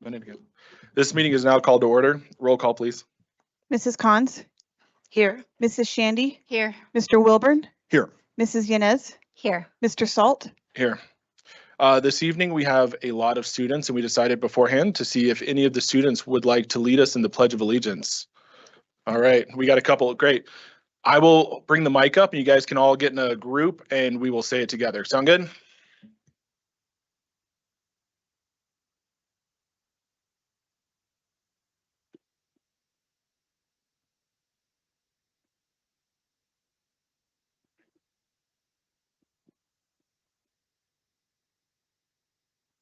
Minute ago. This meeting is now called to order. Roll call, please. Mrs. Cons, Here. Mrs. Shandy, Here. Mr. Wilburn, Here. Mrs. Yanez, Here. Mr. Salt. Here. This evening, we have a lot of students, and we decided beforehand to see if any of the students would like to lead us in the Pledge of Allegiance. All right, we got a couple. Great. I will bring the mic up, and you guys can all get in a group, and we will say it together. Sound good?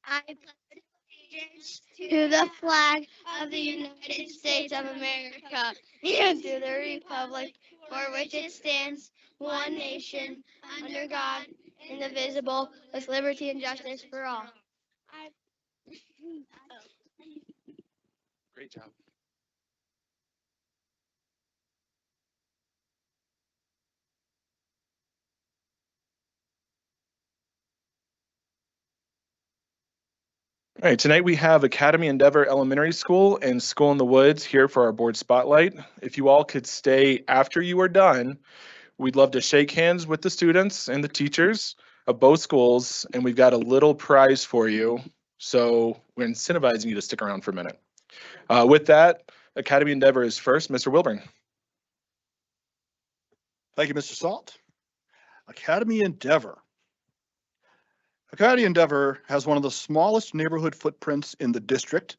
I pledge allegiance to the flag of the United States of America and to the republic for which it stands, one nation, under God, indivisible, with liberty and justice for all. Great job. All right, tonight we have Academy Endeavor Elementary School and School in the Woods here for our board spotlight. If you all could stay after you are done, we'd love to shake hands with the students and the teachers of both schools, and we've got a little prize for you. So we're incentivizing you to stick around for a minute. With that, Academy Endeavor is first. Mr. Wilburn. Thank you, Mr. Salt. Academy Endeavor. Academy Endeavor has one of the smallest neighborhood footprints in the district.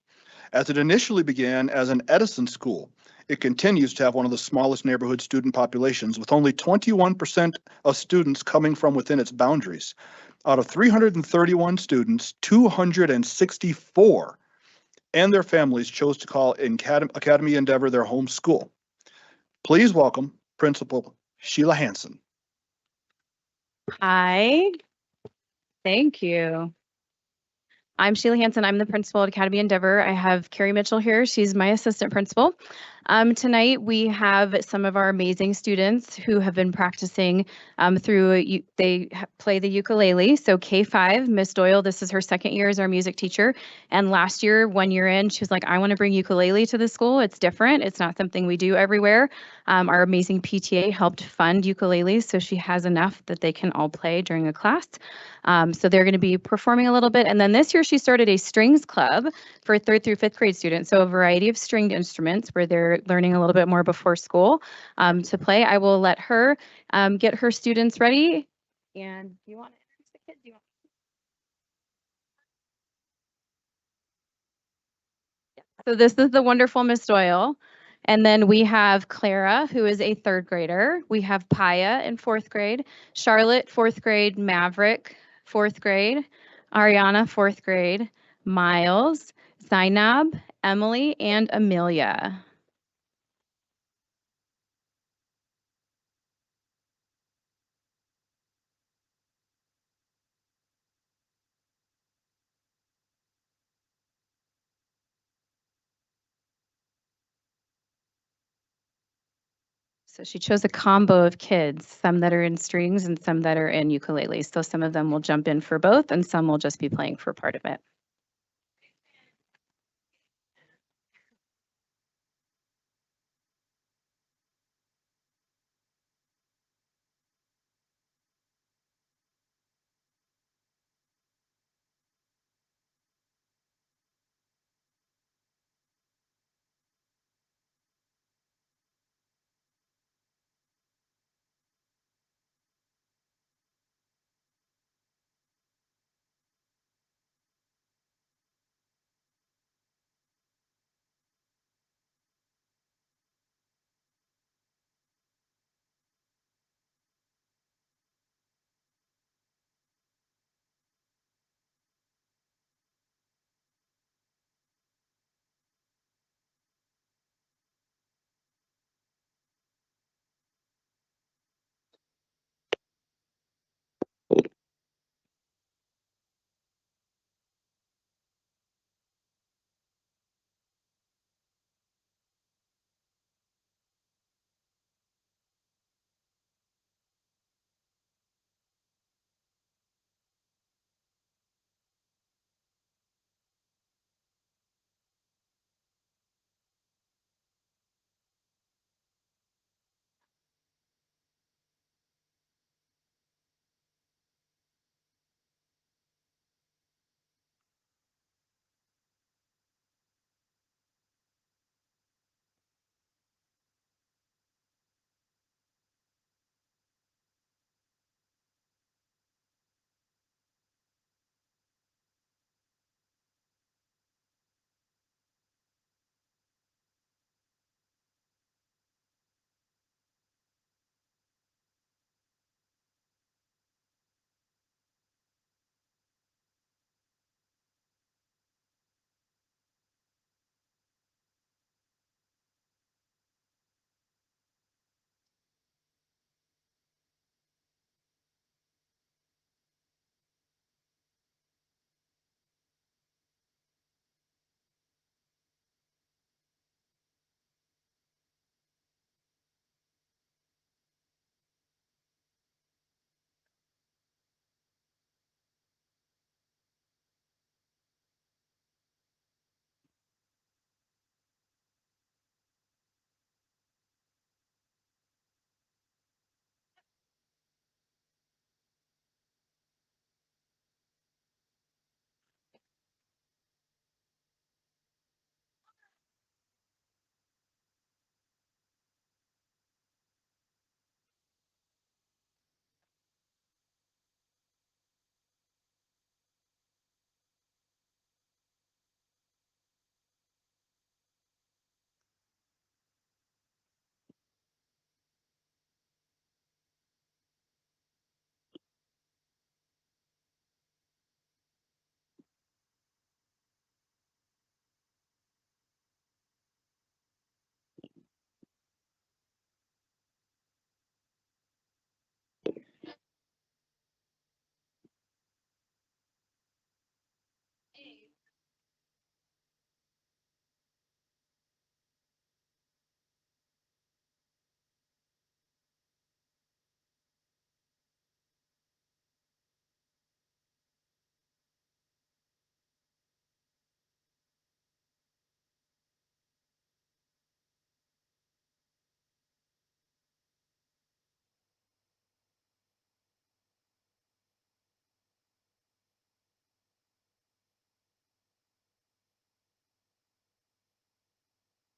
As it initially began as an Edison school, it continues to have one of the smallest neighborhood student populations, with only 21% of students coming from within its boundaries. Out of 331 students, 264 and their families chose to call Academy Endeavor their home school. Please welcome Principal Sheila Hansen. Hi, thank you. I'm Sheila Hansen. I'm the principal at Academy Endeavor. I have Carrie Mitchell here. She's my assistant principal. Tonight we have some of our amazing students who have been practicing they play the ukulele. So K5, Miss Doyle, this is her second year as our music teacher. And last year, 1 year in, she was like, I want to bring ukulele to the school. It's different. It's not something we do everywhere. Our amazing PTA helped fund ukuleles, so she has enough that they can all play during a class. So they're going to be performing a little bit. And then this year she started a strings club for 3rd through 5th grade students. So a variety of stringed instruments where they're learning a little bit more before school to play. I will let her get her students ready. And do you want to introduce the kids? So this is the wonderful Miss Doyle. And then we have Clara, who is a 3rd grader. We have Paya in 4th grade, Charlotte, 4th grade, Maverick, 4th grade, Ariana, 4th grade, Miles, Zainab, Emily, and Amelia. So she chose a combo of kids, some that are in strings and some that are in ukuleles. So some of them will jump in for both and some will just be playing for part of it.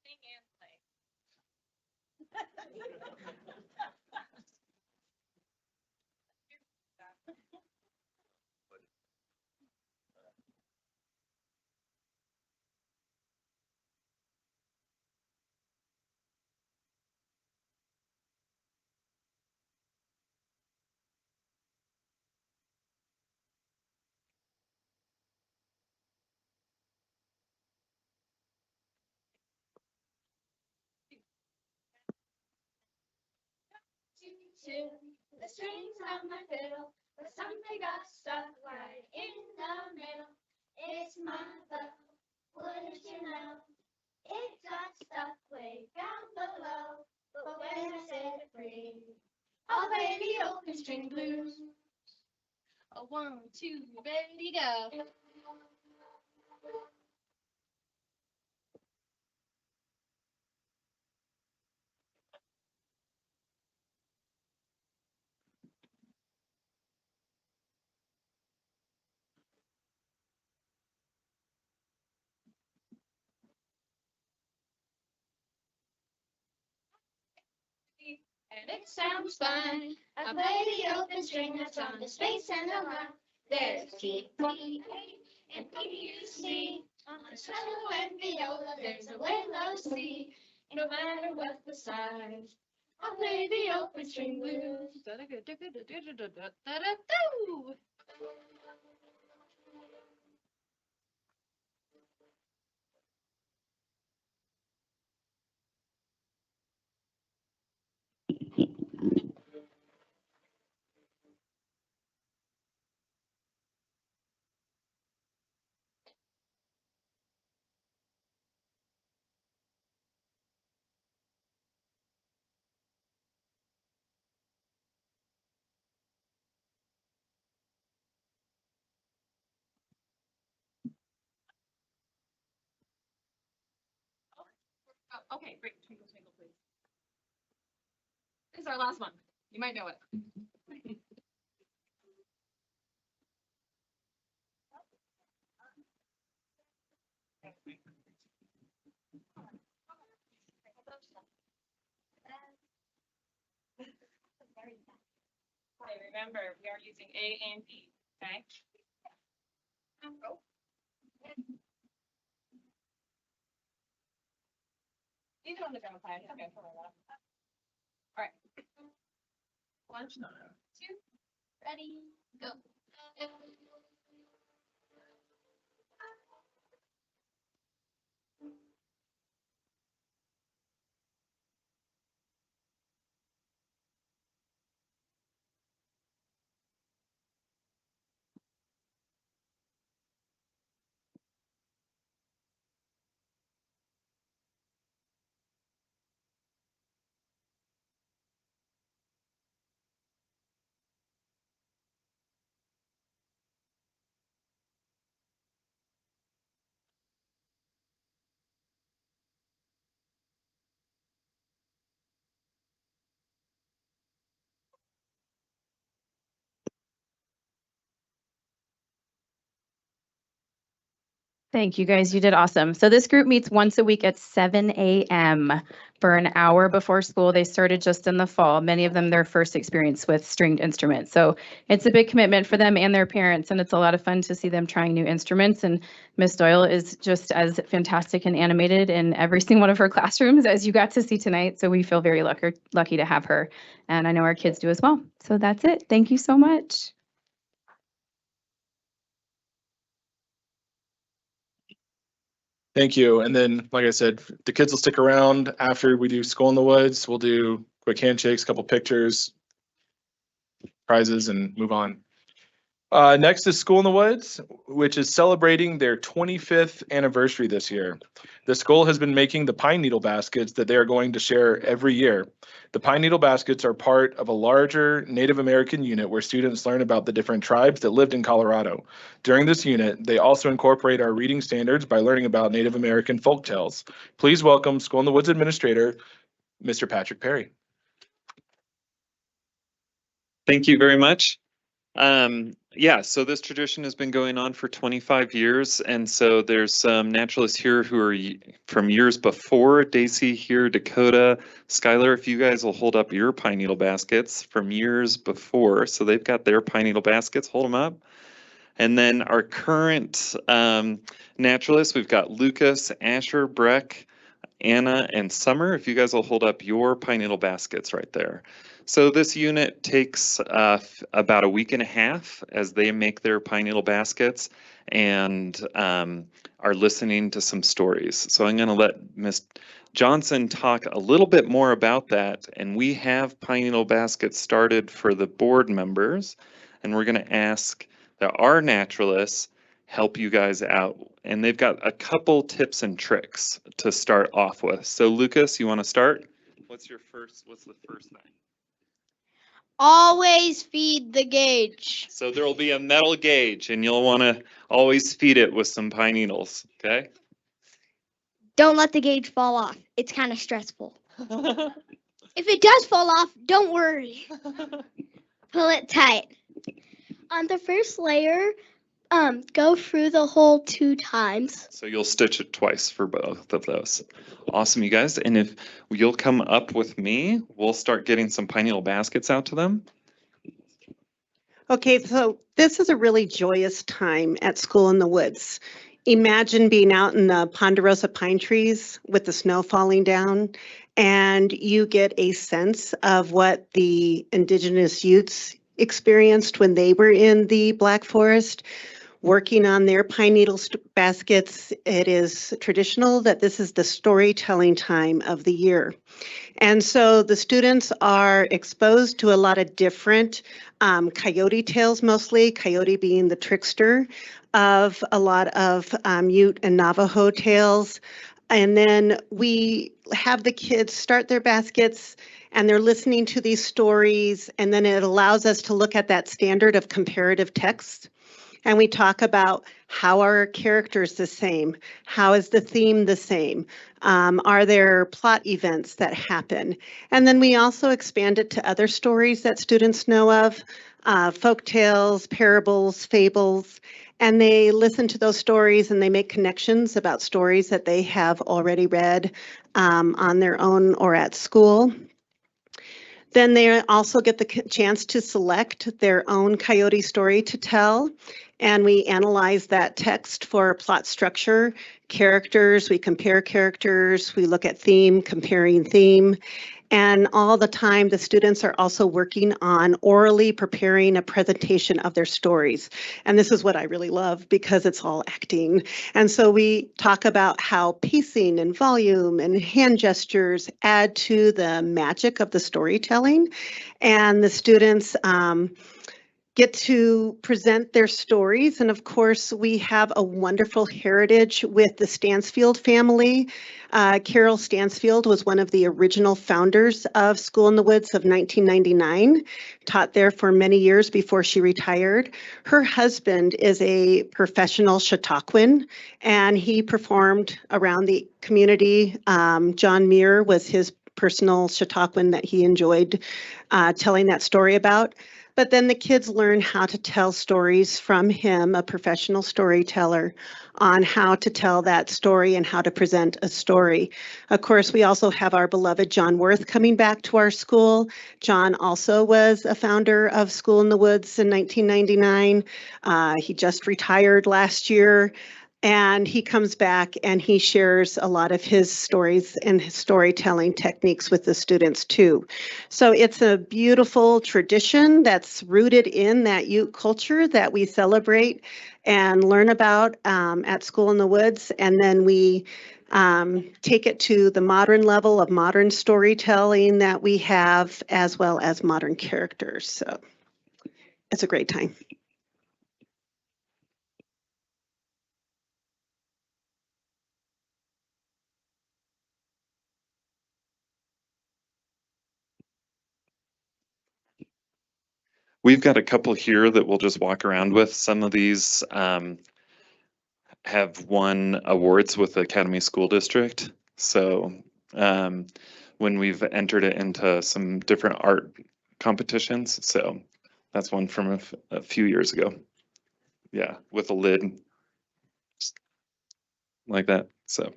Sing and play. The strings on my fiddle, but something got stuck right in the middle. It's my bow, wouldn't you know? It got stuck way down below, but when I set it free, I'll play the open string blues. A 1, 2, ready, go. And it sounds fine. I play the open string that's on the space and the line. There's G, D, A, and E, U, C. On the cello and viola, there's a way low C. No matter what the size, I'll play the open string blues. Oh, okay, great. Twinkle, twinkle, please. This is our last one. You might know it. Okay, remember, we are using A and B, okay? Leave it on the drum pad. Okay, hold on. All right. 1, 2, ready, go. Thank you guys. You did awesome. So this group meets once a week at 7 a.m. for an hour before school. They started just in the fall. Many of them their first experience with stringed instruments. So it's a big commitment for them and their parents, and it's a lot of fun to see them trying new instruments. And Miss Doyle is just as fantastic and animated in every single one of her classrooms as you got to see tonight. So we feel very lucky to have her, and I know our kids do as well. So that's it. Thank you so much. Thank you. And then, like I said, the kids will stick around after we do School in the Woods. We'll do quick handshakes, couple pictures, prizes, and move on. Next is School in the Woods, which is celebrating their 25th anniversary this year. The school has been making the pine needle baskets that they are going to share every year. The pine needle baskets are part of a larger Native American unit where students learn about the different tribes that lived in Colorado. During this unit, they also incorporate our reading standards by learning about Native American folk tales. Please welcome School in the Woods Administrator, Mr. Patrick Perry. Thank you very much. Yeah, so this tradition has been going on for 25 years, and so there's some naturalists here who are from years before. Daisy here, Dakota, Skylar, if you guys will hold up your pine needle baskets from years before. So they've got their pine needle baskets, hold them up. And then our current naturalists, we've got Lucas, Asher, Breck, Anna, and Summer. If you guys will hold up your pine needle baskets right there. So this unit takes about a week and a half as they make their pine needle baskets and are listening to some stories. So I'm going to let Miss Johnson talk a little bit more about that. And we have pine needle baskets started for the board members, and we're going to ask that our naturalists help you guys out. And they've got a couple tips and tricks to start off with. So Lucas, you want to start? What's the first thing? Always feed the gauge. So there will be a metal gauge and you'll want to always feed it with some pine needles, okay? Don't let the gauge fall off. It's kind of stressful. If it does fall off, don't worry. Pull it tight. On the first layer, go through the hole 2 times. So you'll stitch it twice for both of those. Awesome, you guys. And if you'll come up with me, we'll start getting some pine needle baskets out to them. Okay, so this is a really joyous time at School in the Woods. Imagine being out in the ponderosa pine trees with the snow falling down, and you get a sense of what the indigenous youths experienced when they were in the Black Forest working on their pine needle baskets. It is traditional that this is the storytelling time of the year. And so the students are exposed to a lot of different coyote tales, mostly, coyote being the trickster of a lot of Ute and Navajo tales. And then we have the kids start their baskets and they're listening to these stories, and then it allows us to look at that standard of comparative text. And we talk about how are our characters the same? How is the theme the same? Are there plot events that happen? And then we also expand it to other stories that students know of, folk tales, parables, fables, and they listen to those stories and they make connections about stories that they have already read on their own or at school. Then they also get the chance to select their own coyote story to tell. And we analyze that text for plot structure, characters, we compare characters, we look at theme, comparing theme. And all the time, the students are also working on orally preparing a presentation of their stories. And this is what I really love because it's all acting. And so we talk about how pacing and volume and hand gestures add to the magic of the storytelling. And the students get to present their stories. And of course, we have a wonderful heritage with the Stansfield family. Carol Stansfield was one of the original founders of School in the Woods of 1999, taught there for many years before she retired. Her husband is a professional Chautauquan, and he performed around the community. John Muir was his personal Chautauquan that he enjoyed telling that story about. But then the kids learn how to tell stories from him, a professional storyteller, on how to tell that story and how to present a story. Of course, we also have our beloved John Worth coming back to our school. John also was a founder of School in the Woods in 1999. He just retired last year. And he comes back and he shares a lot of his stories and his storytelling techniques with the students too. So it's a beautiful tradition that's rooted in that Ute culture that we celebrate and learn about at School in the Woods. And then we take it to the modern level of modern storytelling that we have, as well as modern characters. So it's a great time. We've got a couple here that we'll just walk around with. Some of these have won awards with the Academy School District. So when we've entered it into some different art competitions. So That's one from a few years ago. Yeah, with a lid. Just like that, so.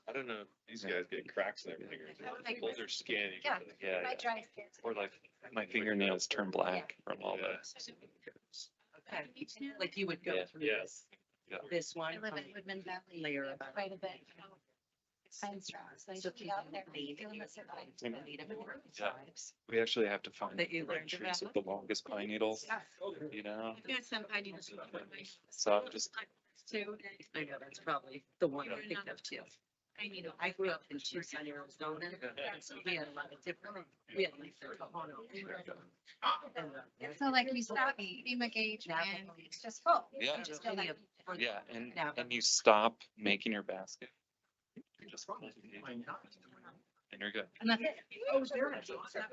I don't know, these guys get cracks in their fingers. Those are skin. Yeah, or like my fingernails turn black from all that. Okay. Like you would go through this. This one. I live in Woodman Valley. Layer of. Quite a bit. Pine straw, so I So should if you be out there. need feeling it, the survival. you need them in different Yeah. tribes. We actually have to find That you the right learned trees about. with the longest pine needles, you know? Got some pine needles. So I'm just, Two. I know, that's probably the one I think of too. I need a. I grew up in Tucson, Arizona, so we had a lot of different, we had like the Tohono. So like we stop FEMA gauge and it's just full. Yeah. You just go like. yeah, and you stop making your basket. You just, and you're good. And that's it.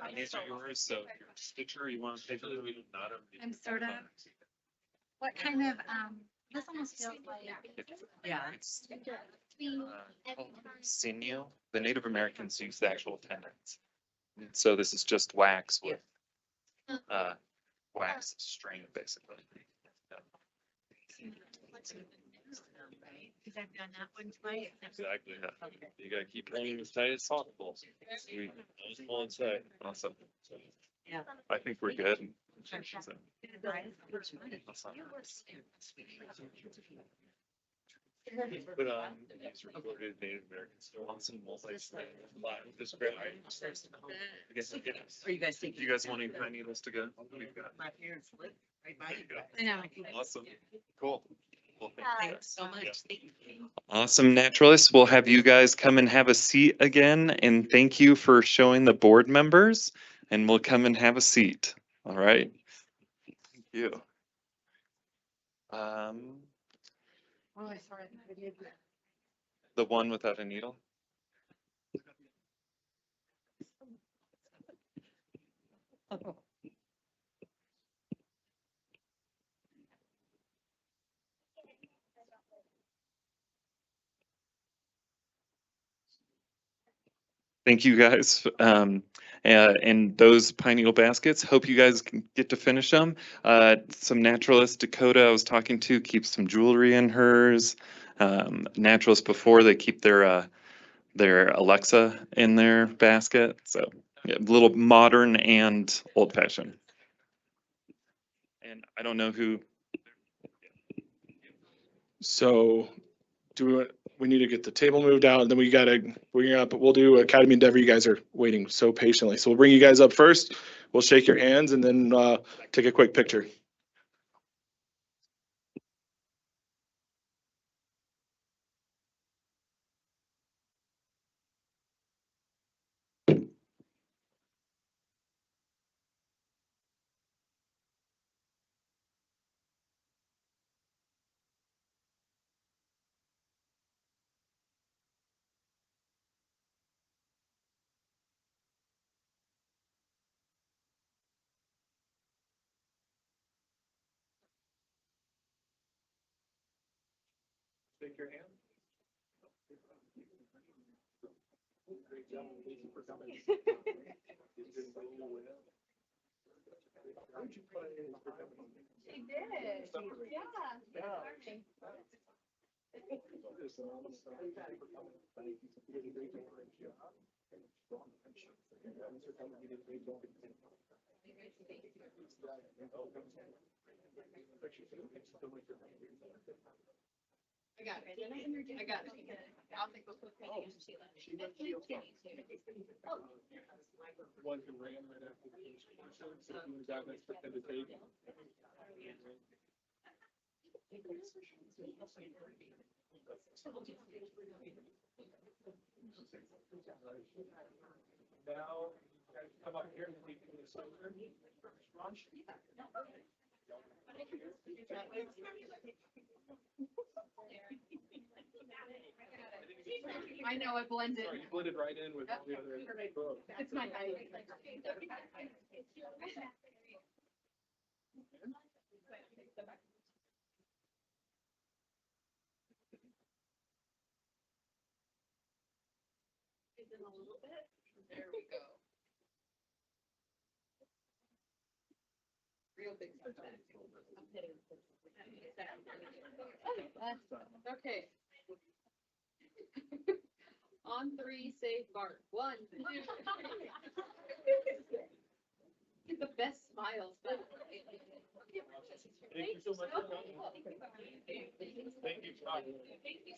And these are yours, so if you're a stitcher, you want to take a little bit, not a. I'm sort of. What kind of, this almost feels like. Yeah. It's called sinew. The Native Americans use the actual tendons. So this is just wax with wax string, basically. Cause I've done that one twice. Exactly. Yeah. You gotta keep pulling as tight as possible. Sweet. Pull inside. Awesome. Yeah. I think we're good. So, Put on these recorded Native American songs and multi-site describe. Are you guys thinking? You guys want any pine needles to go? We've got. My parents live right by you. I know. Awesome. Cool. Well, thank you. Thanks so much. Thank you. Awesome, naturalists. We'll have you guys come and have a seat again, and thank you for showing the board members, and we'll come and have a seat. All right. Thank you. Oh, I saw it. The one without a needle? Thank you guys. And those pine needle baskets, hope you guys can get to finish them. Some naturalist, Dakota, I was talking to, keeps some jewelry in hers. Naturalists before, they keep their Alexa in their basket. So yeah, a little modern and old fashioned. And I don't know who. So we need to get the table moved out, and then we gotta bring up, we'll do Academy Endeavor. You guys are waiting so patiently. So we'll bring you guys up first. We'll shake your hands and then take a quick picture. Shake your hand. Great job. Thank you for coming. She did. Yeah. I got it. I got it. I'll take those. One who ran right after the finish. So he was out next to the table. Now, you guys come up here and we can do some. I know it blended. Sorry, you blended right in with all the other. It's my height. in a little bit. There we go. Real big setback. Okay. On three, say Bart. 1, 2, 3. Get the best smiles. Thank you so much. Thank you.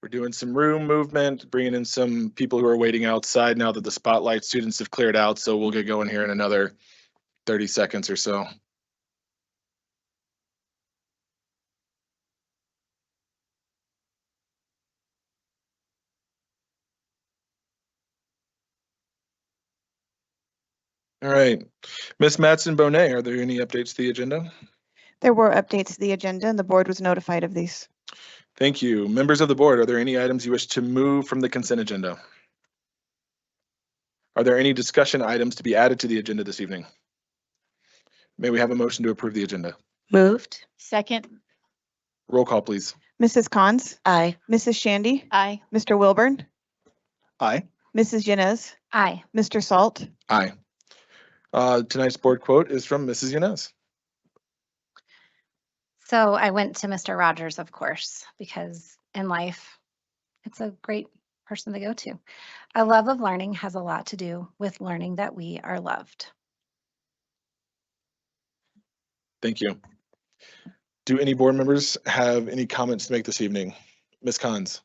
We're doing some room movement, bringing in some people who are waiting outside now that the spotlight students have cleared out. So we'll get going here in another 30 seconds or so. All right. Ms. Mattson Bonet, are there any updates to the agenda? There were updates to the agenda and the board was notified of these. Thank you. Members of the board, are there any items you wish to move from the consent agenda? Are there any discussion items to be added to the agenda this evening? May we have a motion to approve the agenda? Moved. Second. Roll call, please. Mrs. Cons, Aye. Mrs. Shandy, Aye. Mr. Wilburn, Aye. Mrs. Yanez, Aye. Mr. Salt. Aye. Tonight's board quote is from Mrs. Yanez. So I went to Mr. Rogers, of course, because in life, it's a great person to go to. A love of learning has a lot to do with learning that we are loved. Thank you. Do any board members have any comments to make this evening? Ms. Cons?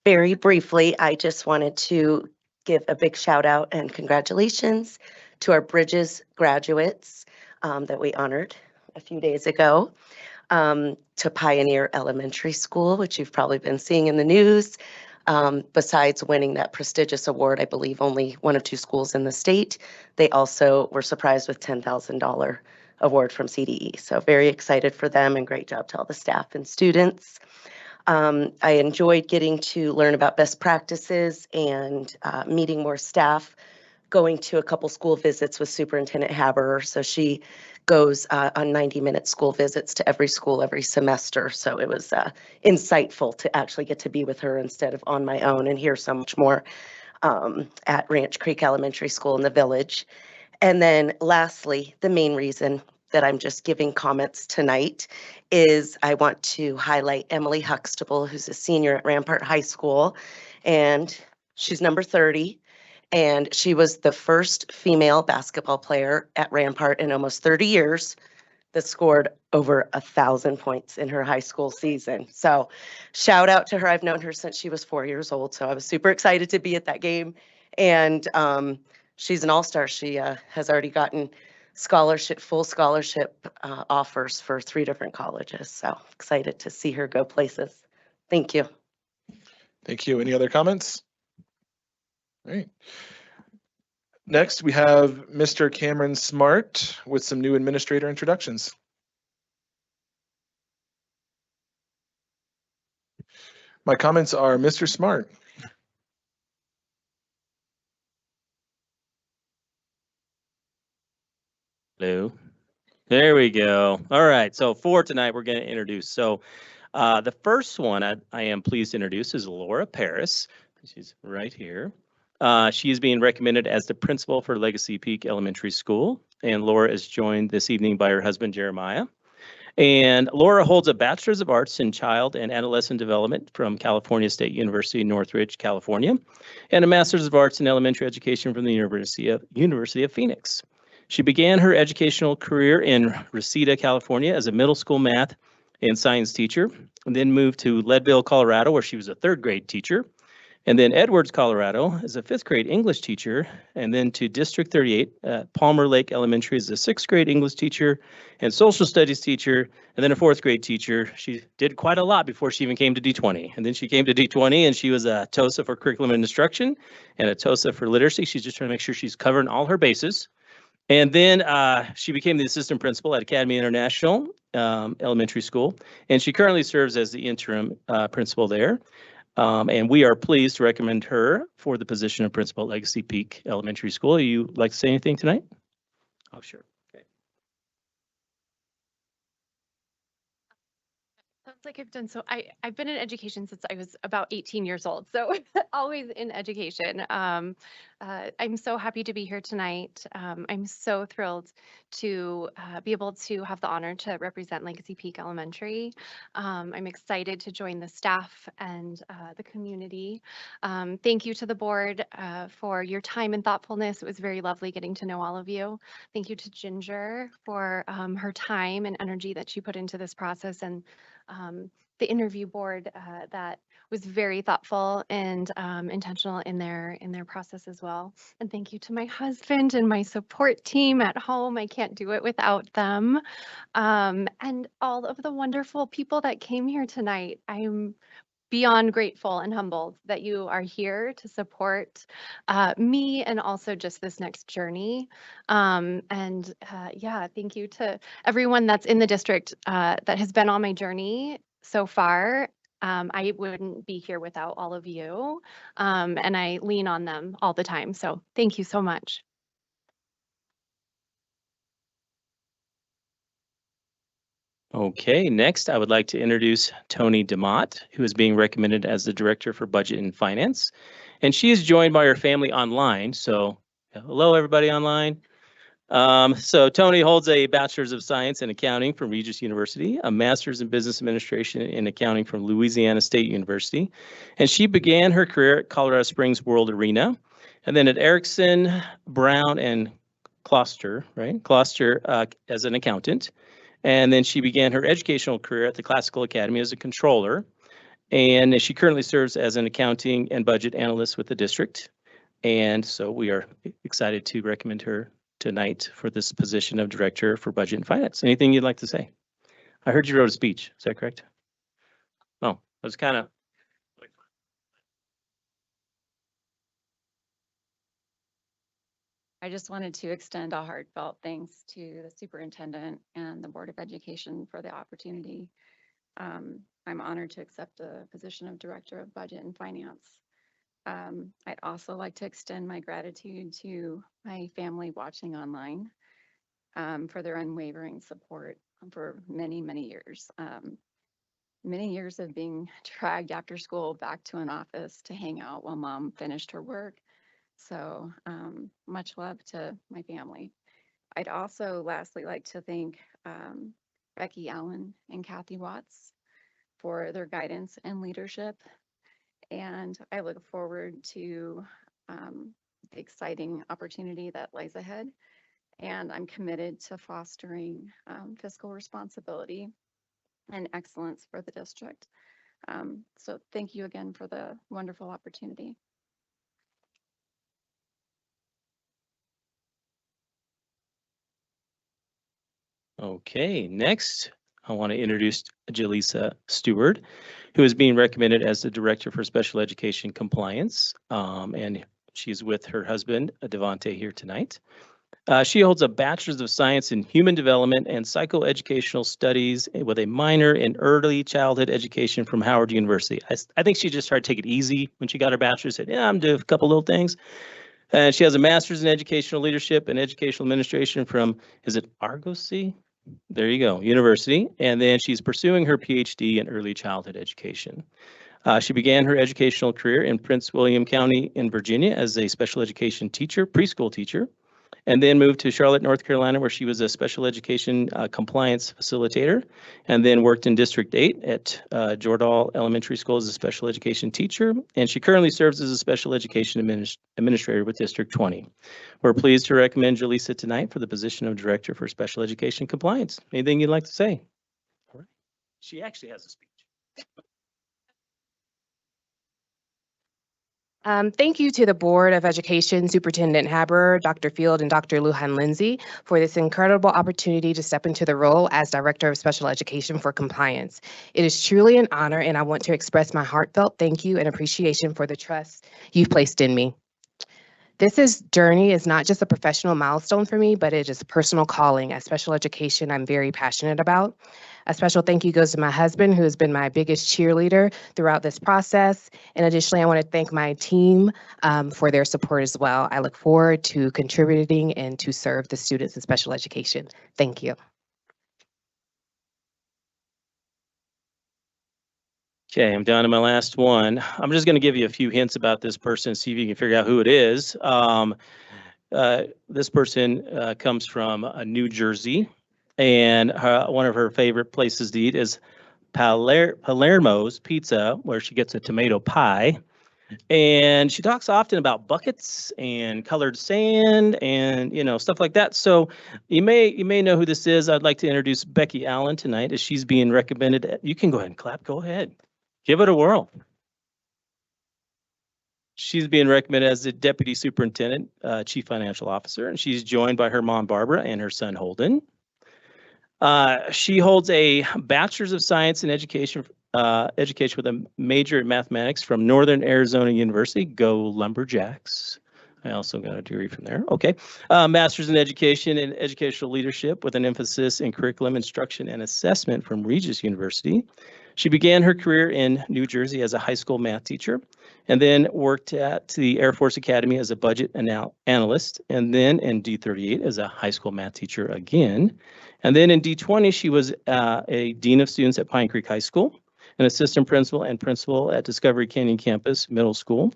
Very briefly, I just wanted to give a big shout out and congratulations to our Bridges graduates that we honored a few days ago, to Pioneer Elementary School, which you've probably been seeing in the news. Besides winning that prestigious award, I believe only one of two schools in the state, they also were surprised with $10,000 award from CDE. So very excited for them, and great job to all the staff and students. I enjoyed getting to learn about best practices and meeting more staff, going to a couple school visits with Superintendent Haber. So she goes on 90-minute school visits to every school every semester. So it was insightful to actually get to be with her instead of on my own and hear so much more at Ranch Creek Elementary School in the village. And then lastly, the main reason that I'm just giving comments tonight is I want to highlight Emily Huxtable, who's a senior at Rampart High School, and she's number 30. And she was the first female basketball player at Rampart in almost 30 years that scored over 1,000 points in her high school season. So shout out to her. I've known her since she was 4 years old. So I was super excited to be at that game. And she's an all-star. She has already gotten full scholarship offers for 3 different colleges. So excited to see her go places. Thank you. Thank you. Any other comments? All right. Next, we have Mr. Cameron Smart with some new administrator introductions. My comments are Mr. Smart. Hello. There we go. All right. So for tonight, we're going to introduce. So the first one I am pleased to introduce is Laura Paris. She's right here. She is being recommended as the principal for Legacy Peak Elementary School. And Laura is joined this evening by her husband, Jeremiah. And Laura holds a Bachelor's of Arts in Child and Adolescent Development from California State University, Northridge, California, and a Master's of Arts in Elementary Education from the University of Phoenix. She began her educational career in Reseda, California as a middle school math and science teacher, and then moved to Leadville, Colorado, where she was a 3rd grade teacher, and then Edwards, Colorado as a 5th grade English teacher, and then to District 38 at Palmer Lake Elementary as a 6th grade English teacher and social studies teacher, and then a 4th grade teacher. She did quite a lot before she even came to D20. And then she came to D20 and she was a TOSA for curriculum and instruction and a TOSA for literacy. She's just trying to make sure she's covering all her bases. And then she became the assistant principal at Academy International Elementary School, and she currently serves as the interim principal there. And we are pleased to recommend her for the position of principal at Legacy Peak Elementary School. You like to say anything tonight? Oh, sure. Okay. Sounds like I've done so. I've been in education since I was about 18 years old, so always in education. I'm so happy to be here tonight. I'm so thrilled to be able to have the honor to represent Legacy Peak Elementary. I'm excited to join the staff and the community. Thank you to the board for your time and thoughtfulness. It was very lovely getting to know all of you. Thank you to Ginger for her time and energy that she put into this process, and the interview board that was very thoughtful and intentional in their process as well. And thank you to my husband and my support team at home. I can't do it without them. And all of the wonderful people that came here tonight. I'm beyond grateful and humbled that you are here to support me and also just this next journey. Yeah, thank you to everyone that's in the district that has been on my journey so far. I wouldn't be here without all of you, and I lean on them all the time. So thank you so much. Okay, next I would like to introduce Tony DeMott, who is being recommended as the Director for Budget and Finance. And she is joined by her family online. So hello, everybody online. So Tony holds a Bachelor's of Science in Accounting from Regis University, a Master's in Business Administration in Accounting from Louisiana State University. And she began her career at Colorado Springs World Arena, and then at Erickson, Brown, and Kloster, right? Kloster as an accountant. And then she began her educational career at the Classical Academy as a controller. And she currently serves as an accounting and budget analyst with the district. And so we are excited to recommend her tonight for this position of Director for Budget and Finance. Anything you'd like to say? I heard you wrote a speech. Is that correct? Oh, it was kind of. I just wanted to extend a heartfelt thanks to the superintendent and the Board of Education for the opportunity. I'm honored to accept the position of Director of Budget and Finance. I'd also like to extend my gratitude to my family watching online for their unwavering support for many, many years. Many years of being dragged after school back to an office to hang out while mom finished her work. So much love to my family. I'd also lastly like to thank Becky Allen and Kathy Watts for their guidance and leadership. And I look forward to the exciting opportunity that lies ahead. And I'm committed to fostering fiscal responsibility and excellence for the district. So thank you again for the wonderful opportunity. Okay, next, I want to introduce Jaleesa Stewart, who is being recommended as the Director for Special Education Compliance. And she's with her husband, Devontae, here tonight. She holds a Bachelor's of Science in Human Development and Psychoeducational Studies with a minor in Early Childhood Education from Howard University. I think she just tried to take it easy when she got her bachelor's, said, yeah, I'm doing a couple little things. And she has a Master's in Educational Leadership and Educational Administration from, is it Argosy? There you go, University. And then she's pursuing her PhD in Early Childhood Education. She began her educational career in Prince William County in Virginia as a special education teacher, preschool teacher, and then moved to Charlotte, North Carolina, where she was a special education compliance facilitator, and then worked in District 8 at Jordahl Elementary School as a special education teacher, and she currently serves as a special education administrator with District 20. We're pleased to recommend Jaleesa tonight for the position of Director for Special Education Compliance. Anything you'd like to say? All right. She actually has a speech. Thank you to the Board of Education, Superintendent Haber, Dr. Field, and Dr. Lujan Lindsay for this incredible opportunity to step into the role as Director of Special Education for Compliance. It is truly an honor, and I want to express my heartfelt thank you and appreciation for the trust you've placed in me. This journey is not just a professional milestone for me, but it is a personal calling. As special education, I'm very passionate about. A special thank you goes to my husband, who has been my biggest cheerleader throughout this process. And additionally, I want to thank my team for their support as well. I look forward to contributing and to serve the students in special education. Thank you. Okay, I'm down to my last one. I'm just going to give you a few hints about this person, see if you can figure out who it is. This person comes from New Jersey, and one of her favorite places to eat is Palermo's Pizza, where she gets a tomato pie. And she talks often about buckets and colored sand and, you know, stuff like that. So you may know who this is. I'd like to introduce Becky Allen tonight as she's being recommended. You can go ahead and clap. Go ahead. Give it a whirl. She's being recommended as the Deputy Superintendent, Chief Financial Officer, and she's joined by her mom, Barbara, and her son, Holden. She holds a Bachelor's of Science in Education with a major in mathematics from Northern Arizona University. Go Lumberjacks. I also got a degree from there. Okay. Master's in Education and Educational Leadership with an emphasis in curriculum instruction and assessment from Regis University. She began her career in New Jersey as a high school math teacher, and then worked at the Air Force Academy as a budget analyst, and then in D38 as a high school math teacher again. And then in D20, she was a Dean of Students at Pine Creek High School, an assistant principal and principal at Discovery Canyon Campus Middle School,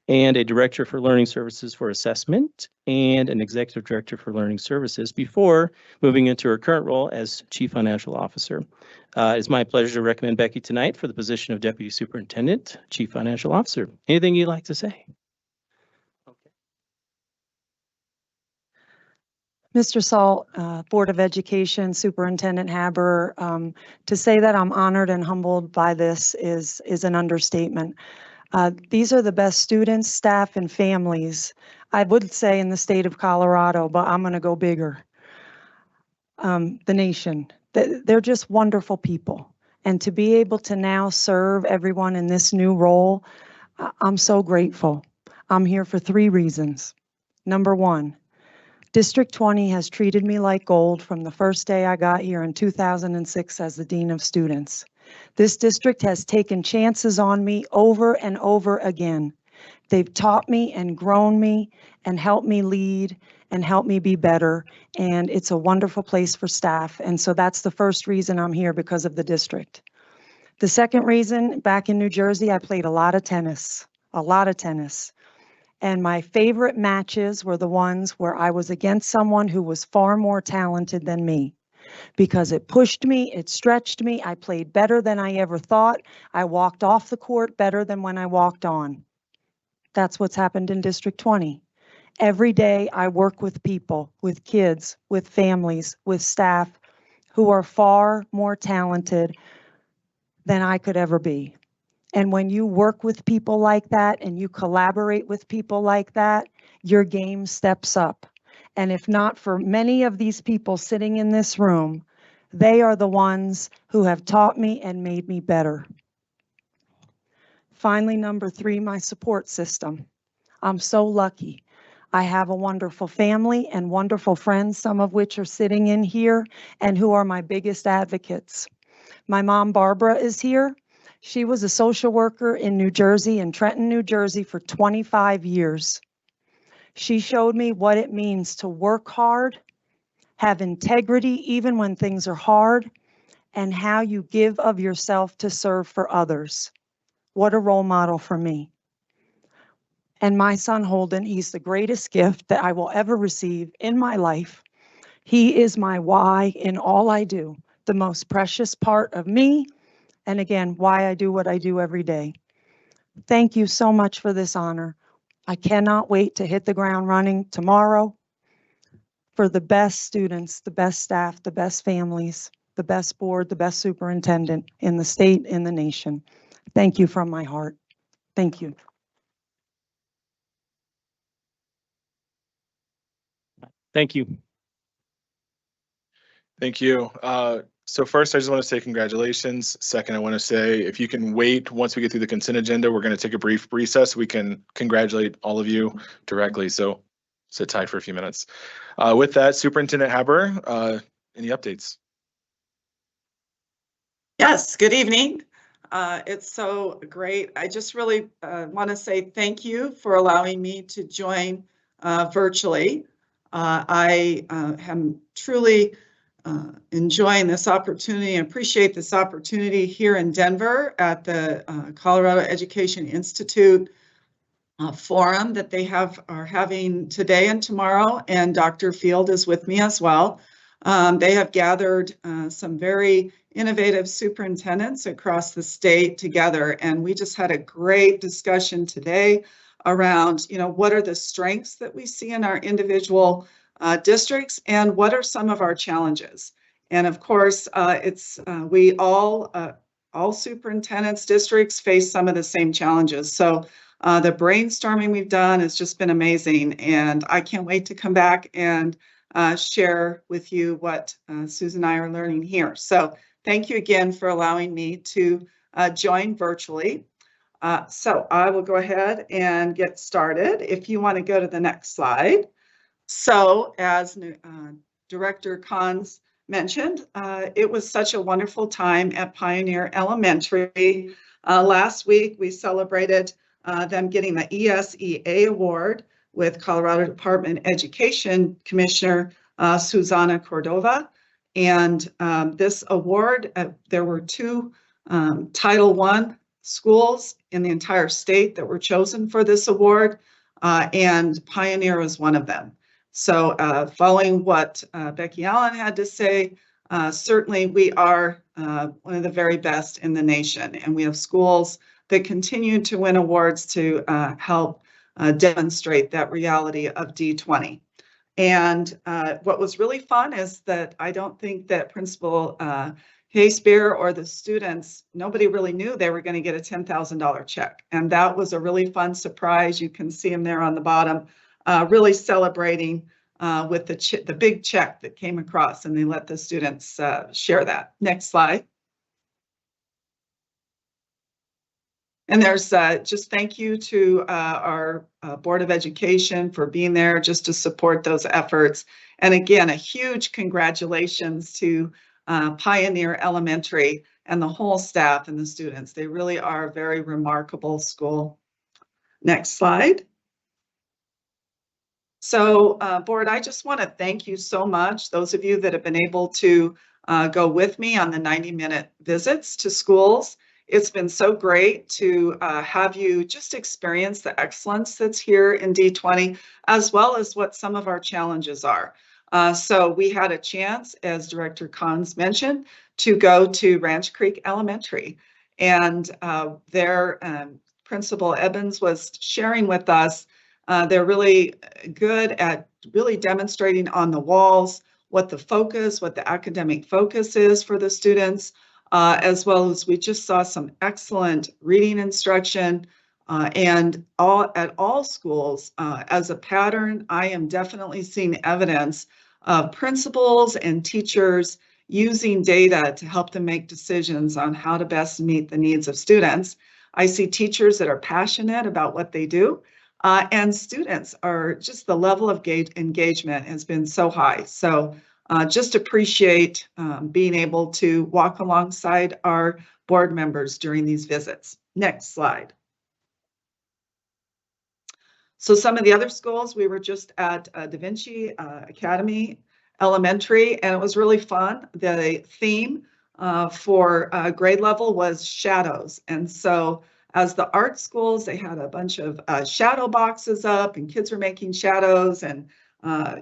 and a director for learning services for assessment, and an executive director for learning services before moving into her current role as chief financial officer. It's my pleasure to recommend Becky tonight for the position of deputy superintendent, chief financial officer. Anything you'd like to say? Mr. Salt, Board of Education, Superintendent Haber, to say that I'm honored and humbled by this is an understatement. These are the best students, staff, and families, I would say, in the state of Colorado, but I'm going to go bigger. The nation. They're just wonderful people. And to be able to now serve everyone in this new role, I'm so grateful. I'm here for 3 reasons. Number 1, District 20 has treated me like gold from the first day I got here in 2006 as the Dean of Students. This district has taken chances on me over and over again. They've taught me and grown me and helped me lead and helped me be better. And it's a wonderful place for staff. And so that's the first reason I'm here, because of the district. The second reason, back in New Jersey, I played a lot of tennis. And my favorite matches were the ones where I was against someone who was far more talented than me, because it pushed me, it stretched me. I played better than I ever thought. I walked off the court better than when I walked on. That's what's happened in District 20. Every day I work with people, with kids, with families, with staff who are far more talented than I could ever be. And when you work with people like that and you collaborate with people like that, your game steps up. And if not for many of these people sitting in this room, they are the ones who have taught me and made me better. Finally, number 3, my support system. I'm so lucky. I have a wonderful family and wonderful friends, some of which are sitting in here and who are my biggest advocates. My mom, Barbara, is here. She was a social worker in New Jersey, in Trenton, New Jersey, for 25 years. She showed me what it means to work hard, have integrity even when things are hard, and how you give of yourself to serve for others. What a role model for me. And my son Holden, he's the greatest gift that I will ever receive in my life. He is my why in all I do, the most precious part of me, and again, why I do what I do every day. Thank you so much for this honor. I cannot wait to hit the ground running tomorrow for the best students, the best staff, the best families, the best board, the best superintendent in the state, in the nation. Thank you from my heart. Thank you. Thank you. Thank you. So first, I just want to say congratulations. Second, I want to say if you can wait, once we get through the consent agenda, we're going to take a brief recess. We can congratulate all of you directly. So sit tight for a few minutes. With that, Superintendent Haber, any updates? Yes, good evening. It's so great. I just really want to say thank you for allowing me to join virtually. I am truly enjoying this opportunity and appreciate this opportunity here in Denver at the Colorado Education Institute forum that they are having today and tomorrow, and Dr. Field is with me as well. They have gathered some very innovative superintendents across the state together, and we just had a great discussion today around, what are the strengths that we see in our individual districts and what are some of our challenges. And of course, we all superintendents districts face some of the same challenges. So the brainstorming we've done has just been amazing, and I can't wait to come back and share with you what Susan and I are learning here. So thank you again for allowing me to join virtually. So I will go ahead and get started. If you want to go to the next slide. So as Director Kahns mentioned, it was such a wonderful time at Pioneer Elementary. Last week, we celebrated them getting the ESEA award with Colorado Department of Education Commissioner Susana Cordova. And this award, there were 2 Title I schools in the entire state that were chosen for this award, and Pioneer was one of them. So following what Becky Allen had to say, certainly we are one of the very best in the nation, and we have schools that continue to win awards to help demonstrate that reality of D20. And what was really fun is that I don't think that Principal Hayspear or the students, nobody really knew they were going to get a $10,000 check. And that was a really fun surprise. You can see them there on the bottom, really celebrating with the big check that came across, and they let the students share that. Next slide. And there's just thank you to our Board of Education for being there just to support those efforts. And again, a huge congratulations to Pioneer Elementary and the whole staff and the students. They really are a very remarkable school. Next slide. So board, I just want to thank you so much, those of you that have been able to go with me on the 90-minute visits to schools. It's been so great to have you just experience the excellence that's here in D20, as well as what some of our challenges are. So we had a chance, as Director Kahns mentioned, to go to Ranch Creek Elementary. And their Principal Evans was sharing with us they're really good at really demonstrating on the walls what the focus, what the academic focus is for the students, as well as we just saw some excellent reading instruction and at all schools. As a pattern, I am definitely seeing evidence of principals and teachers using data to help them make decisions on how to best meet the needs of students. I see teachers that are passionate about what they do. And students are just the level of engagement has been so high. So just appreciate being able to walk alongside our board members during these visits. Next slide. So some of the other schools, we were just at Da Vinci Academy Elementary, and it was really fun. The theme for grade level was shadows. And so as the art schools, they had a bunch of shadow boxes up and kids were making shadows and,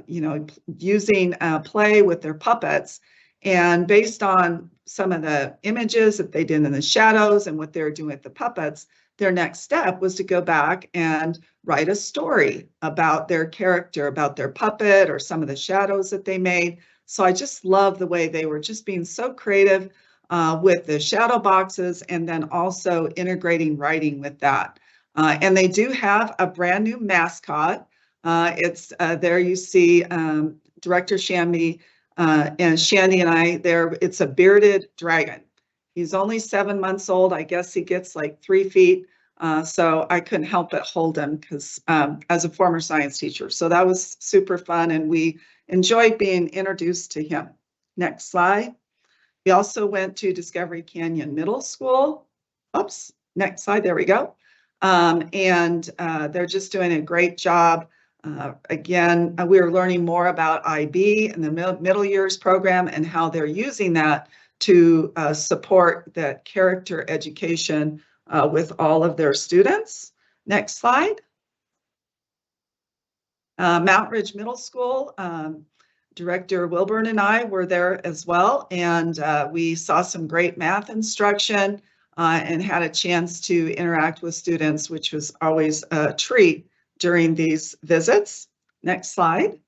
you know, using play with their puppets. And based on some of the images that they did in the shadows and what they were doing with the puppets, their next step was to go back and write a story about their character, about their puppet or some of the shadows that they made. So I just love the way they were just being so creative with the shadow boxes and then also integrating writing with that. And they do have a brand new mascot. It's there you see Director Shandy and Shandy and I there. It's a bearded dragon. He's only 7 months old. I guess he gets like 3 feet. So I couldn't help but hold him because as a former science teacher. So that was super fun and we enjoyed being introduced to him. Next slide. We also went to Discovery Canyon Middle School. Oops, next slide, there we go. And they're just doing a great job. Again, we are learning more about IB and the middle years program and how they're using that to support that character education with all of their students. Next slide. Mount Ridge Middle School. Director Wilburn and I were there as well, and we saw some great math instruction and had a chance to interact with students, which was always a treat during these visits. Next slide.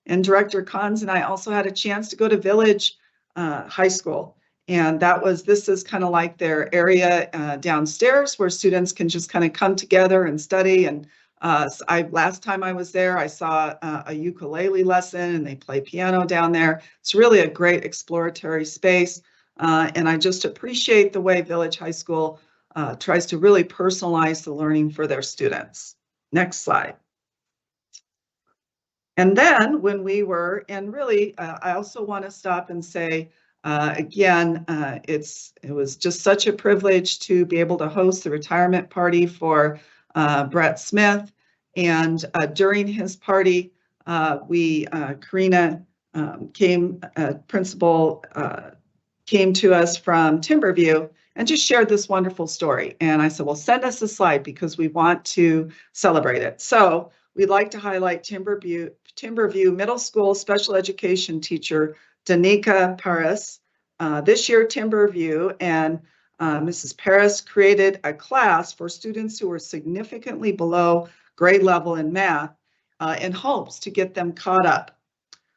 And Director Kahns and I also had a chance to go to Village High School. And this is kind of like their area downstairs where students can just kind of come together and study. And last time I was there, I saw a ukulele lesson and they play piano down there. It's really a great exploratory space. And I just appreciate the way Village High School tries to really personalize the learning for their students. Next slide. And then when we were, and really, I also want to stop and say, again, it was just such a privilege to be able to host the retirement party for Brett Smith. And during his party, Karina principal came to us from Timberview and just shared this wonderful story. And I said, well, send us a slide because we want to celebrate it. So we'd like to highlight Timberview Middle School special education teacher, Danica Paris. This year, Timberview and Mrs. Paris created a class for students who were significantly below grade level in math in hopes to get them caught up.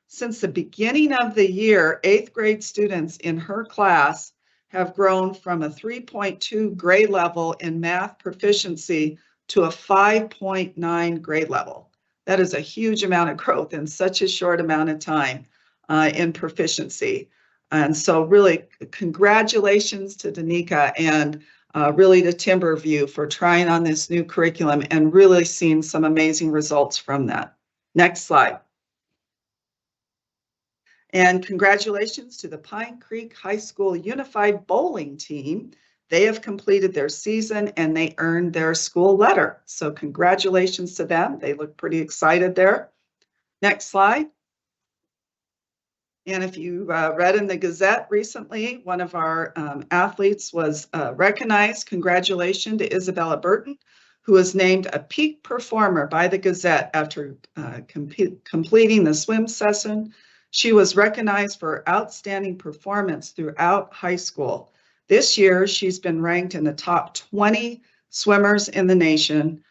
Since the beginning of the year, 8th grade students in her class have grown from a 3.2 grade level in math proficiency to a 5.9 grade level. That is a huge amount of growth in such a short amount of time in proficiency. And so really congratulations to Danica. And really to Timberview for trying on this new curriculum and really seeing some amazing results from that. Next slide. And congratulations to the Pine Creek High School Unified Bowling Team. They have completed their season and they earned their school letter. So congratulations to them. They look pretty excited there. Next slide. And if you read in the Gazette recently, one of our athletes was recognized. Congratulations to Isabella Burton, who was named a peak performer by the Gazette after completing the swim session. She was recognized for outstanding performance throughout high school. This year, she's been ranked in the top 20 swimmers in the nation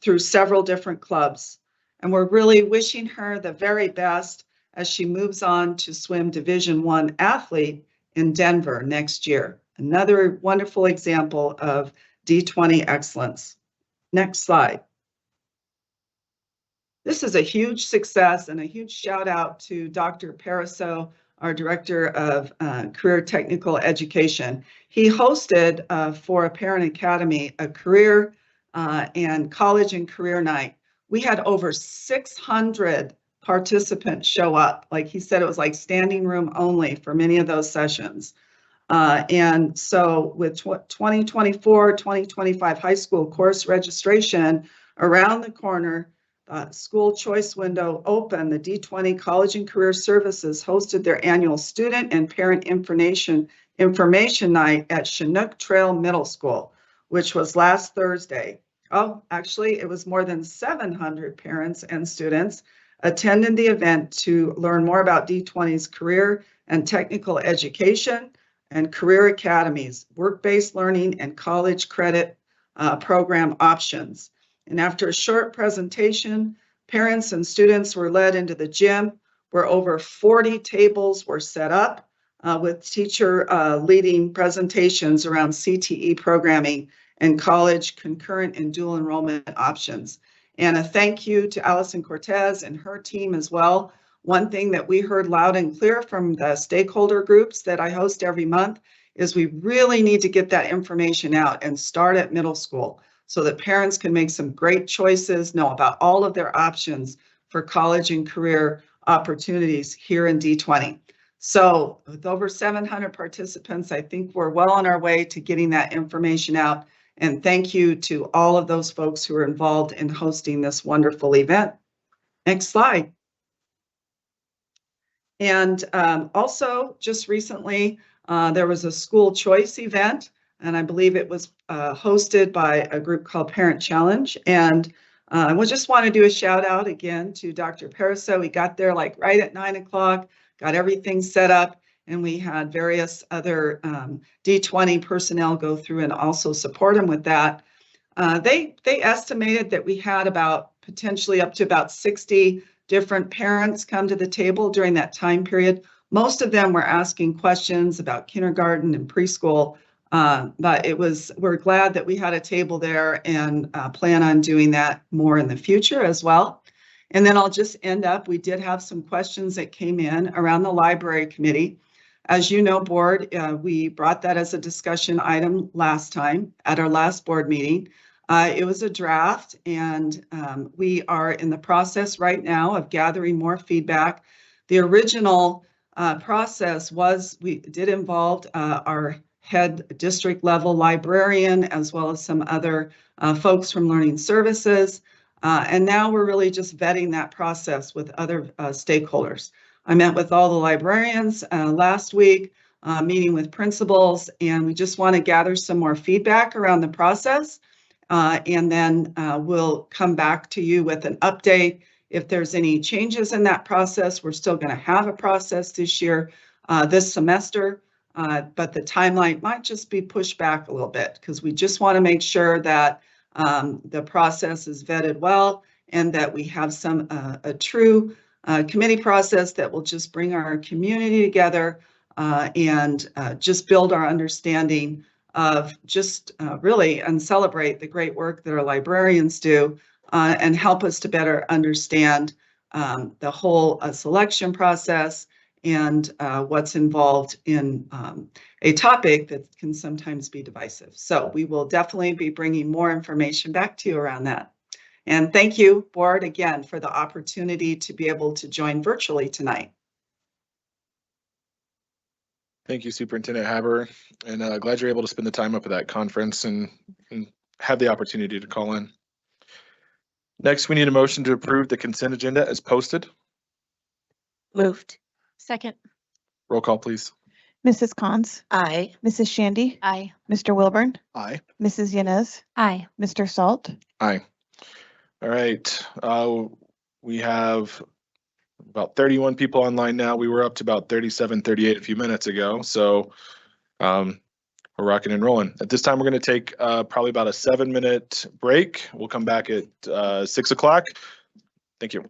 through several different clubs. And we're really wishing her the very best as she moves on to swim Division I athlete in Denver next year. Another wonderful example of D20 excellence. Next slide. This is a huge success and a huge shout out to Dr. Pariseau, our Director of Career Technical Education. He hosted for a Parent Academy a career and college and career night. We had over 600 participants show up. Like he said, it was like standing room only for many of those sessions. And so with 2024, 2025 high school course registration around the corner, school choice window open, the D20 College and Career Services hosted their annual student and parent information night at Chinook Trail Middle School, which was last Thursday. Oh, actually, it was more than 700 parents and students attended the event to learn more about D20's career and technical education and career academies, work-based learning, and college credit program options. And after a short presentation, parents and students were led into the gym where over 40 tables were set up with teacher leading presentations around CTE programming and college concurrent and dual enrollment options. And a thank you to Allison Cortez and her team as well. One thing that we heard loud and clear from the stakeholder groups that I host every month is we really need to get that information out and start at middle school so that parents can make some great choices, know about all of their options for college and career opportunities here in D20. So with over 700 participants, I think we're well on our way to getting that information out. And thank you to all of those folks who are involved in hosting this wonderful event. Next slide. And also just recently, there was a school choice event, and I believe it was hosted by a group called Parent Challenge. And we just want to do a shout out again to Dr. Pariseau. He got there like right at 9 o'clock, got everything set up, and we had various other D20 personnel go through and also support him with that. They estimated that we had about potentially up to about 60 different parents come to the table during that time period. Most of them were asking questions about kindergarten and preschool, but we're glad that we had a table there and plan on doing that more in the future as well. And then I'll just end up, we did have some questions that came in around the library committee. As you know, board, we brought that as a discussion item last time at our last board meeting. It was a draft, and we are in the process right now of gathering more feedback. The original process we did involve our head district level librarian, as well as some other folks from Learning Services. And now we're really just vetting that process with other stakeholders. I met with all the librarians last week, meeting with principals, and we just want to gather some more feedback around the process. And then we'll come back to you with an update. If there's any changes in that process, we're still going to have a process this year, this semester, but the timeline might just be pushed back a little bit because we just want to make sure that the process is vetted well and that we have a true committee process that will just bring our community together and just build our understanding of just really and celebrate the great work that our librarians do and help us to better understand the whole selection process and what's involved in a topic that can sometimes be divisive. So we will definitely be bringing more information back to you around that. And thank you, board, again, for the opportunity to be able to join virtually tonight. Thank you, Superintendent Haber, and glad you're able to spend the time up at that conference and have the opportunity to call in. Next, we need a motion to approve the consent agenda as posted. Moved. Second. Roll call, please. Mrs. Cons, Aye. Mrs. Shandy, Aye. Mr. Wilburn, Aye. Mrs. Yanez, Aye. Mr. Salt. Aye. All right. We have about 31 people online now. We were up to about 37, 38 a few minutes ago. So we're rocking and rolling. At this time, we're going to take probably about a 7-minute break. We'll come back at 6 o'clock. Thank you.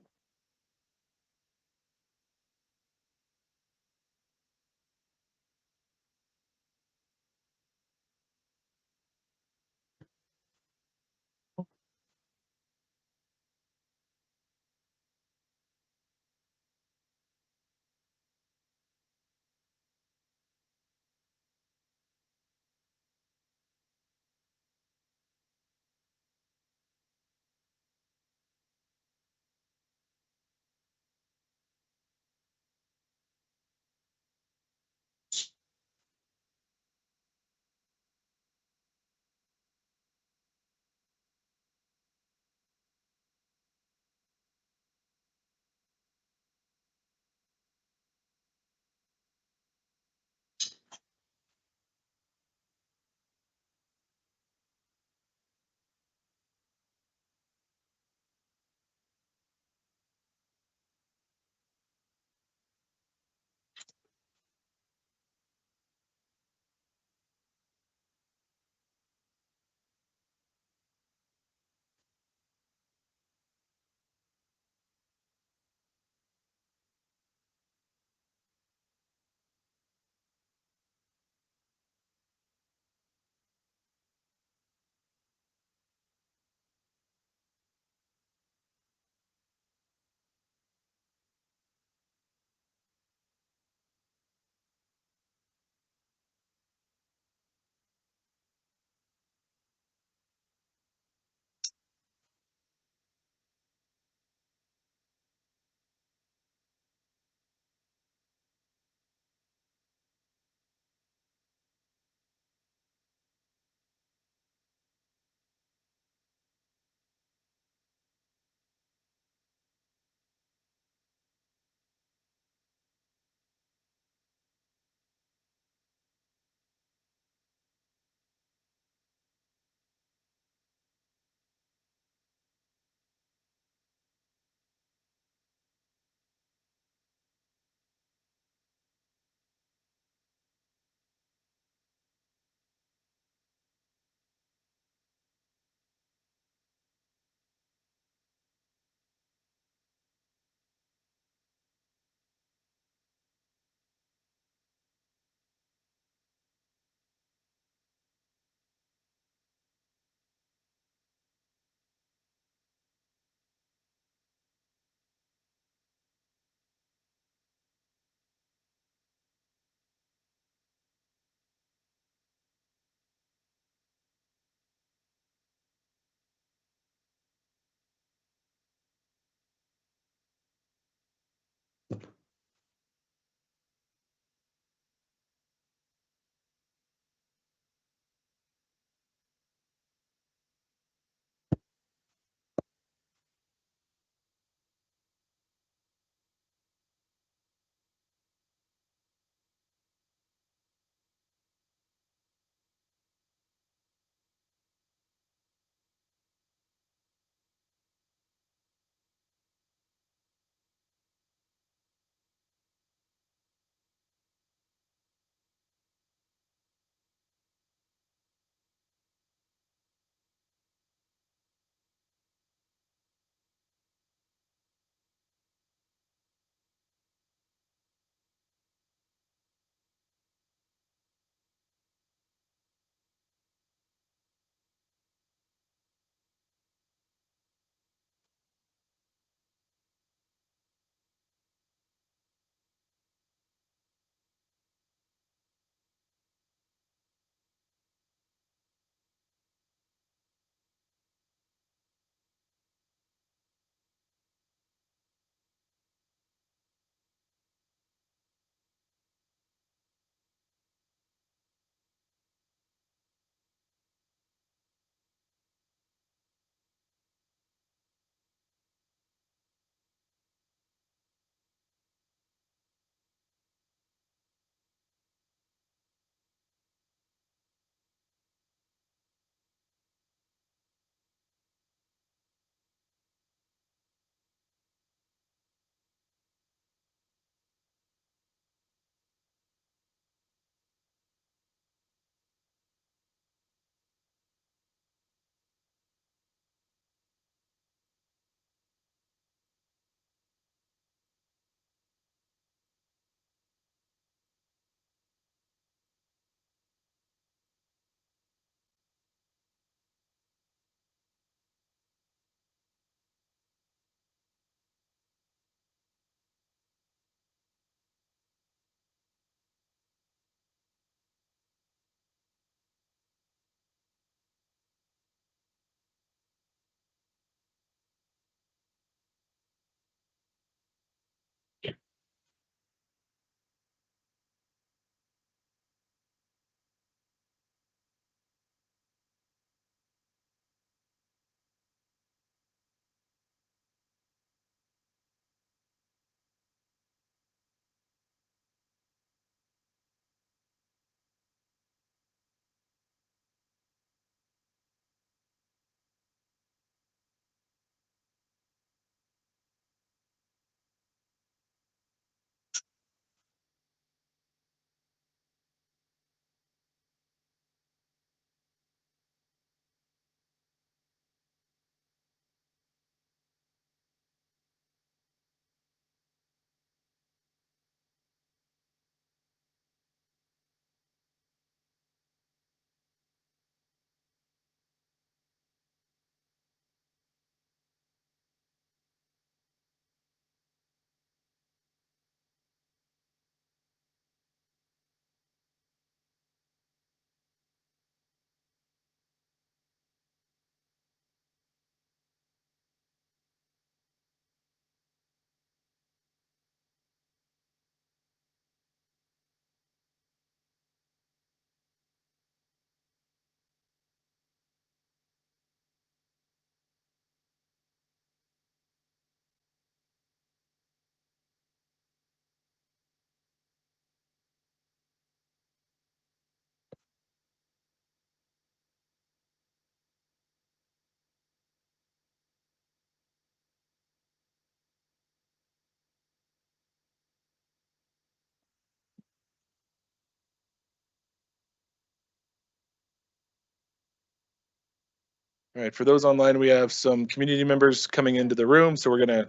All right, for those online, we have some community members coming into the room, so we're gonna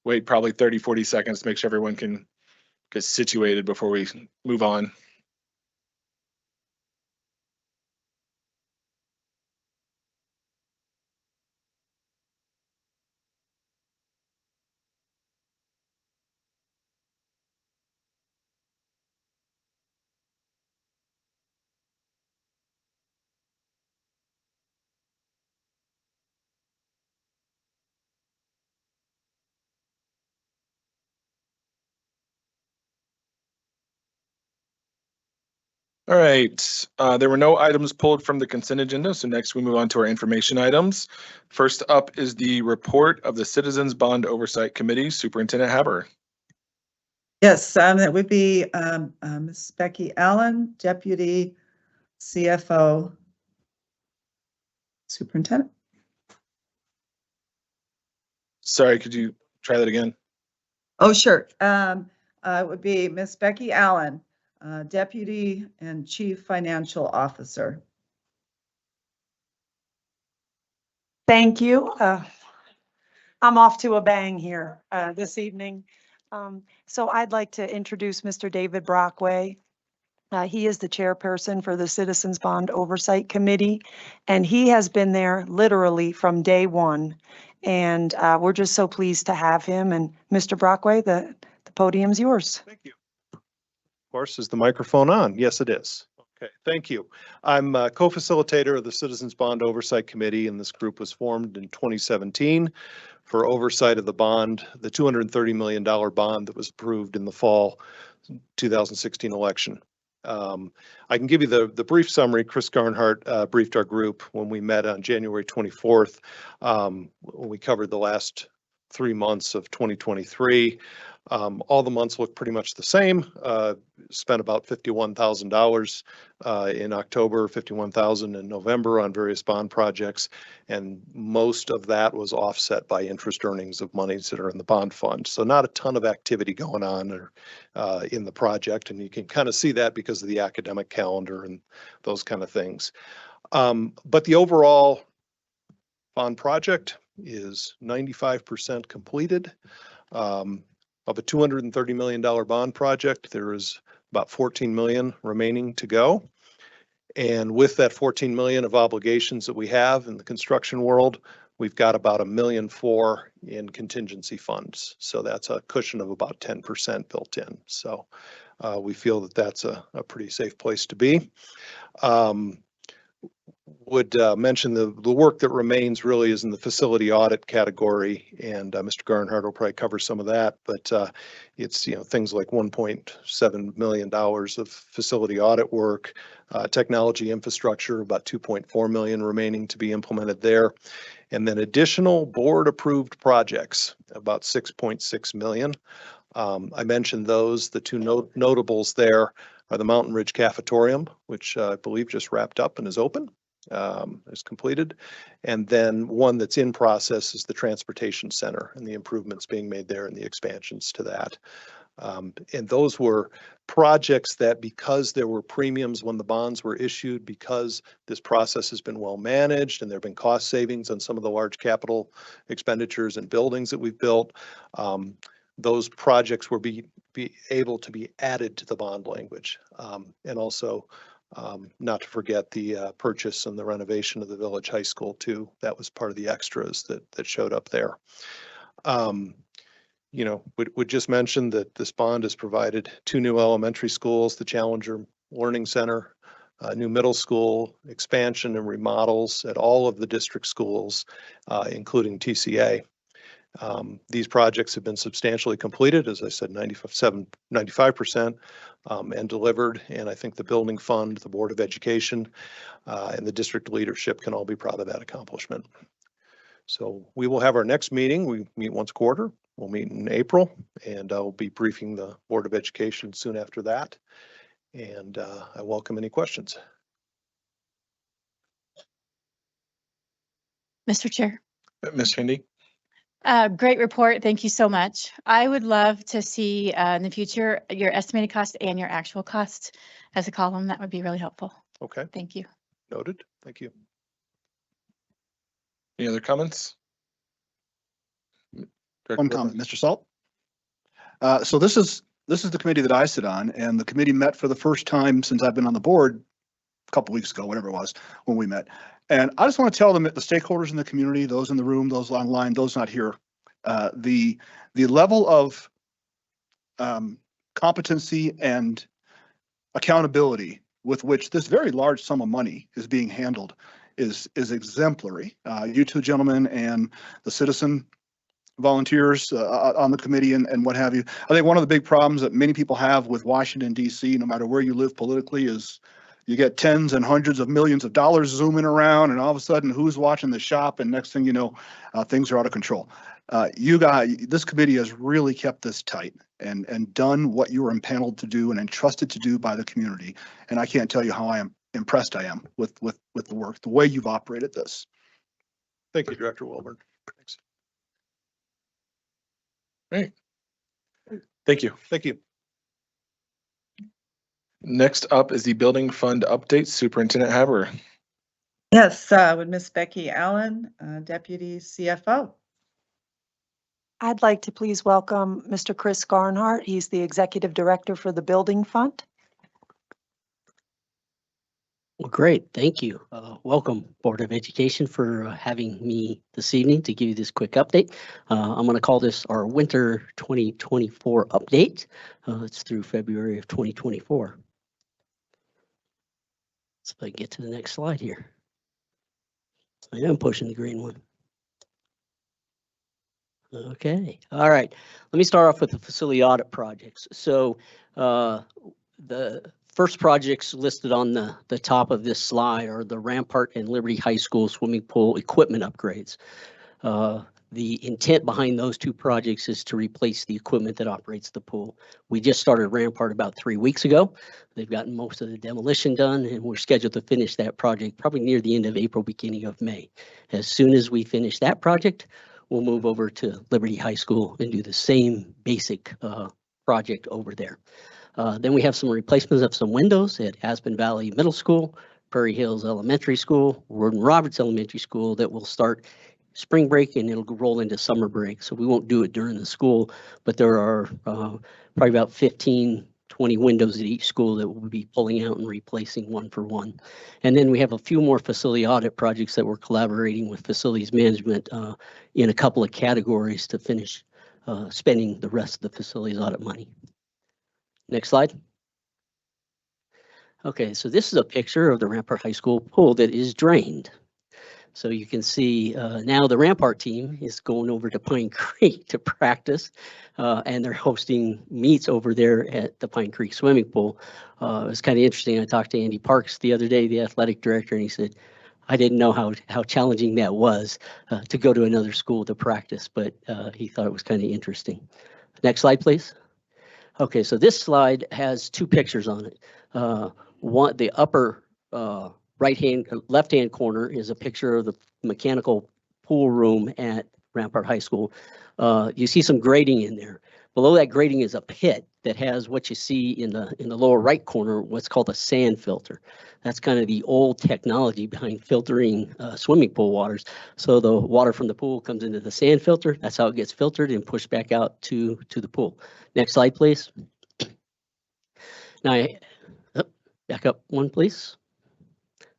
wait probably 30, 40 seconds to make sure everyone can get situated before we move on. All right, there were no items pulled from the consent agenda, so next we move on to our information items. First up is the report of the Citizens Bond Oversight Committee, Superintendent Haber. Yes, that would be Ms. Becky Allen, Deputy CFO Superintendent. Sorry, could you try that again? Oh, sure. It would be Ms. Becky Allen, Deputy and Chief Financial Officer. Thank you. I'm off to a bang here this evening. So I'd like to introduce Mr. David Brockway. He is the chairperson for the Citizens Bond Oversight Committee, and he has been there literally from day one. And we're just so pleased to have him. And Mr. Brockway, the podium's yours. Thank you. Of course, is the microphone on? Yes, it is. Okay, thank you. I'm a co-facilitator of the Citizens Bond Oversight Committee, and this group was formed in 2017 for oversight of the bond, the $230 million bond that was approved in the fall 2016 election. I can give you the brief summary. Chris Garnhart briefed our group when we met on January 24th, when we covered the last 3 months of 2023. All the months look pretty much the same. Spent about $51,000 in October, $51,000 in November on various bond projects, and most of that was offset by interest earnings of monies that are in the bond fund. So not a ton of activity going on in the project, and you can kind of see that because of the academic calendar and those kind of things. But the overall bond project is 95% completed. Of a $230 million bond project, there is about 14 million remaining to go. And with that 14 million of obligations that we have in the construction world, we've got about $1.4 million in contingency funds. So that's a cushion of about 10% built in. So we feel that that's a pretty safe place to be. Would mention the work that remains really is in the facility audit category, and Mr. Garnhart will probably cover some of that, but it's things like $1.7 million of facility audit work, technology infrastructure, about $2.4 million remaining to be implemented there, and then additional board approved projects, about $6.6 million. I mentioned those. The two notables there are the Mountain Ridge Cafetorium, which I believe just wrapped up and is open. Is completed, and then one that's in process is the transportation center and the improvements being made there and the expansions to that. And those were projects that, because there were premiums when the bonds were issued, because this process has been well managed and there have been cost savings on some of the large capital expenditures and buildings that we've built, those projects were be able to be added to the bond language. And also, not to forget the purchase and the renovation of the Village High School too. That was part of the extras that showed up there. Would just mention that this bond has provided 2 new elementary schools, the Challenger Learning Center, new middle school, expansion and remodels at all of the district schools, including TCA. These projects have been substantially completed, as I said, 95%, and delivered. And I think the building fund, the Board of Education, and the district leadership can all be proud of that accomplishment. So we will have our next meeting. We meet once a quarter. We'll meet in April, and I'll be briefing the Board of Education soon after that. And I welcome any questions. Mr. Chair. Ms. Handy. Great report. Thank you so much. I would love to see in the future your estimated cost and your actual cost as a column. That would be really helpful. Okay. Thank you. Noted. Thank you. Any other comments? Director One Whitmer. comment, Mr. Salt. So this is the committee that I sit on, and the committee met for the first time since I've been on the board a couple weeks ago, whatever it was, when we met. And I just want to tell them that the stakeholders in the community, those in the room, those online, those not here, the level of competency and accountability with which this very large sum of money is being handled is exemplary. You two gentlemen and the citizen volunteers on the committee and what have you. I think one of the big problems that many people have with Washington, D.C., no matter where you live politically, is you get tens and hundreds of millions of dollars zooming around, and all of a sudden, who's watching the shop? And next thing you know, things are out of control. You guys, this committee has really kept this tight and done what you were impaneled to do and entrusted to do by the community. And I can't tell you how impressed I am with the work, the way you've operated this. Thank you, Director Wilburn. Thanks. Great. Thank you. Thank you. Next up is the building fund update. Superintendent Haber. Yes, with Miss Becky Allen, Deputy CFO. I'd like to please welcome Mr. Chris Garnhart. He's the Executive Director for the Building Fund. Well, great. Thank you. Welcome, Board of Education, for having me this evening to give you this quick update. I'm going to call this our Winter 2024 update. It's through February of 2024. So if I get to the next slide here. I am pushing the green one. Okay. All right. Let me start off with the facility audit projects. So the first projects listed on the top of this slide are the Rampart and Liberty High School swimming pool equipment upgrades. The intent behind those two projects is to replace the equipment that operates the pool. We just started Rampart about 3 weeks ago. They've gotten most of the demolition done, and we're scheduled to finish that project probably near the end of April, beginning of May. As soon as we finish that project, we'll move over to Liberty High School and do the same basic project over there. Then we have some replacements of some windows at Aspen Valley Middle School, Prairie Hills Elementary School, Warden Roberts Elementary School that will start spring break and it'll roll into summer break. So we won't do it during the school, but there are probably about 15, 20 windows at each school that we'll be pulling out and replacing one for one. And then we have a few more facility audit projects that we're collaborating with facilities management in a couple of categories to finish spending the rest of the facilities audit money. Next slide. Okay, so this is a picture of the Rampart High School pool that is drained. So you can see now the Rampart team is going over to Pine Creek to practice, and they're hosting meets over there at the Pine Creek swimming pool. It was kind of interesting. I talked to Andy Parks the other day, the athletic director, and he said, I didn't know how challenging that was to go to another school to practice, but he thought it was kind of interesting. Next slide, please. Okay, so this slide has two pictures on it. One, the upper left-hand corner is a picture of the mechanical pool room at Rampart High School. You see some grading in there. Below that grading is a pit that has what you see in the lower right corner, what's called a sand filter. That's kind of the old technology behind filtering swimming pool waters. So the water from the pool comes into the sand filter. That's how it gets filtered and pushed back out to the pool. Next slide, please. Now, back up one, please.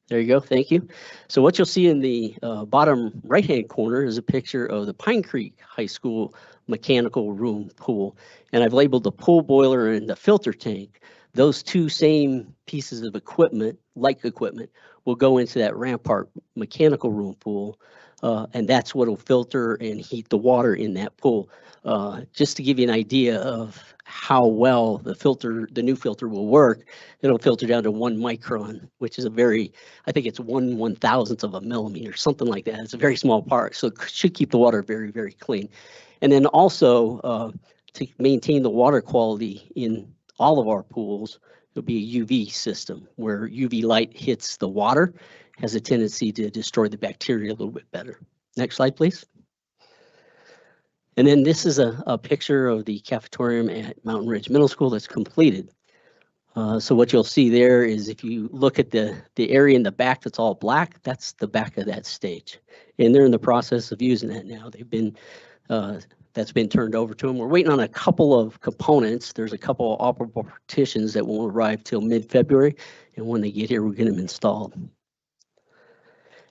There you go. Thank you. So what you'll see in the bottom right-hand corner is a picture of the Pine Creek High School mechanical room pool. And I've labeled the pool boiler and the filter tank. Those two same pieces of equipment, like equipment, will go into that Rampart mechanical room pool. And that's what will filter and heat the water in that pool. Just to give you an idea of how well the new filter will work, it'll filter down to 1 micron, which is I think it's 1/1000th of a millimeter, something like that. It's a very small part, so it should keep the water very, very clean. And then also to maintain the water quality in all of our pools, it'll be a UV system where UV light hits the water, has a tendency to destroy the bacteria a little bit better. Next slide, please. And then this is a picture of the cafetorium at Mountain Ridge Middle School that's completed. So what you'll see there is if you look at the area in the back that's all black, that's the back of that stage. And they're in the process of using that now. They've been, that's been turned over to them. We're waiting on a couple of components. There's a couple of operable partitions that won't arrive till mid-February. And when they get here, we'll get them installed.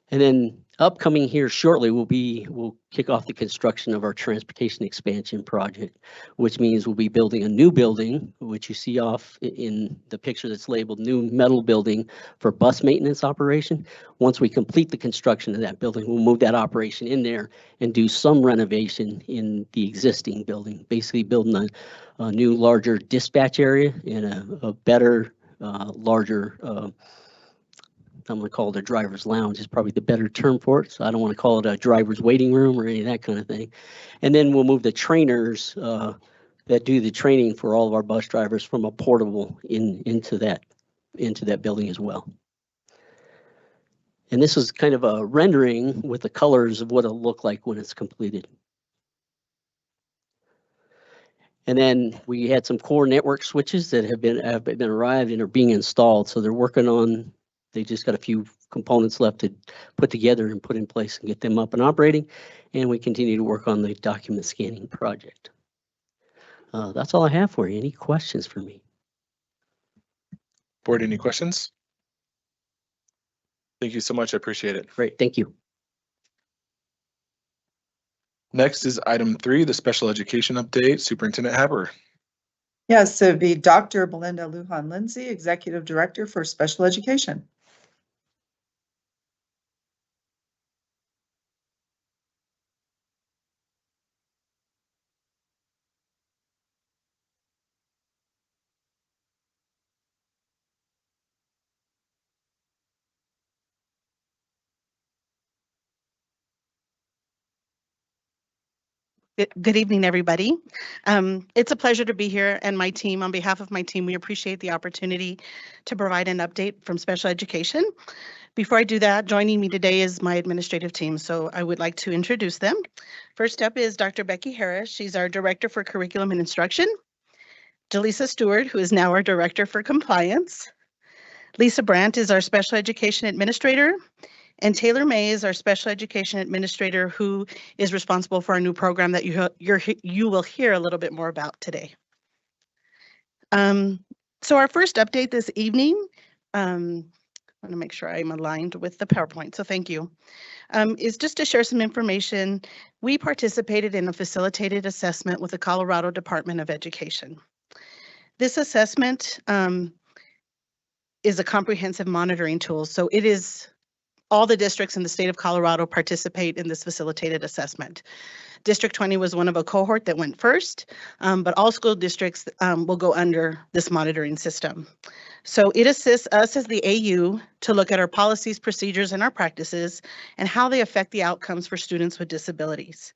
And then upcoming here shortly we'll kick off the construction of our transportation expansion project, which means we'll be building a new building, which you see off in the picture that's labeled new metal building for bus maintenance operation. Once we complete the construction of that building, we'll move that operation in there and do some renovation in the existing building, basically building a new larger dispatch area and a better, larger, I'm going to call it a driver's lounge is probably the better term for it. So I don't want to call it a driver's waiting room or any of that kind of thing. And then we'll move the trainers that do the training for all of our bus drivers from a portable into that building as well. And this is kind of a rendering with the colors of what it'll look like when it's completed. And then we had some core network switches that have been arrived and are being installed. So they're working on. They just got a few components left to put together and put in place and get them up and operating. And we continue to work on the document scanning project. That's all I have for you. Any questions for me? Board, any questions? Thank you so much. I appreciate it. Great. Thank you. Next is item 3, the special education update. Superintendent Haber. Yes, it would be Dr. Belinda Lujan Lindsay, Executive Director for Special Education. Good evening, everybody. It's a pleasure to be here, and my team, on behalf of my team, we appreciate the opportunity to provide an update from special education. Before I do that, joining me today is my administrative team, so I would like to introduce them. First up is Dr. Becky Harris. She's our Director for Curriculum and Instruction. Jaleesa Stewart, who is now our Director for Compliance. Lisa Brandt is our Special Education Administrator. And Taylor May is our Special Education Administrator, who is responsible for our new program that you will hear a little bit more about today. So our first update this evening, I want to make sure I'm aligned with the PowerPoint, so thank you, is just to share some information. We participated in a facilitated assessment with the Colorado Department of Education. This assessment is a comprehensive monitoring tool, so it is all the districts in the state of Colorado participate in this facilitated assessment. District 20 was one of a cohort that went first, but all school districts will go under this monitoring system. So it assists us as the AU to look at our policies, procedures, and our practices and how they affect the outcomes for students with disabilities.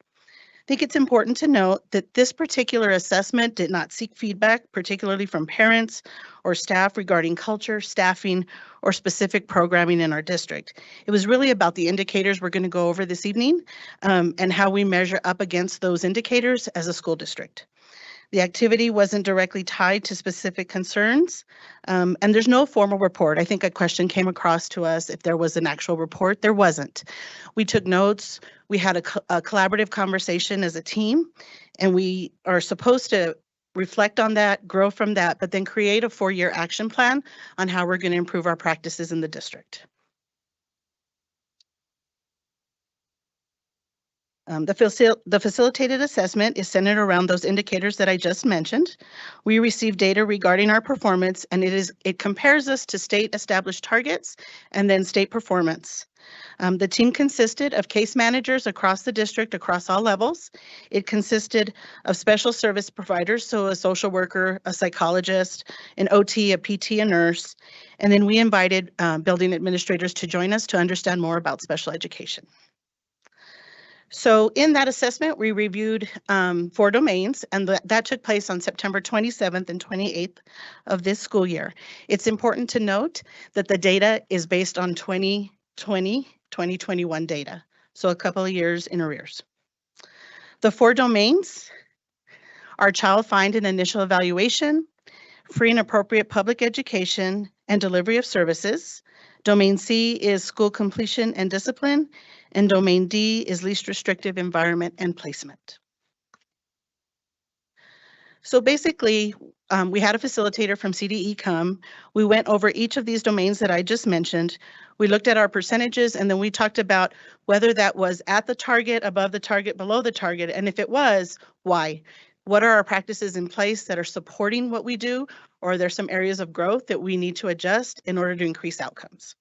I think it's important to note that this particular assessment did not seek feedback, particularly from parents or staff regarding culture, staffing, or specific programming in our district. It was really about the indicators we're going to go over this evening and how we measure up against those indicators as a school district. The activity wasn't directly tied to specific concerns, and there's no formal report. I think a question came across to us if there was an actual report. There wasn't. We took notes. We had a collaborative conversation as a team, and we are supposed to reflect on that, grow from that, but then create a 4-year action plan on how we're going to improve our practices in the district. The facilitated assessment is centered around those indicators that I just mentioned. We receive data regarding our performance, and it compares us to state established targets and then state performance. The team consisted of case managers across the district, across all levels. It consisted of special service providers, so a social worker, a psychologist, an OT, a PT, a nurse, and then we invited building administrators to join us to understand more about special education. So in that assessment, we reviewed 4 domains, and that took place on September 27th and 28th of this school year. It's important to note that the data is based on 2020-2021 data, so a couple of years in arrears. The 4 domains are child find and initial evaluation, free and appropriate public education and delivery of services. Domain C is school completion and discipline, and domain D is least restrictive environment and placement. So basically, we had a facilitator from CDE come. We went over each of these domains that I just mentioned. We looked at our percentages, and then we talked about whether that was at the target, above the target, below the target, and if it was, why? What are our practices in place that are supporting what we do, or are there some areas of growth that we need to adjust in order to increase outcomes?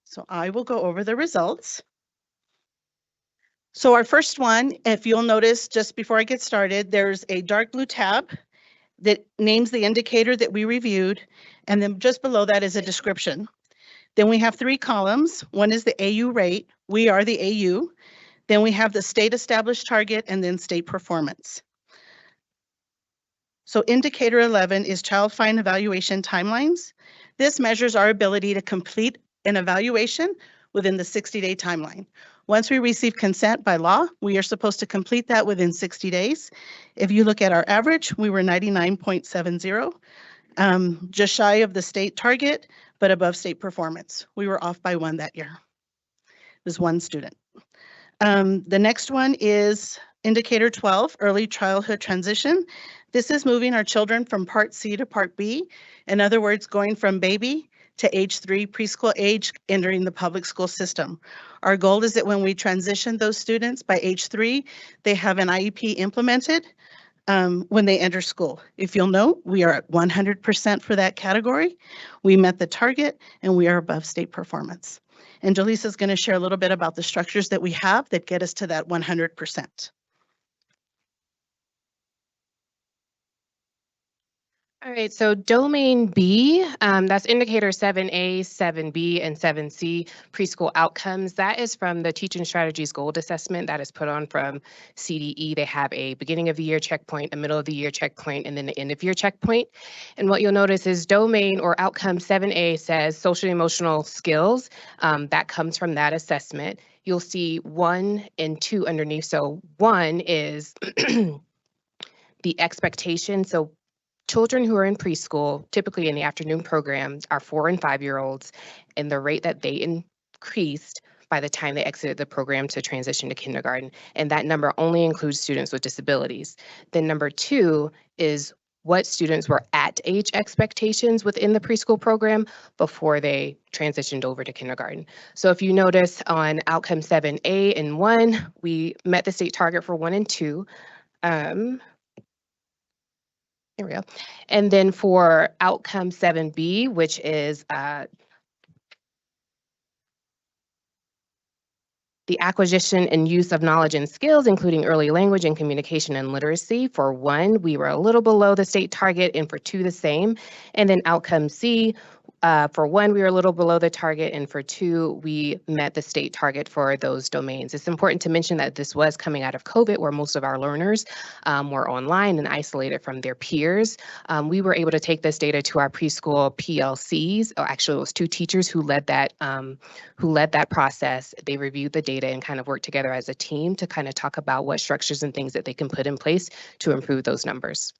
So I will go over the results. So our first one, if you'll notice just before I get started, there's a dark blue tab that names the indicator that we reviewed, and then just below that is a description. Then we have 3 columns. One is the AU rate. We are the AU. Then we have the state established target and then state performance. So indicator 11 is child find evaluation timelines. This measures our ability to complete an evaluation within the 60-day timeline. Once we receive consent by law, we are supposed to complete that within 60 days. If you look at our average, we were 99.70, just shy of the state target, but above state performance. We were off by 1 that year. It was 1 student. The next one is indicator 12, early childhood transition. This is moving our children from part C to part B. In other words, going from baby to age 3, preschool age, entering the public school system. Our goal is that when we transition those students by age 3, they have an IEP implemented when they enter school. If you'll note, we are at 100% for that category. We met the target and we are above state performance. And Jaleesa is going to share a little bit about the structures that we have that get us to that 100%. All right, so domain B, that's indicator 7A, 7B, and 7C, preschool outcomes. That is from the Teaching Strategies Gold Assessment that is put on from CDE. They have a beginning of the year checkpoint, a middle of the year checkpoint, and then the end of year checkpoint. And what you'll notice is domain or outcome 7A says social emotional skills. That comes from that assessment. You'll see 1 and 2 underneath. So 1 is the expectation. So children who are in preschool, typically in the afternoon programs, are 4 and 5-year-olds, and the rate that they increased by the time they exited the program to transition to kindergarten. And that number only includes students with disabilities. Then number 2 is what students were at age expectations within the preschool program before they transitioned over to kindergarten. So if you notice on outcome 7A and 1, we met the state target for 1 and 2. Here we go. And then for outcome 7B, which is the acquisition and use of knowledge and skills, including early language and communication and literacy. For 1, we were a little below the state target, and for 2, the same. And then outcome C, for 1, we were a little below the target, and for 2, we met the state target for those domains. It's important to mention that this was coming out of COVID, where most of our learners were online and isolated from their peers. We were able to take this data to our preschool PLCs. Or actually, it was 2 teachers who led that process. They reviewed the data and kind of worked together as a team to kind of talk about what structures and things that they can put in place to improve those numbers.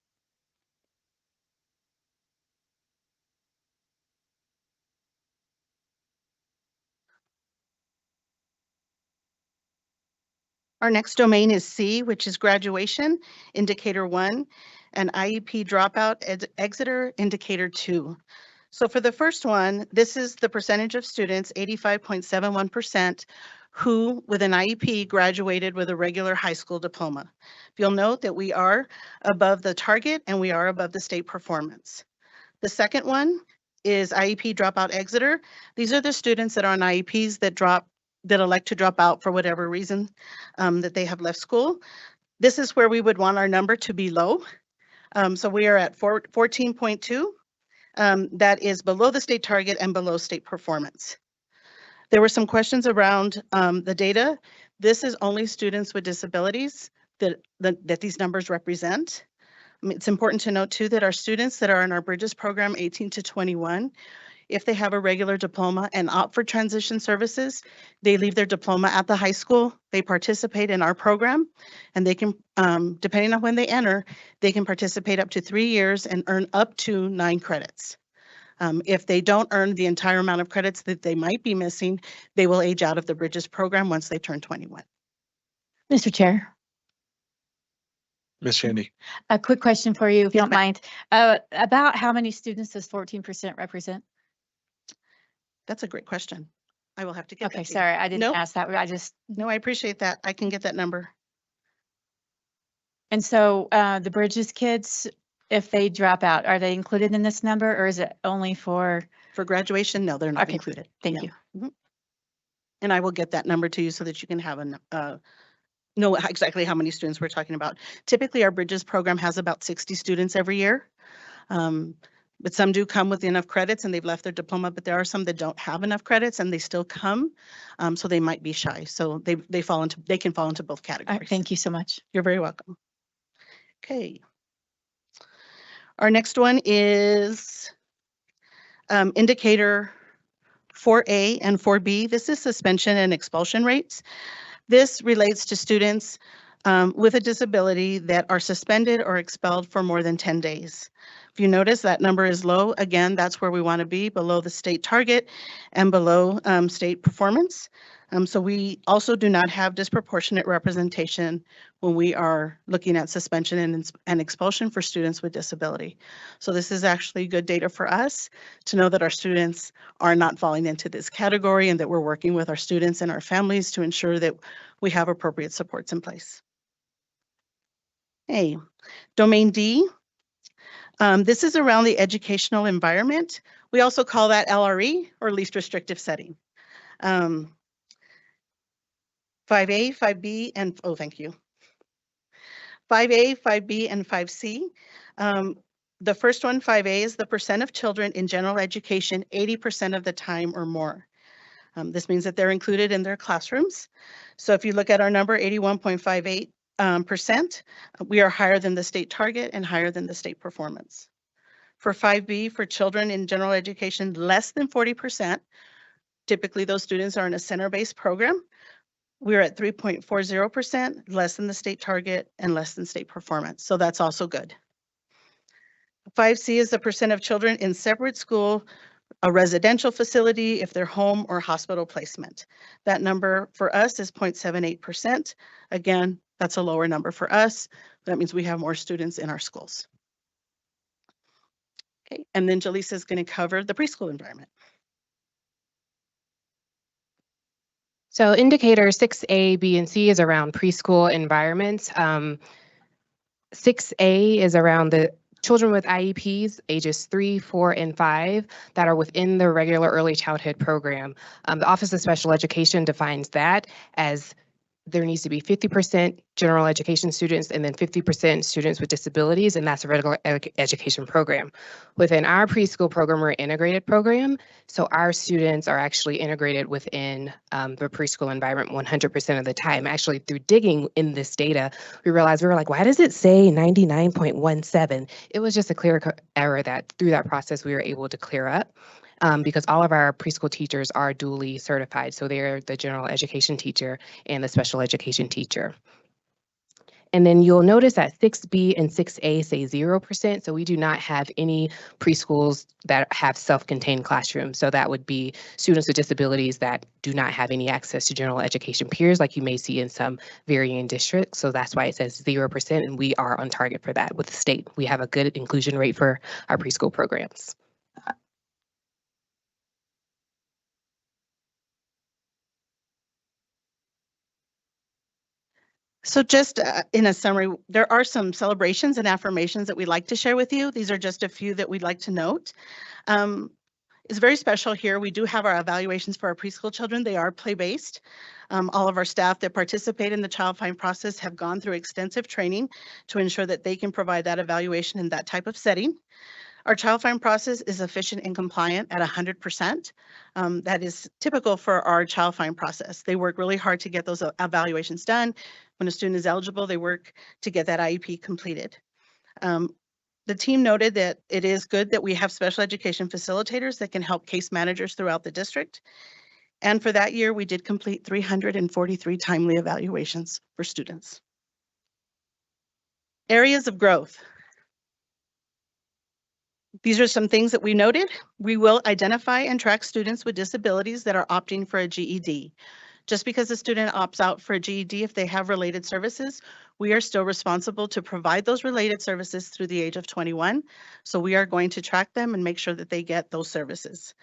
Our next domain is C, which is graduation, indicator 1, and IEP dropout exeter, indicator 2. So for the first one, this is the percentage of students, 85.71%, who with an IEP graduated with a regular high school diploma. You'll note that we are above the target and we are above the state performance. The second one is IEP dropout exeter. These are the students that are on IEPs that elect to drop out for whatever reason that they have left school. This is where we would want our number to be low. So we are at 14.2. That is below the state target and below state performance. There were some questions around the data. This is only students with disabilities that these numbers represent. It's important to note too that our students that are in our Bridges program 18 to 21, if they have a regular diploma and opt for transition services, they leave their diploma at the high school, they participate in our program, and they can, depending on when they enter, they can participate up to 3 years and earn up to 9 credits. If they don't earn the entire amount of credits that they might be missing, they will age out of the Bridges program once they turn 21. Mr. Chair, Ms. Shandy. a quick question for you, if you Yes, don't mind. About how many students does 14% represent? That's a great question. I will have to get Okay, that to you. sorry, I didn't Nope. ask that. I just, No, I appreciate that. I can get that number. and so the Bridges kids, if they drop out, are they included in this number or is it only for? For graduation, no, they're not Okay, included. thank Yeah. you. Mhm. And I will get that number to you so that you can have know exactly how many students we're talking about. Typically, our Bridges program has about 60 students every year. But some do come with enough credits and they've left their diploma, but there are some that don't have enough credits and they still come. So they might be shy. So they can fall into both All right, categories. thank you so much. You're very welcome. Okay. Our next one is indicator 4A and 4B. This is suspension and expulsion rates. This relates to students with a disability that are suspended or expelled for more than 10 days. If you notice that number is low, again, that's where we want to be, below the state target and below state performance. So we also do not have disproportionate representation when we are looking at suspension and expulsion for students with disability. So this is actually good data for us to know that our students are not falling into this category and that we're working with our students and our families to ensure that we have appropriate supports in place. Hey, domain D. This is around the educational environment. We also call that LRE, or least restrictive setting. 5A, 5B, and, oh, thank you. 5A, 5B, and 5C. The first one, 5A, is the percent of children in general education 80% of the time or more. This means that they're included in their classrooms. So if you look at our number, 81.58%, we are higher than the state target and higher than the state performance. For 5B, for children in general education, less than 40%, typically those students are in a center-based program. We're at 3.40%, less than the state target and less than state performance. So that's also good. 5C is the percent of children in separate school, a residential facility, if they're home or hospital placement. That number for us is 0.78%. Again, that's a lower number for us. That means we have more students in our schools. Okay, and then Jaleesa is going to cover the preschool environment. So indicator 6A, B, and C is around preschool environments. 6A is around the children with IEPs, ages 3, 4, and 5, that are within the regular early childhood program. The Office of Special Education defines that as there needs to be 50% general education students and then 50% students with disabilities, and that's a regular education program. Within our preschool program, we're an integrated program, so our students are actually integrated within the preschool environment 100% of the time. Actually, through digging in this data, we realized, we were like, why does it say 99.17? It was just a clear error that through that process, we were able to clear up. Because all of our preschool teachers are dually certified. So they're the general education teacher and the special education teacher. And then you'll notice that 6B and 6A say 0%. So we do not have any preschools that have self-contained classrooms. So that would be students with disabilities that do not have any access to general education peers like you may see in some varying districts. So that's why it says 0%, and we are on target for that with the state. We have a good inclusion rate for our preschool programs. So just in a summary, there are some celebrations and affirmations that we'd like to share with you. These are just a few that we'd like to note. It's very special here. We do have our evaluations for our preschool children. They are play-based. All of our staff that participate in the child find process have gone through extensive training to ensure that they can provide that evaluation in that type of setting. Our child find process is efficient and compliant at 100%. That is typical for our child find process. They work really hard to get those evaluations done. When a student is eligible, they work to get that IEP completed. The team noted that it is good that we have special education facilitators that can help case managers throughout the district. And for that year, we did complete 343 timely evaluations for students. Areas of growth. These are some things that we noted. We will identify and track students with disabilities that are opting for a GED. Just because a student opts out for a GED, if they have related services, we are still responsible to provide those related services through the age of 21. So we are going to track them and make sure that they get those services.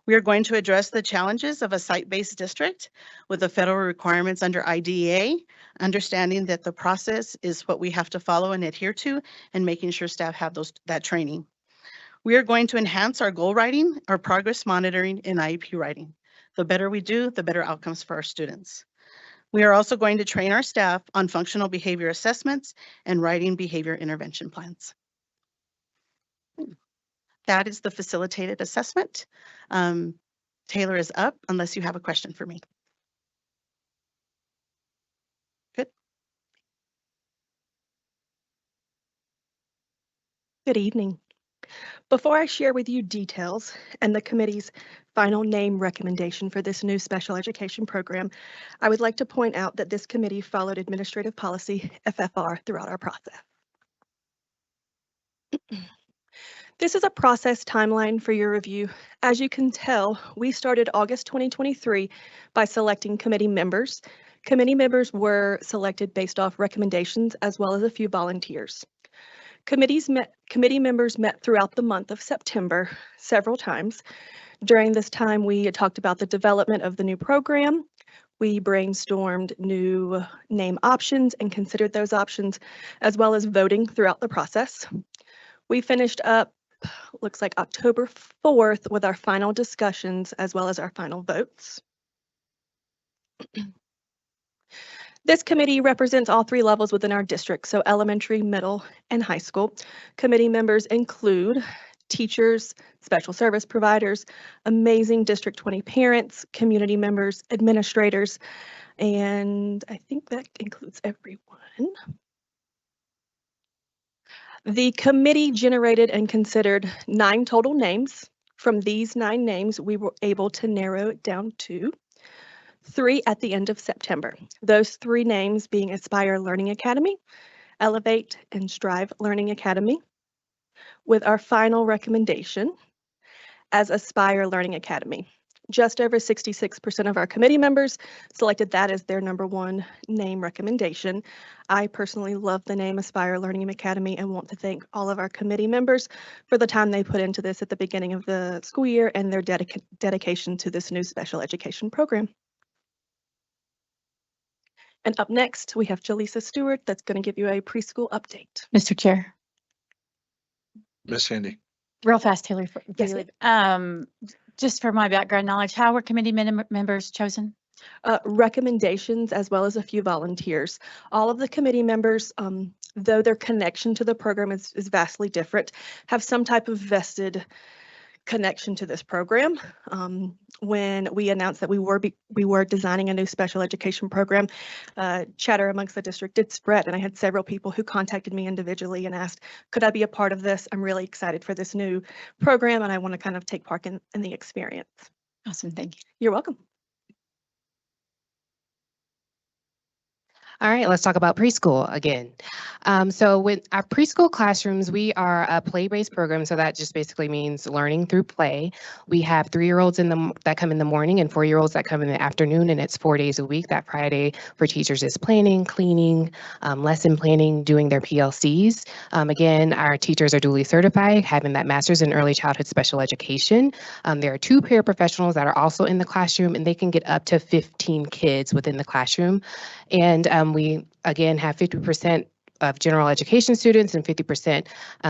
We are going to address the challenges of a site-based district with the federal requirements under IDEA, understanding that the process is what we have to follow and adhere to, and making sure staff have that training. We are going to enhance our goal writing, our progress monitoring, and IEP writing. The better we do, the better outcomes for our students. We are also going to train our staff on functional behavior assessments and writing behavior intervention plans. That is the facilitated assessment. Taylor is up unless you have a question for me. Good. Good evening. Before I share with you details and the committee's final name recommendation for this new special education program, I would like to point out that this committee followed administrative policy FFR throughout our process. This is a process timeline for your review. As you can tell, we started August 2023 by selecting committee members. Committee members were selected based off recommendations as well as a few volunteers. Committee members met throughout the month of September several times. During this time, we talked about the development of the new program. We brainstormed new name options and considered those options, as well as voting throughout the process. We finished up, looks like October 4th, with our final discussions as well as our final votes. This committee represents all three levels within our district, so elementary, middle, and high school. Committee members include teachers, special service providers, amazing District 20 parents, community members, administrators, and I think that includes everyone. The committee generated and considered 9 total names. From these 9 names, we were able to narrow it down to 3 at the end of September. Those 3 names being Aspire Learning Academy, Elevate, and Strive Learning Academy, with our final recommendation as Aspire Learning Academy. Just over 66% of our committee members selected that as their #1 name recommendation. I personally love the name Aspire Learning Academy and want to thank all of our committee members for the time they put into this at the beginning of the school year and their dedication to this new special education program. And up next, we have Jaleesa Stewart that's going to give you a preschool update. Mr. Chair, Miss Sandy. real fast, Taylor. Yes, Just for my background knowledge, how were committee members chosen? Recommendations as well as a few volunteers. All of the committee members, though their connection to the program is vastly different, have some type of vested connection to this program. When we announced that we were designing a new special education program, chatter amongst the district did spread, and I had several people who contacted me individually and asked, could I be a part of this? I'm really excited for this new program and I want to kind of take part in the experience. Awesome, thank you. You're welcome. All right, let's talk about preschool again. So with our preschool classrooms, we are a play-based program, so that just basically means learning through play. We have 3-year-olds that come in the morning and 4-year-olds that come in the afternoon, and it's 4 days a week. That Friday for teachers is planning, cleaning, lesson planning, doing their PLCs. Again, our teachers are duly certified, having that master's in early childhood special education. There are 2 paraprofessionals that are also in the classroom, and they can get up to 15 kids within the classroom. And we, again, have 50% of general education students and 50%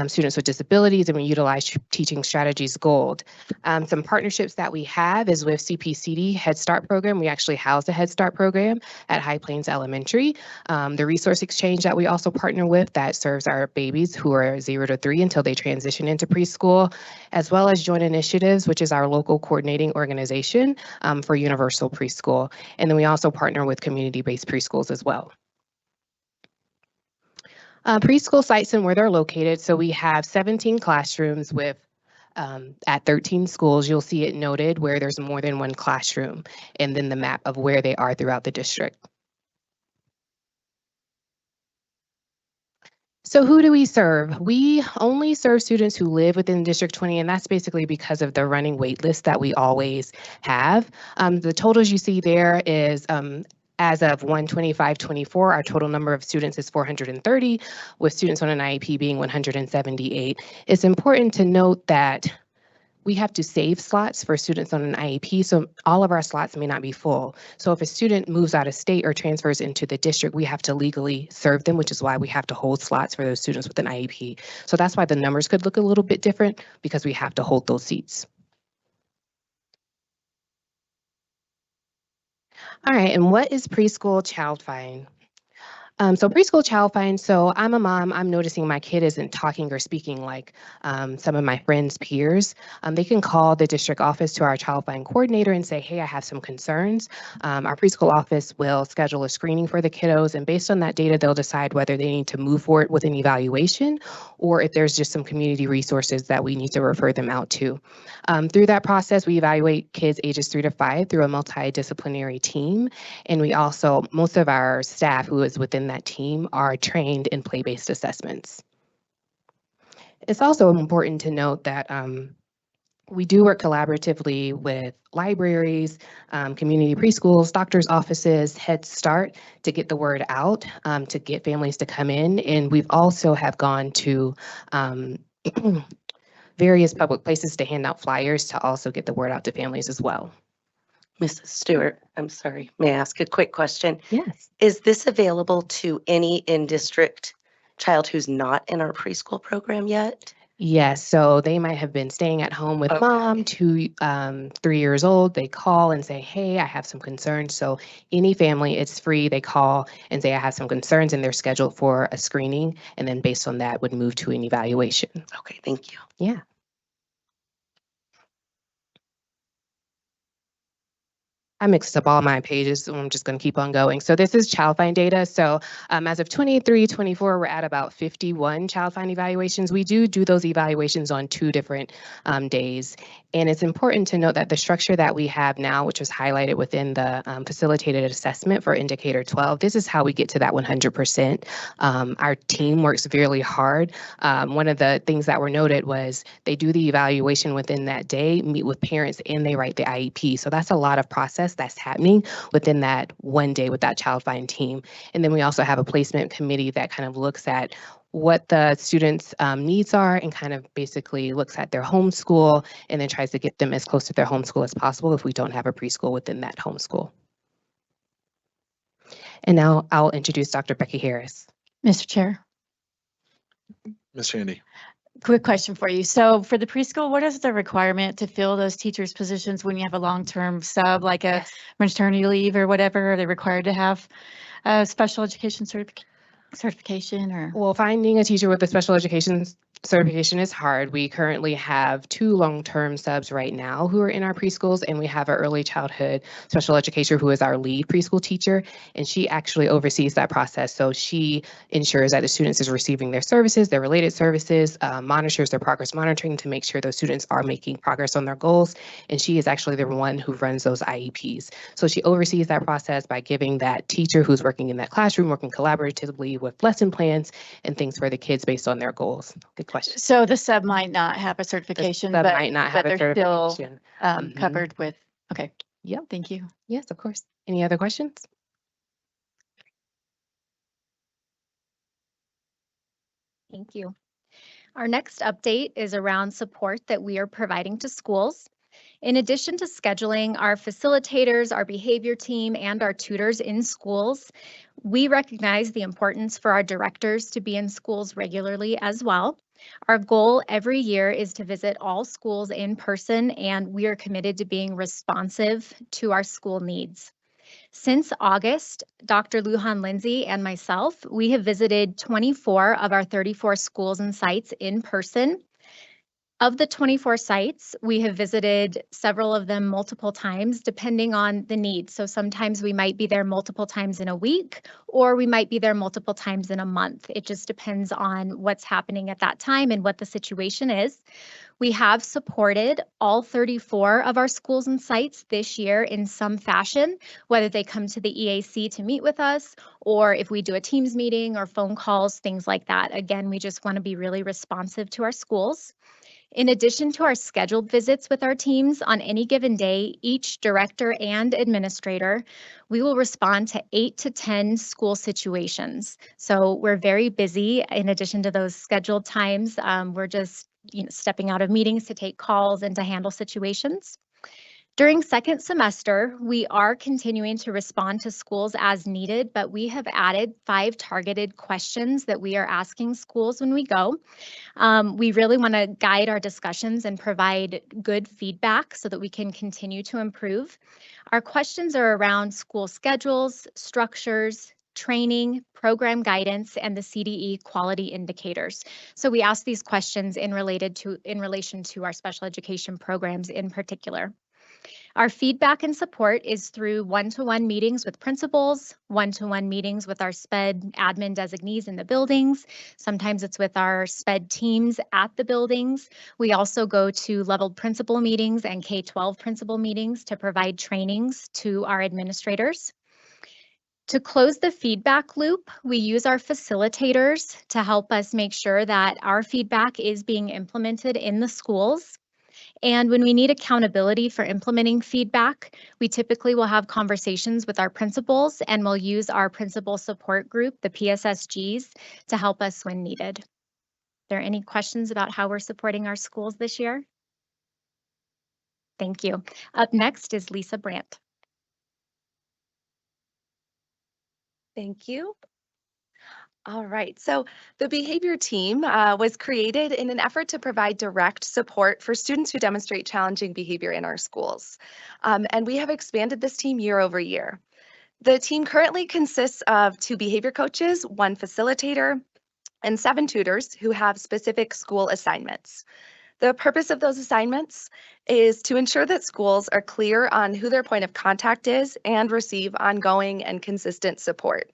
students with disabilities, and we utilize Teaching Strategies Gold. Some partnerships that we have is with CPCD Head Start program. We actually house the Head Start program at High Plains Elementary. The Resource Exchange that we also partner with that serves our babies who are 0 to 3 until they transition into preschool, as well as Joint Initiatives, which is our local coordinating organization for universal preschool. And then we also partner with community-based preschools as well. Preschool sites and where they're located. So we have 17 classrooms with at 13 schools. You'll see it noted where there's more than one classroom, and then the map of where they are throughout the district. So who do we serve? We only serve students who live within District 20, and that's basically because of the running wait list that we always have. The totals you see there is as of 1/25/24, our total number of students is 430, with students on an IEP being 178. It's important to note that we have to save slots for students on an IEP, so all of our slots may not be full. So if a student moves out of state or transfers into the district, we have to legally serve them, which is why we have to hold slots for those students with an IEP. So that's why the numbers could look a little bit different, because we have to hold those seats. All right, and what is preschool child find? So preschool child find, so I'm a mom, I'm noticing my kid isn't talking or speaking like some of my friends' peers. They can call the district office to our child find coordinator and say, hey, I have some concerns. Our preschool office will schedule a screening for the kiddos, and based on that data, they'll decide whether they need to move forward with an evaluation or if there's just some community resources that we need to refer them out to. Through that process, we evaluate kids ages 3 to 5 through a multidisciplinary team. And we also, most of our staff who is within that team are trained in play-based assessments. It's also important to note that we do work collaboratively with libraries, community preschools, doctors' offices, Head Start to get the word out, to get families to come in. And we've also have gone to various public places to hand out flyers to also get the word out to families as well. Mrs. Stewart, I'm sorry, may I ask a quick question? Yes. Is this available to any in-district child who's not in our preschool program yet? Yes, so they might have been staying at home with mom, 3 years old. They call and say, hey, I have some concerns. So any family, it's free. They call and say, I have some concerns, and they're scheduled for a screening. And then based on that would move to an evaluation. Okay, thank you. Yeah. I mixed up all my pages, so I'm just going to keep on going. So this is child find data. So as of 23-24, we're at about 51 child find evaluations. We do those evaluations on 2 different days. And it's important to note that the structure that we have now, which was highlighted within the facilitated assessment for indicator 12, this is how we get to that 100%. Our team works really hard. One of the things that were noted was they do the evaluation within that day, meet with parents, and they write the IEP. So that's a lot of process that's happening within that one day with that child find team. And then we also have a placement committee that kind of looks at what the students' needs are and kind of basically looks at their homeschool and then tries to get them as close to their homeschool as possible if we don't have a preschool within that homeschool. And now I'll introduce Dr. Becky Harris. Mr. Chair, Ms. Shandy. quick question for you. So for the preschool, what is the requirement to fill those teachers' positions when you have a long-term sub, like a maternity leave or whatever? Are they required to have a special education certification or? Well, finding a teacher with a special education certification is hard. We currently have 2 long-term subs right now who are in our preschools, and we have our early childhood special educator who is our lead preschool teacher, and she actually oversees that process. So she ensures that the students is receiving their services, their related services, monitors their progress monitoring to make sure those students are making progress on their goals, and she is actually the one who runs those IEPs. So she oversees that process by giving that teacher who's working in that classroom, working collaboratively with lesson plans and things for the kids based on their goals. Good question. So the sub might not have a certification, sub but might not have a they're still certification. covered with, okay. Yep. Thank you. Yes, of course. Any other questions? Thank you. Our next update is around support that we are providing to schools. In addition to scheduling our facilitators, our behavior team, and our tutors in schools, we recognize the importance for our directors to be in schools regularly as well. Our goal every year is to visit all schools in person, and we are committed to being responsive to our school needs. Since August, Dr. Lujan Lindsay and myself, we have visited 24 of our 34 schools and sites in person. Of the 24 sites, we have visited several of them multiple times, depending on the need. So sometimes we might be there multiple times in a week, or we might be there multiple times in a month. It just depends on what's happening at that time and what the situation is. We have supported all 34 of our schools and sites this year in some fashion, whether they come to the EAC to meet with us, or if we do a Teams meeting or phone calls, things like that. Again, we just want to be really responsive to our schools. In addition to our scheduled visits with our teams on any given day, each director and administrator, we will respond to 8 to 10 school situations. So we're very busy. In addition to those scheduled times, we're just stepping out of meetings to take calls and to handle situations. During second semester, we are continuing to respond to schools as needed, but we have added 5 targeted questions that we are asking schools when we go. We really want to guide our discussions and provide good feedback so that we can continue to improve. Our questions are around school schedules, structures, training, program guidance, and the CDE quality indicators. So we ask these questions in relation to our special education programs in particular. Our feedback and support is through one-to-one meetings with principals, one-to-one meetings with our SPED admin designees in the buildings. Sometimes it's with our SPED teams at the buildings. We also go to leveled principal meetings and K-12 principal meetings to provide trainings to our administrators. To close the feedback loop, we use our facilitators to help us make sure that our feedback is being implemented in the schools. And when we need accountability for implementing feedback, we typically will have conversations with our principals and we'll use our principal support group, the PSSGs, to help us when needed. Are there any questions about how we're supporting our schools this year? Thank you. Up next is Lisa Brandt. Thank you. All right, so the behavior team was created in an effort to provide direct support for students who demonstrate challenging behavior in our schools. And we have expanded this team year over year. The team currently consists of 2 behavior coaches, 1 facilitator, and 7 tutors who have specific school assignments. The purpose of those assignments is to ensure that schools are clear on who their point of contact is and receive ongoing and consistent support.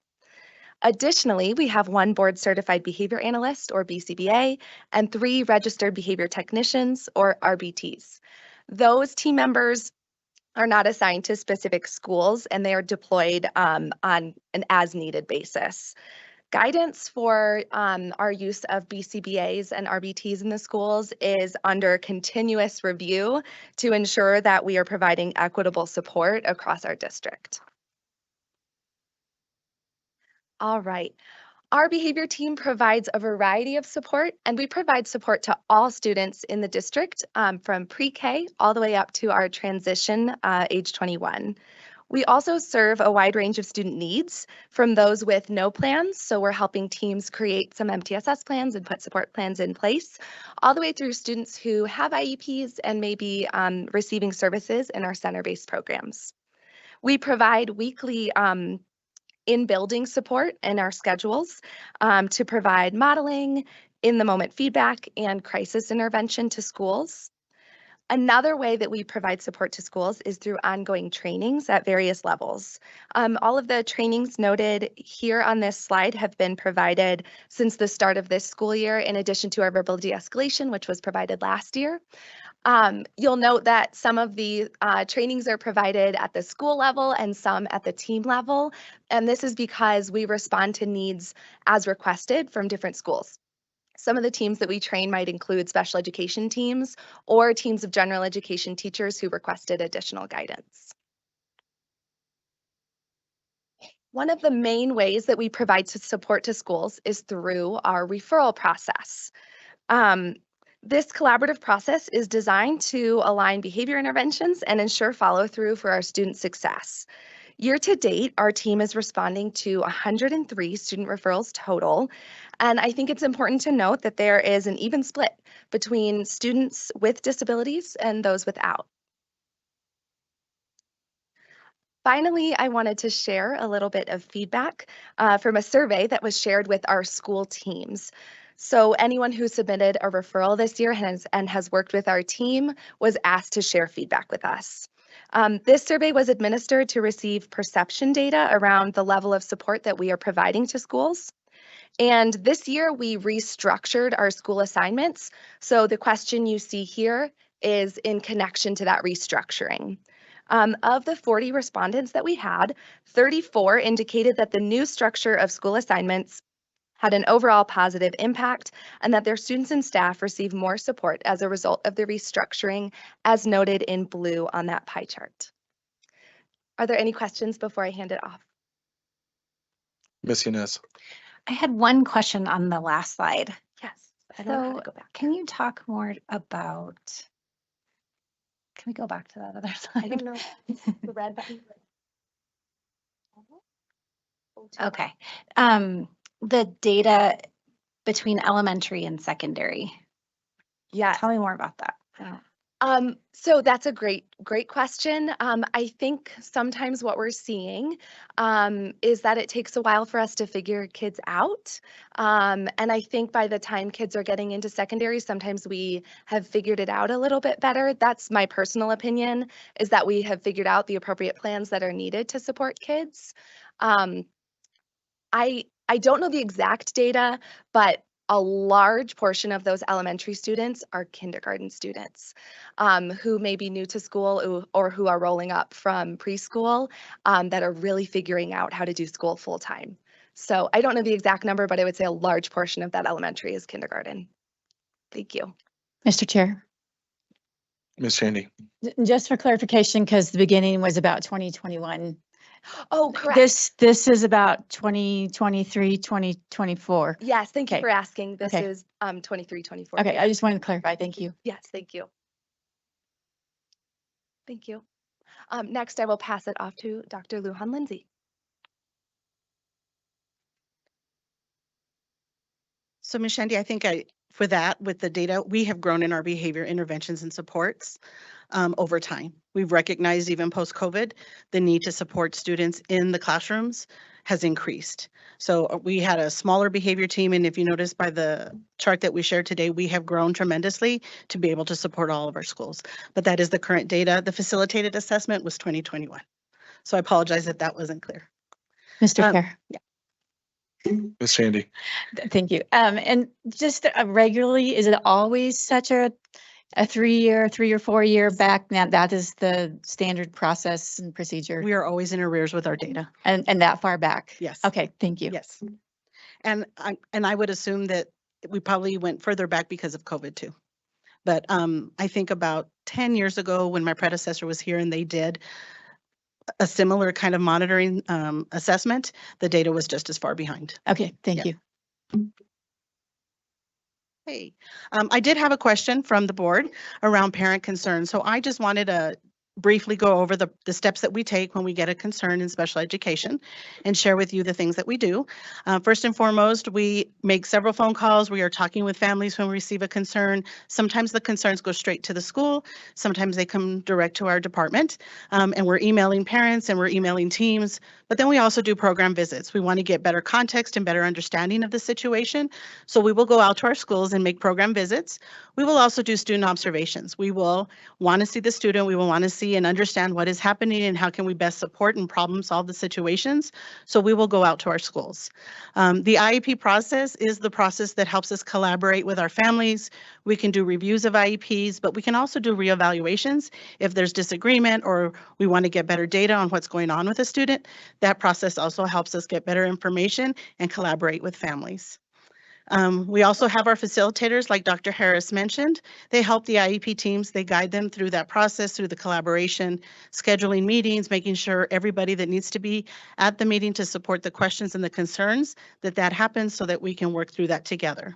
Additionally, we have 1 board certified behavior analyst or BCBA and 3 registered behavior technicians or RBTs. Those team members are not assigned to specific schools and they are deployed on an as needed basis. Guidance for our use of BCBAs and RBTs in the schools is under continuous review to ensure that we are providing equitable support across our district. All right. Our behavior team provides a variety of support, and we provide support to all students in the district from pre-K all the way up to our transition age 21. We also serve a wide range of student needs, from those with no plans, so we're helping teams create some MTSS plans and put support plans in place, all the way through students who have IEPs and may be receiving services in our center-based programs. We provide weekly in-building support in our schedules to provide modeling, in-the-moment feedback, and crisis intervention to schools. Another way that we provide support to schools is through ongoing trainings at various levels. All of the trainings noted here on this slide have been provided since the start of this school year, in addition to our verbal de-escalation, which was provided last year. You'll note that some of the trainings are provided at the school level and some at the team level, and this is because we respond to needs as requested from different schools. Some of the teams that we train might include special education teams or teams of general education teachers who requested additional guidance. One of the main ways that we provide support to schools is through our referral process. This collaborative process is designed to align behavior interventions and ensure follow-through for our student success. Year to date, our team is responding to 103 student referrals total, and I think it's important to note that there is an even split between students with disabilities and those without. Finally, I wanted to share a little bit of feedback from a survey that was shared with our school teams. So anyone who submitted a referral this year has worked with our team was asked to share feedback with us. This survey was administered to receive perception data around the level of support that we are providing to schools. And this year we restructured our school assignments. So the question you see here is in connection to that restructuring. Of the 40 respondents that we had, 34 indicated that the new structure of school assignments had an overall positive impact and that their students and staff receive more support as a result of the restructuring, as noted in blue on that pie chart. Are there any questions before I hand it off? Ms. Yanez. I had one question on the last slide. Yes, I don't know how to So go back. can you talk more about, can we go back to that other slide? I don't know. The red button. Okay. The data between elementary and secondary. Yeah. Tell me more about that. So that's a great question. I think sometimes what we're seeing is that it takes a while for us to figure kids out. And I think by the time kids are getting into secondary, sometimes we have figured it out a little bit better. That's my personal opinion, is that we have figured out the appropriate plans that are needed to support kids. I don't know the exact data, but a large portion of those elementary students are kindergarten students who may be new to school or who are rolling up from preschool that are really figuring out how to do school full time. So I don't know the exact number, but I would say a large portion of that elementary is kindergarten. Thank you. Mr. Chair, Ms. Shandy. just for clarification, because the beginning was about 2021. Oh, correct. This is about 2023, 2024. Yes, thank you Okay. for asking. This Okay. is 23, 24. Okay, I just wanted to clarify. Thank you. Yes, thank you. Thank you. Next, I will pass it off to Dr. Lujan Lindsay. So Ms. Shandy, I think for that, with the data, we have grown in our behavior interventions and supports over time. We've recognized even post-COVID, the need to support students in the classrooms has increased. So we had a smaller behavior team, and if you notice by the chart that we shared today, we have grown tremendously to be able to support all of our schools. But that is the current data. The facilitated assessment was 2021. So I apologize if that wasn't clear. Mr. Chair. Yeah. Ms. Shandy. Thank you. And just regularly, is it always such a 3 or 4 year back? Now that is the standard process and procedure. We are always in arrears with our data. And that far back? Yes. Okay, thank you. Yes. And I would assume that we probably went further back because of COVID too. But I think about 10 years ago when my predecessor was here and they did a similar kind of monitoring assessment, the data was just as far behind. Okay, thank you. Hey, I did have a question from the board around parent concerns. So I just wanted to briefly go over the steps that we take when we get a concern in special education and share with you the things that we do. First and foremost, we make several phone calls. We are talking with families when we receive a concern. Sometimes the concerns go straight to the school. Sometimes they come direct to our department, and we're emailing parents and we're emailing teams. But then we also do program visits. We want to get better context and better understanding of the situation. So we will go out to our schools and make program visits. We will also do student observations. We will want to see the student. We will want to see and understand what is happening and how can we best support and problem solve the situations. So we will go out to our schools. The IEP process is the process that helps us collaborate with our families. We can do reviews of IEPs, but we can also do reevaluations if there's disagreement or we want to get better data on what's going on with a student. That process also helps us get better information and collaborate with families. We also have our facilitators, like Dr. Harris mentioned. They help the IEP teams. They guide them through that process, through the collaboration, scheduling meetings, making sure everybody that needs to be at the meeting to support the questions and the concerns that happens so that we can work through that together.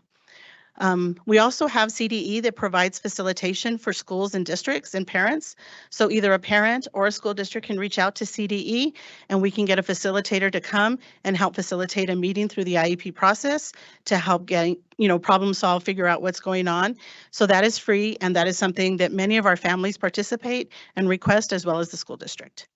We also have CDE that provides facilitation for schools and districts and parents. So either a parent or a school district can reach out to CDE and we can get a facilitator to come and help facilitate a meeting through the IEP process to help get, problem solve, figure out what's going on. So that is free, and that is something that many of our families participate and request, as well as the school district.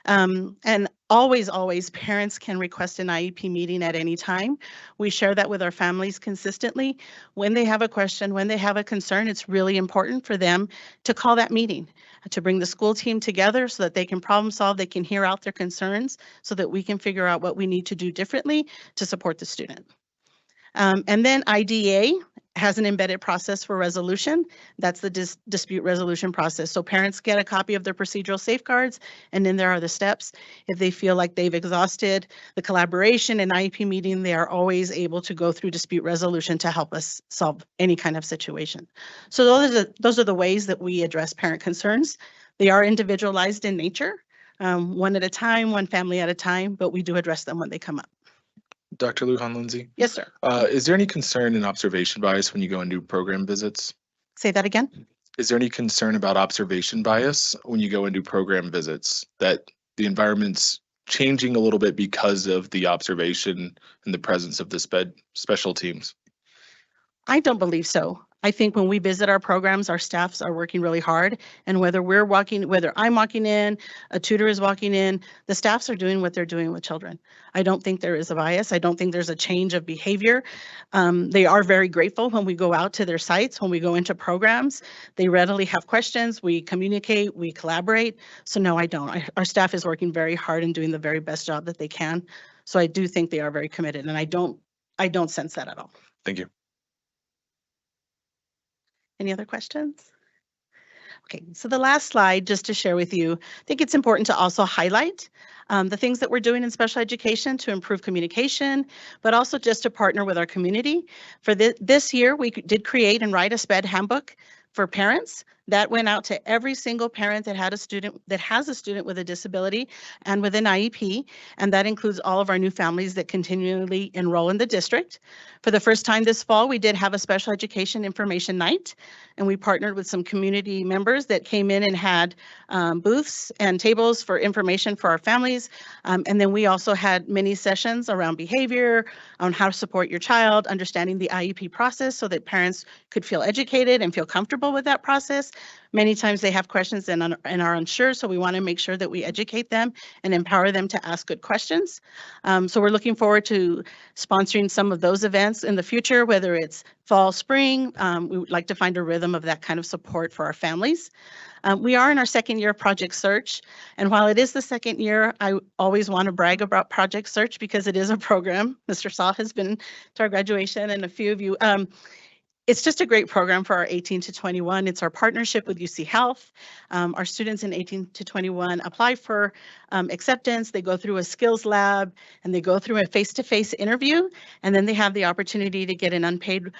And always, parents can request an IEP meeting at any time. We share that with our families consistently. When they have a question, when they have a concern, it's really important for them to call that meeting, to bring the school team together so that they can problem solve, they can hear out their concerns, so that we can figure out what we need to do differently to support the student. And then IDA has an embedded process for resolution. That's the dispute resolution process. So parents get a copy of their procedural safeguards, and then there are the steps. If they feel like they've exhausted the collaboration and IEP meeting, they are always able to go through dispute resolution to help us solve any kind of situation. So those are the ways that we address parent concerns. They are individualized in nature, one at a time, one family at a time, but we do address them when they come up. Dr. Lujan Lindsay? Yes, sir. Is there any concern in observation bias when you go and do program visits? Say that again? Is there any concern about observation bias when you go and do program visits, that the environment's changing a little bit because of the observation and the presence of the special teams? I don't believe so. I think when we visit our programs, our staffs are working really hard, and whether I'm walking in, a tutor is walking in, the staffs are doing what they're doing with children. I don't think there is a bias. I don't think there's a change of behavior. They are very grateful when we go out to their sites, when we go into programs. They readily have questions. We communicate, we collaborate. So no, I don't. Our staff is working very hard and doing the very best job that they can. So I do think they are very committed, and I don't sense that at all. Thank you. Any other questions? Okay, so the last slide, just to share with you, I think it's important to also highlight the things that we're doing in special education to improve communication, but also just to partner with our community. For this year, we did create and write a SPED handbook for parents that went out to every single parent that has a student with a disability and with an IEP, and that includes all of our new families that continually enroll in the district. For the first time this fall, we did have a special education information night, and we partnered with some community members that came in and had booths and tables for information for our families. And then we also had many sessions around behavior, on how to support your child, understanding the IEP process so that parents could feel educated and feel comfortable with that process. Many times they have questions and are unsure, so we want to make sure that we educate them and empower them to ask good questions. So we're looking forward to sponsoring some of those events in the future, whether it's fall, spring. We would like to find a rhythm of that kind of support for our families. We are in our second year of Project Search, and while it is the second year, I always want to brag about Project Search because it is a program. Mr. Saul has been to our graduation, and a few of you. It's just a great program for our 18 to 21. It's our partnership with UC Health. Our students in 18 to 21 apply for acceptance. They go through a skills lab, and they go through a face-to-face interview, and then they have the opportunity to get an unpaid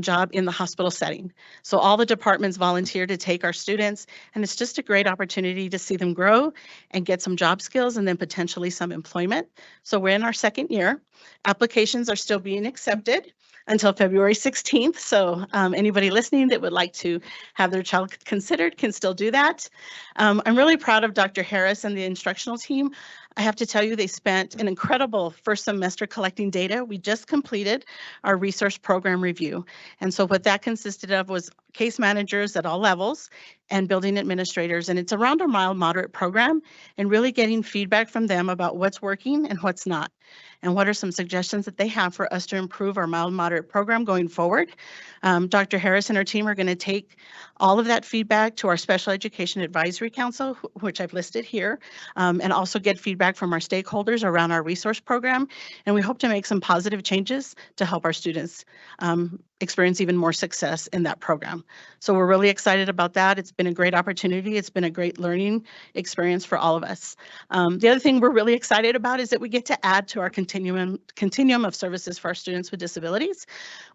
job in the hospital setting. So all the departments volunteer to take our students, and it's just a great opportunity to see them grow and get some job skills and then potentially some employment. So we're in our second year. Applications are still being accepted until February 16th. So anybody listening that would like to have their child considered can still do that. I'm really proud of Dr. Harris and the instructional team. I have to tell you, they spent an incredible first semester collecting data. We just completed our resource program review. And so what that consisted of was case managers at all levels and building administrators. And it's around a mild moderate program, and really getting feedback from them about what's working and what's not, and what are some suggestions that they have for us to improve our mild moderate program going forward. Dr. Harris and her team are going to take all of that feedback to our Special Education Advisory Council, which I've listed here, and also get feedback from our stakeholders around our resource program. And we hope to make some positive changes to help our students experience even more success in that program. So we're really excited about that. It's been a great opportunity. It's been a great learning experience for all of us. The other thing we're really excited about is that we get to add to our continuum of services for our students with disabilities.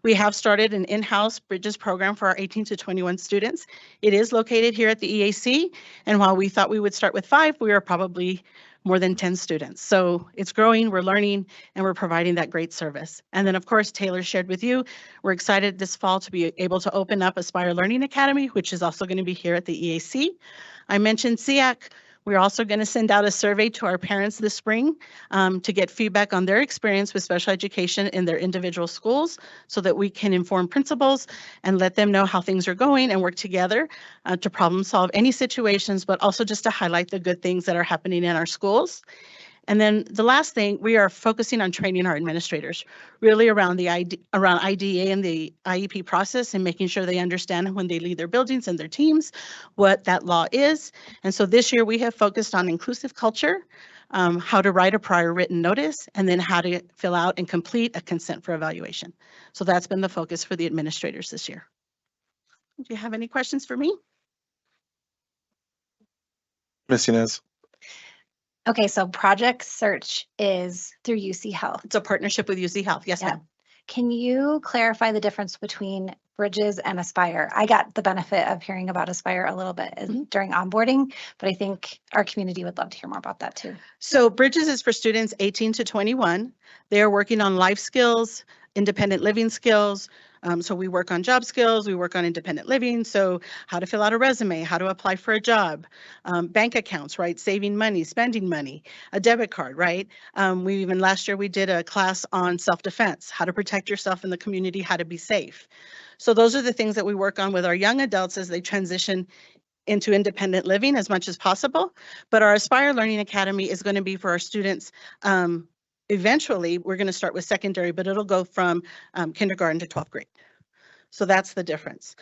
We have started an in-house Bridges program for our 18 to 21 students. It is located here at the EAC, and while we thought we would start with 5, we are probably more than 10 students. So it's growing, we're learning, and we're providing that great service. And then of course, Taylor shared with you, we're excited this fall to be able to open up Aspire Learning Academy, which is also going to be here at the EAC. I mentioned SEAC. We're also going to send out a survey to our parents this spring to get feedback on their experience with special education in their individual schools, so that we can inform principals and let them know how things are going and work together to problem solve any situations, but also just to highlight the good things that are happening in our schools. And then the last thing, we are focusing on training our administrators really around the around IDEA and the IEP process and making sure they understand when they lead their buildings and their teams what that law is. And so this year we have focused on inclusive culture, how to write a prior written notice, and then how to fill out and complete a consent for evaluation. So that's been the focus for the administrators this year. Do you have any questions for me? Ms. Inez. Okay, so Project Search is through UC Health. It's a partnership with UC Health. Yes, ma'am. Can you clarify the difference between Bridges and Aspire? I got the benefit of hearing about Aspire a little bit during onboarding, but I think our community would love to hear more about that too. So Bridges is for students 18 to 21. They are working on life skills, independent living skills. So we work on job skills, we work on independent living. So how to fill out a resume, how to apply for a job, bank accounts, right? Saving money, spending money, a debit card, right? We even last year we did a class on self-defense, how to protect yourself in the community, how to be safe. So those are the things that we work on with our young adults as they transition into independent living as much as possible. But our Aspire Learning Academy is going to be for our students. Eventually, we're going to start with secondary, but it'll go from kindergarten to 12th grade. So that's the difference.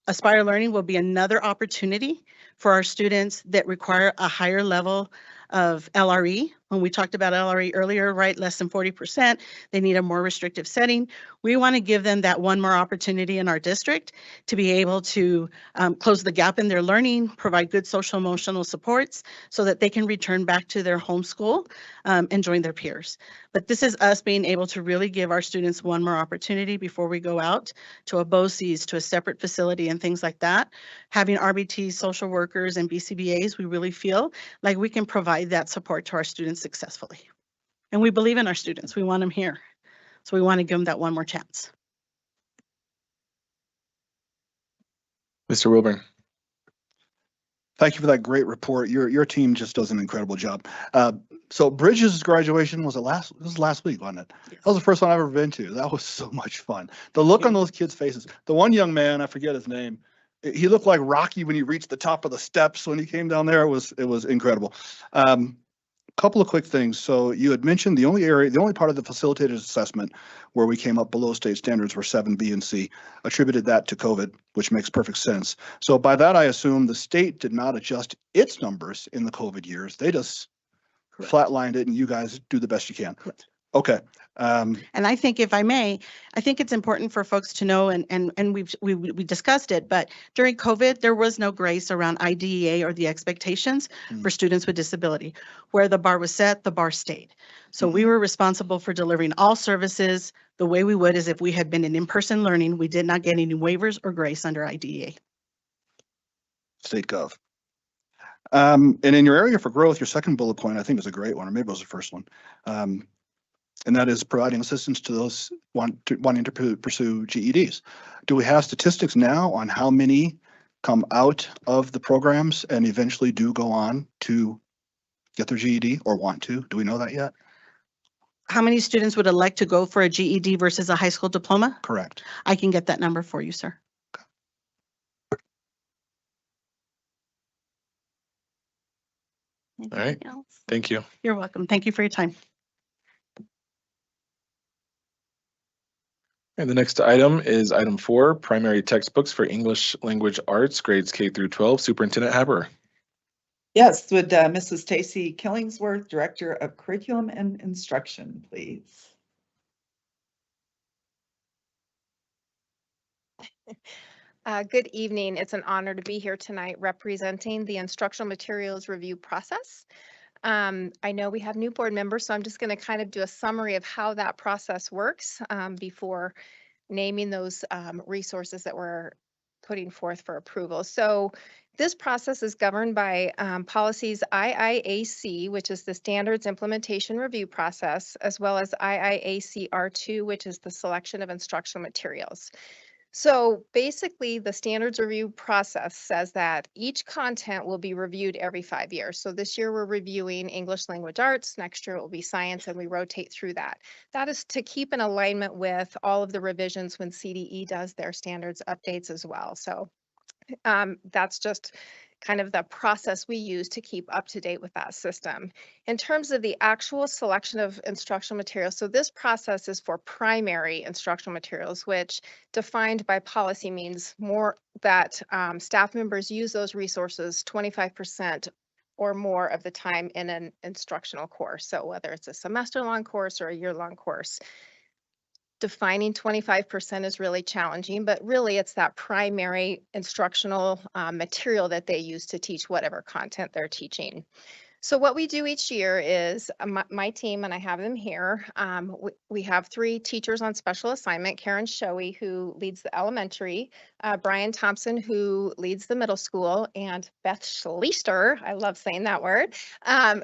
Aspire Learning will be another opportunity for our students that require a higher level of LRE. When we talked about LRE earlier, right, less than 40%, they need a more restrictive setting. We want to give them that one more opportunity in our district to be able to close the gap in their learning, provide good social emotional supports so that they can return back to their home school and join their peers. But this is us being able to really give our students one more opportunity before we go out to a BOCES, to a separate facility and things like that. Having RBTs, social workers, and BCBAs, we really feel like we can provide that support to our students successfully. And we believe in our students. We want them here. So we want to give them that one more chance. Mr. Wilburn. Thank you for that great report. Your team just does an incredible job. So Bridges' graduation was last week, wasn't it? Yes. That was the first one I've ever been to. That was so much fun. The look on those kids' faces. The one young man, I forget his name, he looked like Rocky when he reached the top of the steps when he came down there. It was incredible. Couple of quick things. So you had mentioned the only part of the facilitated assessment where we came up below state standards were 7B and C, attributed that to COVID, which makes perfect sense. So by that, I assume the state did not adjust its numbers in the COVID years. They just flatlined it and you guys do the best you can. Correct. Okay. And I think, if I may, I think it's important for folks to know, and we discussed it, but during COVID, there was no grace around IDEA or the expectations for students with disability. Where the bar was set, the bar stayed. So we were responsible for delivering all services the way we would as if we had been in-person learning. We did not get any waivers or grace under IDEA. State Gov. And in your area for growth, your second bullet point, I think is a great one, or maybe it was the first one. And that is providing assistance to those wanting to pursue GEDs. Do we have statistics now on how many come out of the programs and eventually do go on to get their GED or want to? Do we know that yet? How many students would elect to go for a GED versus a high school diploma? Correct. I can get that number for you, sir. All right. Thank you. You're welcome. Thank you for your time. And the next item is item 4, primary textbooks for English language arts, grades K through 12. Superintendent Haber. Yes, would Mrs. Stacy Killingsworth, Director of Curriculum and Instruction, please? Good evening. It's an honor to be here tonight representing the instructional materials review process. I know we have new board members, so I'm just going to kind of do a summary of how that process works before naming those resources that we're putting forth for approval. So this process is governed by policies IIAC, which is the Standards Implementation Review Process, as well as IIAC R2, which is the selection of instructional materials. So basically, the standards review process says that each content will be reviewed every 5 years. So this year we're reviewing English language arts, next year it will be science, and we rotate through that. That is to keep in alignment with all of the revisions when CDE does their standards updates as well. So that's just kind of the process we use to keep up to date with that system. In terms of the actual selection of instructional materials, so this process is for primary instructional materials, which defined by policy means more that staff members use those resources 25% or more of the time in an instructional course. So whether it's a semester-long course or a year-long course, defining 25% is really challenging, but really it's that primary instructional material that they use to teach whatever content they're teaching. So what we do each year is my team, and I have them here, we have 3 teachers on special assignment, Karen Shoey, who leads the elementary, Brian Thompson, who leads the middle school, and Beth Schleister, I love saying that word,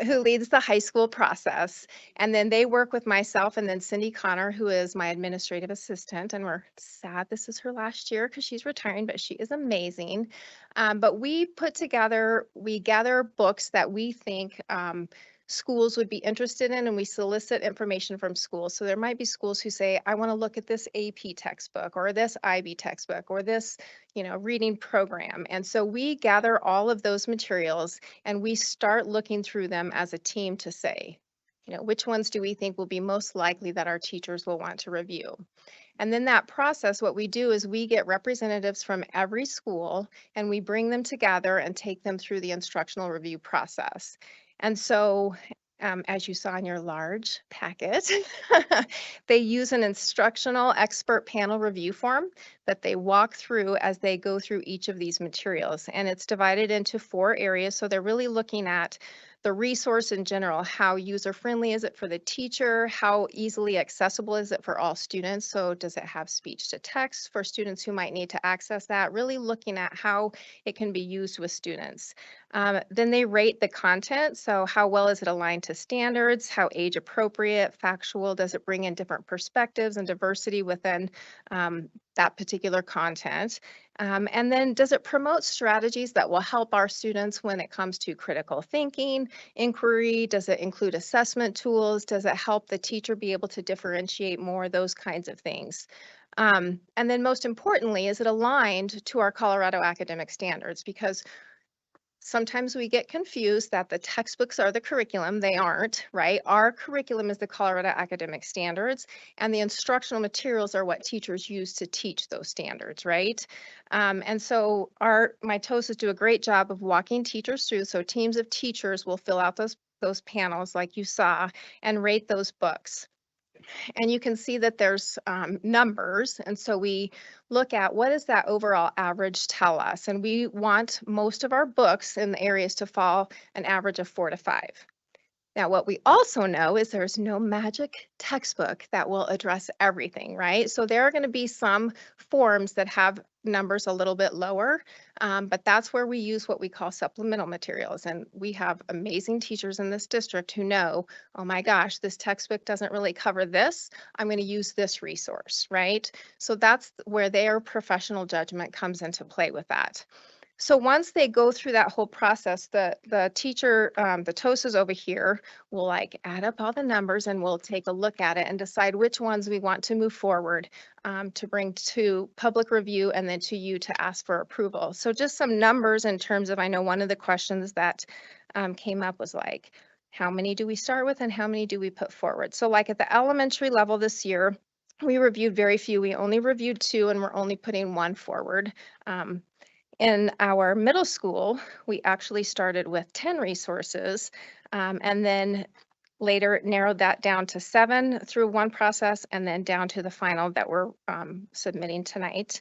who leads the high school process. And then they work with myself and then Cindy Connor, who is my administrative assistant. And we're sad this is her last year because she's retiring, but she is amazing. But we gather books that we think schools would be interested in, and we solicit information from schools. So there might be schools who say, I want to look at this AP textbook or this IB textbook or this, reading program. And so we gather all of those materials and we start looking through them as a team to say, which ones do we think will be most likely that our teachers will want to review? And then that process, what we do is we get representatives from every school and we bring them together and take them through the instructional review process. And so, as you saw in your large packet, they use an instructional expert panel review form that they walk through as they go through each of these materials. And it's divided into 4 areas. So they're really looking at the resource in general. How user-friendly is it for the teacher? How easily accessible is it for all students? So does it have speech to text for students who might need to access that? Really looking at how it can be used with students. Then they rate the content. So how well is it aligned to standards? How age appropriate, factual? Does it bring in different perspectives and diversity within that particular content? And then does it promote strategies that will help our students when it comes to critical thinking, inquiry? Does it include assessment tools? Does it help the teacher be able to differentiate more? Those kinds of things. And then most importantly, is it aligned to our Colorado academic standards? Because sometimes we get confused that the textbooks are the curriculum. They aren't, right? Our curriculum is the Colorado academic standards, and the instructional materials are what teachers use to teach those standards, right? And so my TOSAs do a great job of walking teachers through. So teams of teachers will fill out those panels like you saw and rate those books. And you can see that there's numbers. And so we look at what does that overall average tell us? And we want most of our books in the areas to fall an average of 4 to 5. Now, what we also know is there's no magic textbook that will address everything, right? So there are going to be some forms that have numbers a little bit lower, but that's where we use what we call supplemental materials. And we have amazing teachers in this district who know, oh my gosh, this textbook doesn't really cover this. I'm going to use this resource, right? So that's where their professional judgment comes into play with that. So once they go through that whole process, the teacher, the TOSAs over here will add up all the numbers and we'll take a look at it and decide which ones we want to move forward to bring to public review and then to you to ask for approval. So just some numbers in terms of, I know one of the questions that came up was how many do we start with and how many do we put forward? So at the elementary level this year, we reviewed very few. We only reviewed 2 and we're only putting 1 forward. In our middle school, we actually started with 10 resources and then later narrowed that down to 7 through 1 process and then down to the final that we're submitting tonight,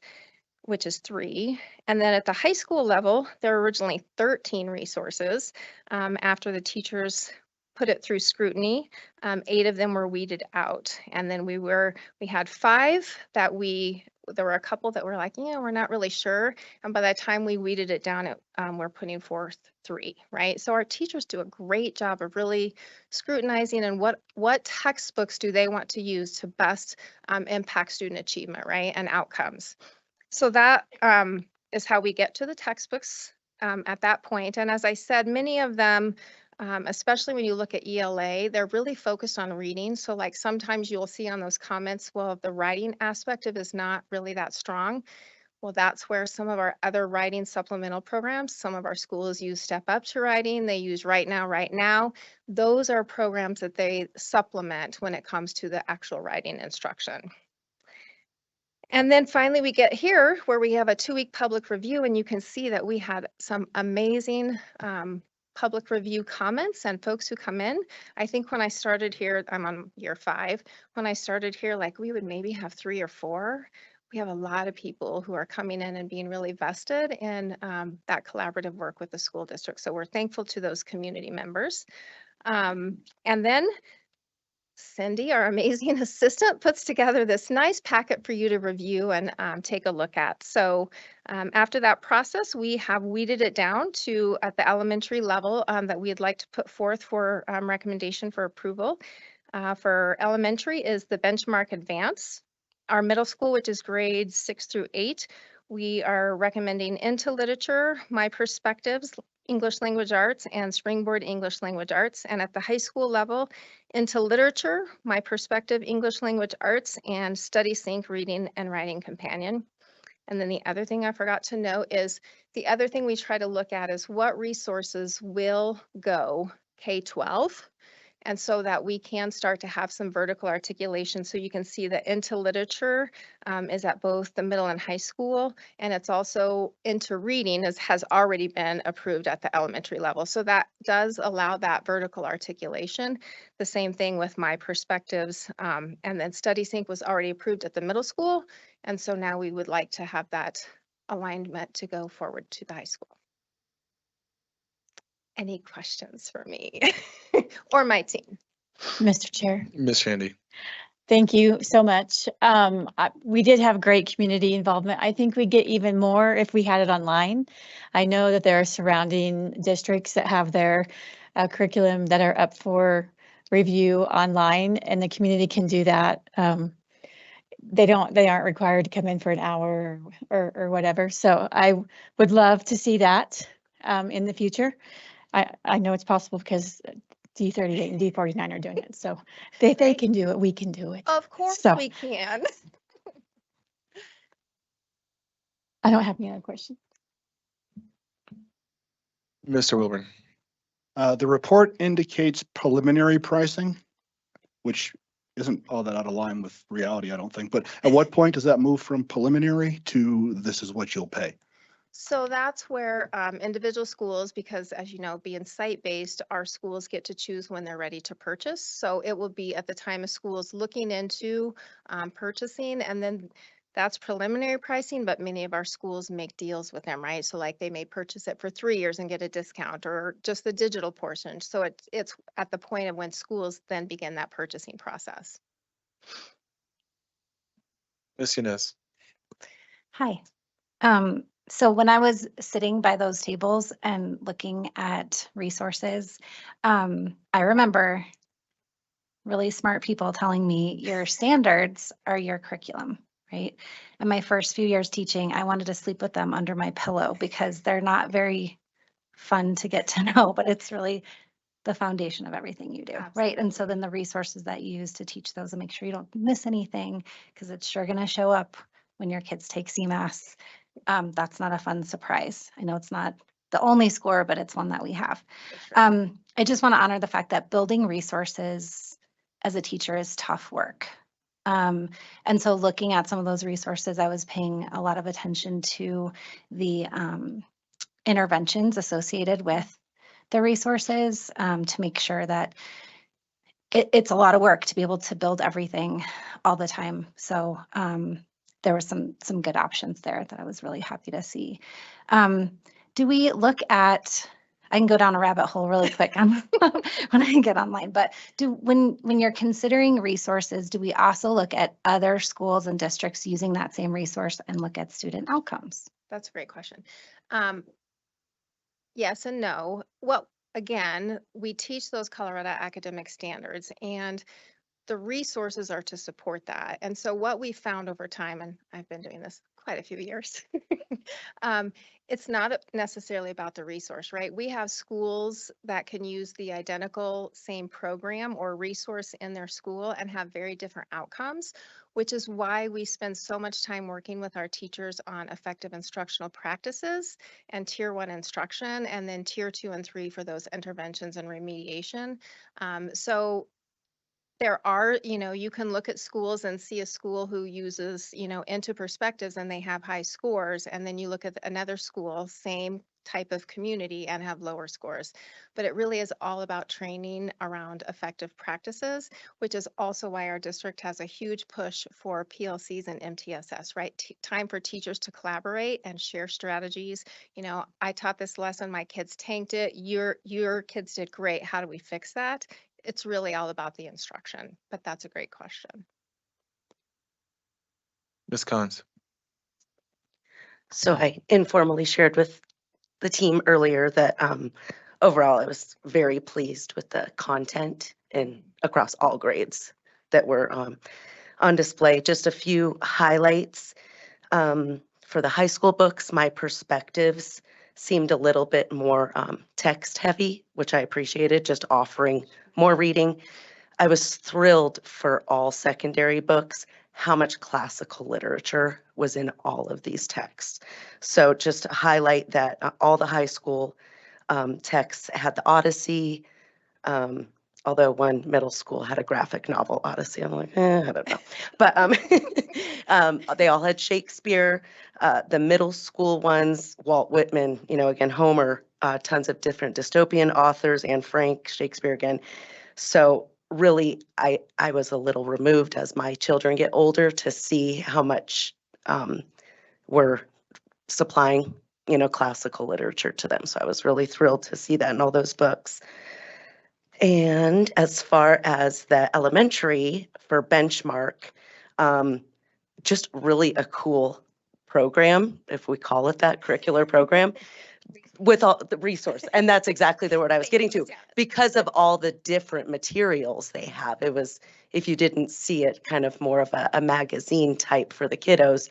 which is 3. And then at the high school level, there were originally 13 resources. After the teachers put it through scrutiny, 8 of them were weeded out. And then we had 5 that there were a couple that were we're not really sure. And by the time we weeded it down, we're putting forth 3, right? So our teachers do a great job of really scrutinizing and what textbooks do they want to use to best impact student achievement, right? And outcomes. So that is how we get to the textbooks at that point. And as I said, many of them, especially when you look at ELA, they're really focused on reading. So sometimes you'll see on those comments, well, the writing aspect of it is not really that strong. Well, that's where some of our other writing supplemental programs, some of our schools use Step Up to Writing, they use Right Now. Those are programs that they supplement when it comes to the actual writing instruction. And then finally, we get here where we have a 2-week public review, and you can see that we had some amazing public review comments and folks who come in. I think when I started here, I'm on year 5. When I started here, like we would maybe have 3 or 4. We have a lot of people who are coming in and being really vested in that collaborative work with the school district. So we're thankful to those community members. And then Cindy, our amazing assistant, puts together this nice packet for you to review and take a look at. So after that process, we have weeded it down to at the elementary level that we'd like to put forth for recommendation for approval. For elementary is the benchmark advance. Our middle school, which is grades 6 through 8, we are recommending Into Literature, My Perspectives, English Language Arts, and Springboard English Language Arts. And at the high school level, Into Literature, My Perspective, English Language Arts, and Study Sync Reading and Writing Companion. And then the other thing I forgot to note is the other thing we try to look at is what resources will go K-12. And so that we can start to have some vertical articulation. So you can see that Into Literature is at both the middle and high school, and it's also Into Reading has already been approved at the elementary level. So that does allow that vertical articulation. The same thing with My Perspectives, and then Study Sync was already approved at the middle school. And so now we would like to have that alignment to go forward to the high school. Any questions for me or my team? Mr. Chair. Miss Shandy. Thank you so much. We did have great community involvement. I think we get even more if we had it online. I know that there are surrounding districts that have their curriculum that are up for review online, and the community can do that. They aren't required to come in for an hour or whatever. So I would love to see that in the future. I know it's possible because D38 and D49 are doing it. So if they can do it, we can do it. Of course So we can. I don't have any other questions. Mr. Wilburn. The report indicates preliminary pricing, which isn't all that out of line with reality, I don't think. But at what point does that move from preliminary to this is what you'll pay? So that's where individual schools, because as you know, being site-based, our schools get to choose when they're ready to purchase. So it will be at the time of schools looking into purchasing, and then that's preliminary pricing, but many of our schools make deals with them, right? So like they may purchase it for 3 years and get a discount, or just the digital portion. So it's at the point of when schools then begin that purchasing process. Miss Inez. Hi. So when I was sitting by those tables and looking at resources, I remember really smart people telling me your standards are your curriculum, right? In my first few years teaching, I wanted to sleep with them under my pillow because they're not very fun to get to know, but it's really the foundation of everything you do, right? And so then the resources that you use to teach those and make sure you don't miss anything, because it's sure going to show up when your kids take CMAS. That's not a fun surprise. I know it's not the only score, but it's one that we have. I just want to honor the fact that building resources as a teacher is tough work. And so looking at some of those resources, I was paying a lot of attention to the interventions associated with the resources to make sure that it's a lot of work to be able to build everything all the time. So there were some good options there that I was really happy to see. Do we look at, I can go down a rabbit hole really quick when I get online, but when you're considering resources, do we also look at other schools and districts using that same resource and look at student outcomes? That's a great question. Yes and no. Well, again, we teach those Colorado academic standards, and the resources are to support that. And so what we found over time, and I've been doing this quite a few years. It's not necessarily about the resource, right? We have schools that can use the identical same program or resource in their school and have very different outcomes, which is why we spend so much time working with our teachers on effective instructional practices and tier 1 instruction, and then tier 2 and 3 for those interventions and remediation. So there are, you can look at schools and see a school who uses, into perspectives and they have high scores. And then you look at another school, same type of community, and have lower scores. But it really is all about training around effective practices, which is also why our district has a huge push for PLCs and MTSS, right? Time for teachers to collaborate and share strategies. I taught this lesson, my kids tanked it. Your kids did great. How do we fix that? It's really all about the instruction, but that's a great question. Ms. Cons. So I informally shared with the team earlier that overall I was very pleased with the content and across all grades that were on display. Just a few highlights. For the high school books, my perspectives seemed a little bit more text heavy, which I appreciated, just offering more reading. I was thrilled for all secondary books how much classical literature was in all of these texts. So just to highlight that all the high school texts had the Odyssey, although one middle school had a graphic novel Odyssey. I'm like, I don't know. But they all had Shakespeare. The middle school ones, Walt Whitman, again, Homer, tons of different dystopian authors, Anne Frank, Shakespeare again. So really, I was a little removed as my children get older to see how much we're supplying, classical literature to them. So I was really thrilled to see that in all those books. And as far as the elementary for benchmark, just really a cool program, if we call it that, curricular program, with all the resource. And that's exactly the word I was getting to. Because of all the different materials they have, it was, if you didn't see it, kind of more of a magazine type for the kiddos.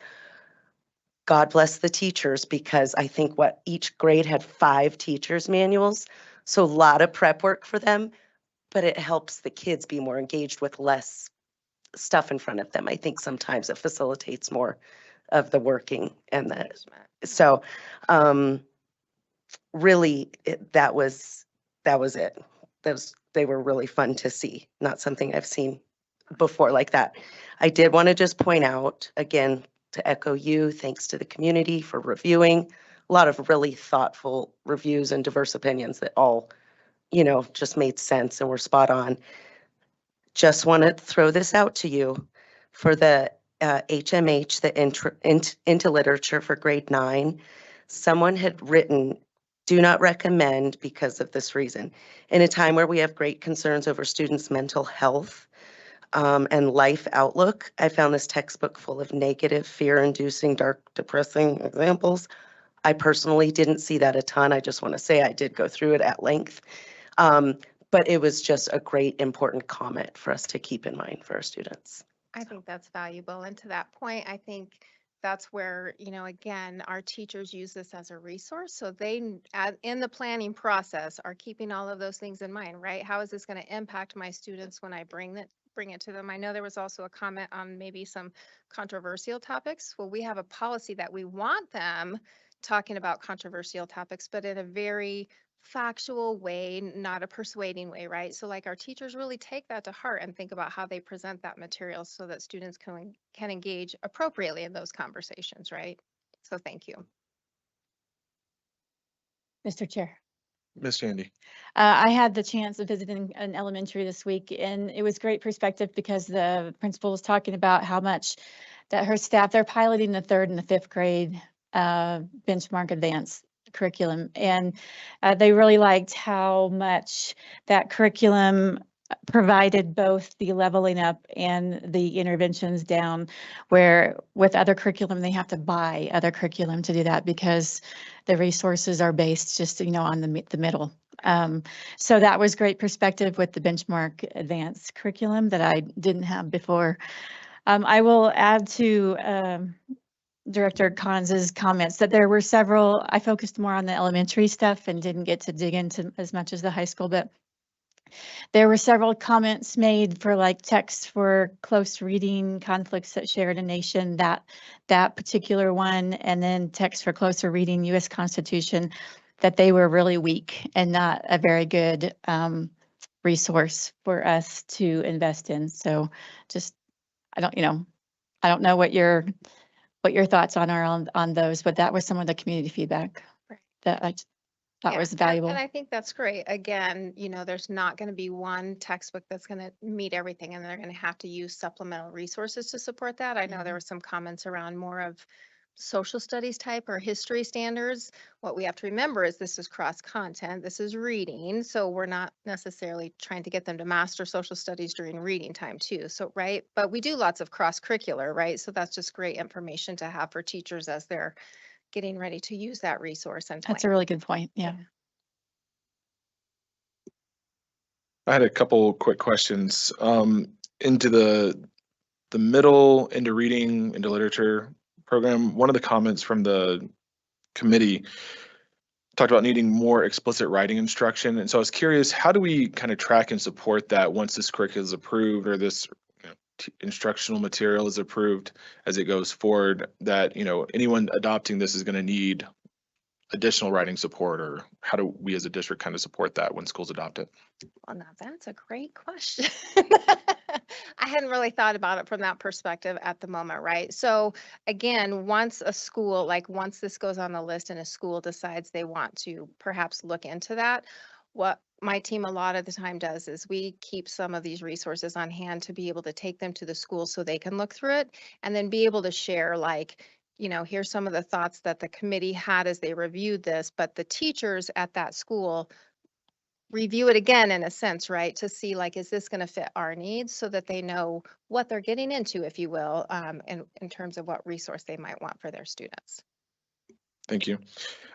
God bless the teachers, because I think each grade had 5 teachers' manuals. So a lot of prep work for them, but it helps the kids be more engaged with less stuff in front of them. I think sometimes it facilitates more of the working and the, so really that was it. They were really fun to see, not something I've seen before like that. I did want to just point out again, to echo you, thanks to the community for reviewing. A lot of really thoughtful reviews and diverse opinions that all, just made sense and were spot on. Just want to throw this out to you for the HMH, the into literature for grade 9. Someone had written, do not recommend because of this reason. In a time where we have great concerns over students' mental health and life outlook, I found this textbook full of negative, fear-inducing, dark, depressing examples. I personally didn't see that a ton. I just want to say I did go through it at length. But it was just a great, important comment for us to keep in mind for our students. I think that's valuable. And to that point, I think that's where, again, our teachers use this as a resource. So they, in the planning process, are keeping all of those things in mind, right? How is this going to impact my students when I bring it to them? I know there was also a comment on maybe some controversial topics. Well, we have a policy that we want them talking about controversial topics, but in a very factual way, not a persuading way, right? So like our teachers really take that to heart and think about how they present that material so that students can engage appropriately in those conversations, right? So thank you. Mr. Chair. Ms. Jandy. I had the chance of visiting an elementary this week, and it was great perspective because the principal was talking about how much that her staff, they're piloting the 3rd and the 5th grade benchmark advanced curriculum. And they really liked how much that curriculum provided both the leveling up and the interventions down, where with other curriculum, they have to buy other curriculum to do that because the resources are based just, on the middle. So that was great perspective with the benchmark advanced curriculum that I didn't have before. I will add to Director Khan's comments that there were several, I focused more on the elementary stuff and didn't get to dig into as much as the high school, but there were several comments made for like text for close reading conflicts that shared a nation, that particular one, and then text for closer reading US Constitution, that they were really weak and not a very good resource for us to invest in. So just, I don't know what your thoughts are on those, but that was some of the community feedback that I thought was valuable. And I think that's great. Again, there's not going to be one textbook that's going to meet everything, and they're going to have to use supplemental resources to support that. I know there were some comments around more of social studies type or history standards. What we have to remember is this is cross content, this is reading, so we're not necessarily trying to get them to master social studies during reading time too. So, right, but we do lots of cross curricular, right? So that's just great information to have for teachers as they're getting ready to use that resource and That's a really good point. Yeah. I had a couple quick questions. Into the middle, into reading, into literature program, one of the comments from the committee talked about needing more explicit writing instruction. And so I was curious, how do we kind of track and support that once this curriculum is approved or this instructional material is approved as it goes forward, that anyone adopting this is going to need additional writing support, or how do we as a district kind of support that when schools adopt it? Well, now that's a great question. I hadn't really thought about it from that perspective at the moment, right? So again, once this goes on the list and a school decides they want to perhaps look into that, what my team a lot of the time does is we keep some of these resources on hand to be able to take them to the school so they can look through it and then be able to share here's some of the thoughts that the committee had as they reviewed this, but the teachers at that school review it again in a sense, right? To see is this going to fit our needs so that they know what they're getting into, if you will, in terms of what resource they might want for their students. Thank you.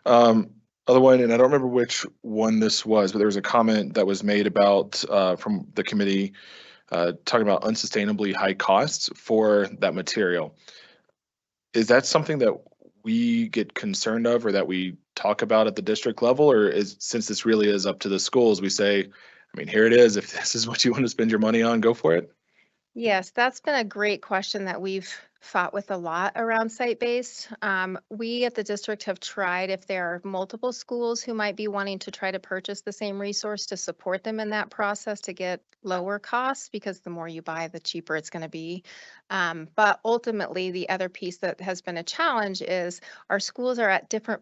Other one, and I don't remember which one this was, but there was a comment that was made about from the committee talking about unsustainably high costs for that material. Is that something that we get concerned of or that we talk about at the district level, or since this really is up to the schools, we say, here it is, if this is what you want to spend your money on, go for it? Yes, that's been a great question that we've fought with a lot around site-based. We at the district have tried, if there are multiple schools who might be wanting to try to purchase the same resource, to support them in that process to get lower costs, because the more you buy, the cheaper it's going to be. But ultimately, the other piece that has been a challenge is our schools are at different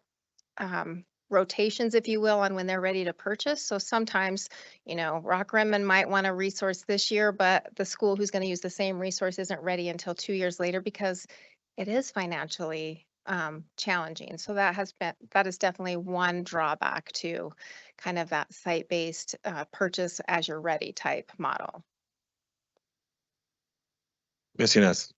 rotations, if you will, on when they're ready to purchase. So sometimes, Rock Rimmon might want a resource this year, but the school who's going to use the same resource isn't ready until 2 years later because it is financially challenging. So that is definitely one drawback to kind of that site-based purchase as you're ready type model. Ms. Inez.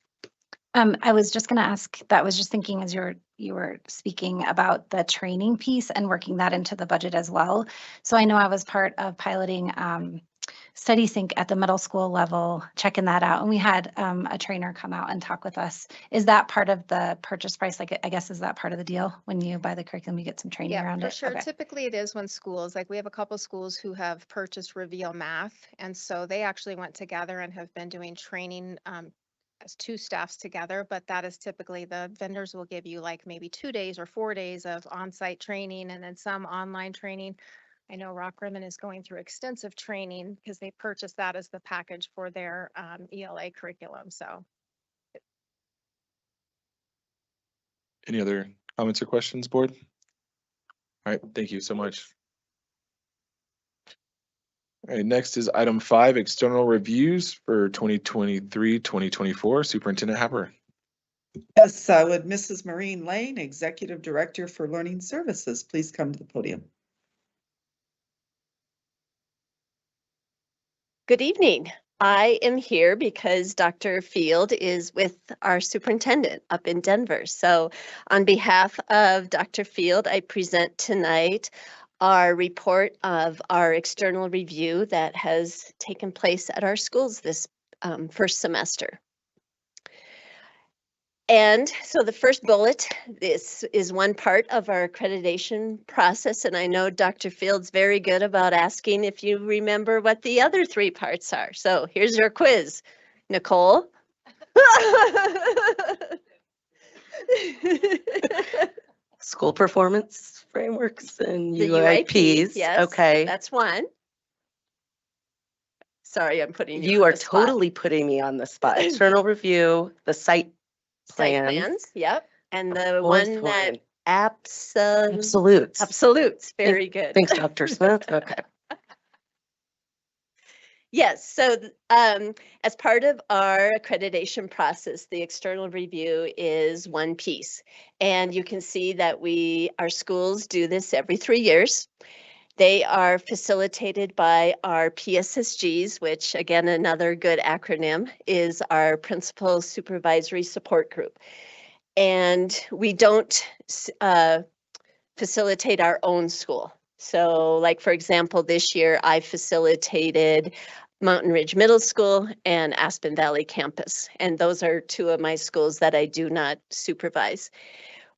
I was just going to ask, that was just thinking as you were speaking about the training piece and working that into the budget as well. So I know I was part of piloting Study Sync at the middle school level, checking that out. And we had a trainer come out and talk with us. Is that part of the purchase price? I guess, is that part of the deal? When you buy the curriculum, you get some training around it? For sure. Okay. Typically it is when schools, we have a couple schools who have purchased Reveal Math. And so they actually went together and have been doing training as two staffs together, but that is typically the vendors will give you maybe 2 days or 4 days of on-site training and then some online training. I know Rock Rimmon is going through extensive training because they purchased that as the package for their ELA curriculum. So, Any other comments or questions, board? All right, thank you so much. All right, next is item 5, external reviews for 2023-2024. Superintendent Haber. Yes, would Mrs. Maureen Lane, Executive Director for Learning Services, please come to the podium? Good evening. I am here because Dr. Field is with our superintendent up in Denver. So on behalf of Dr. Field, I present tonight our report of our external review that has taken place at our schools this first semester. And so the first bullet, this is one part of our accreditation process, and I know Dr. Field's very good about asking if you remember what the other 3 parts are. So here's your quiz. Nicole? School performance frameworks and The UIPs. yes, Okay. that's one. Sorry, I'm putting you You on are the spot. totally putting me on the spot. External review, the site Site plans. plans, yep. And the fourth one that one, absolutes. absolutes. Very good. Thanks, Dr. Smith. Okay. Yes, so as part of our accreditation process, the external review is one piece. And you can see that our schools do this every 3 years. They are facilitated by our PSSGs, which again, another good acronym, is our Principal Supervisory Support Group. And we don't facilitate our own school. So like, for example, this year I facilitated Mountain Ridge Middle School and Aspen Valley Campus. And those are 2 of my schools that I do not supervise.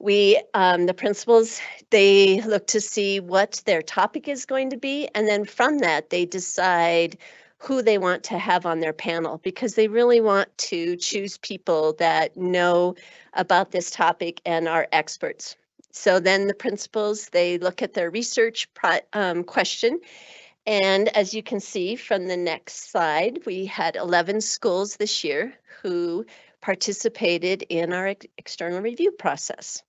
The principals, they look to see what their topic is going to be. And then from that, they decide who they want to have on their panel, because they really want to choose people that know about this topic and are experts. So then the principals, they look at their research question. And as you can see from the next slide, we had 11 schools this year who participated in our external review process.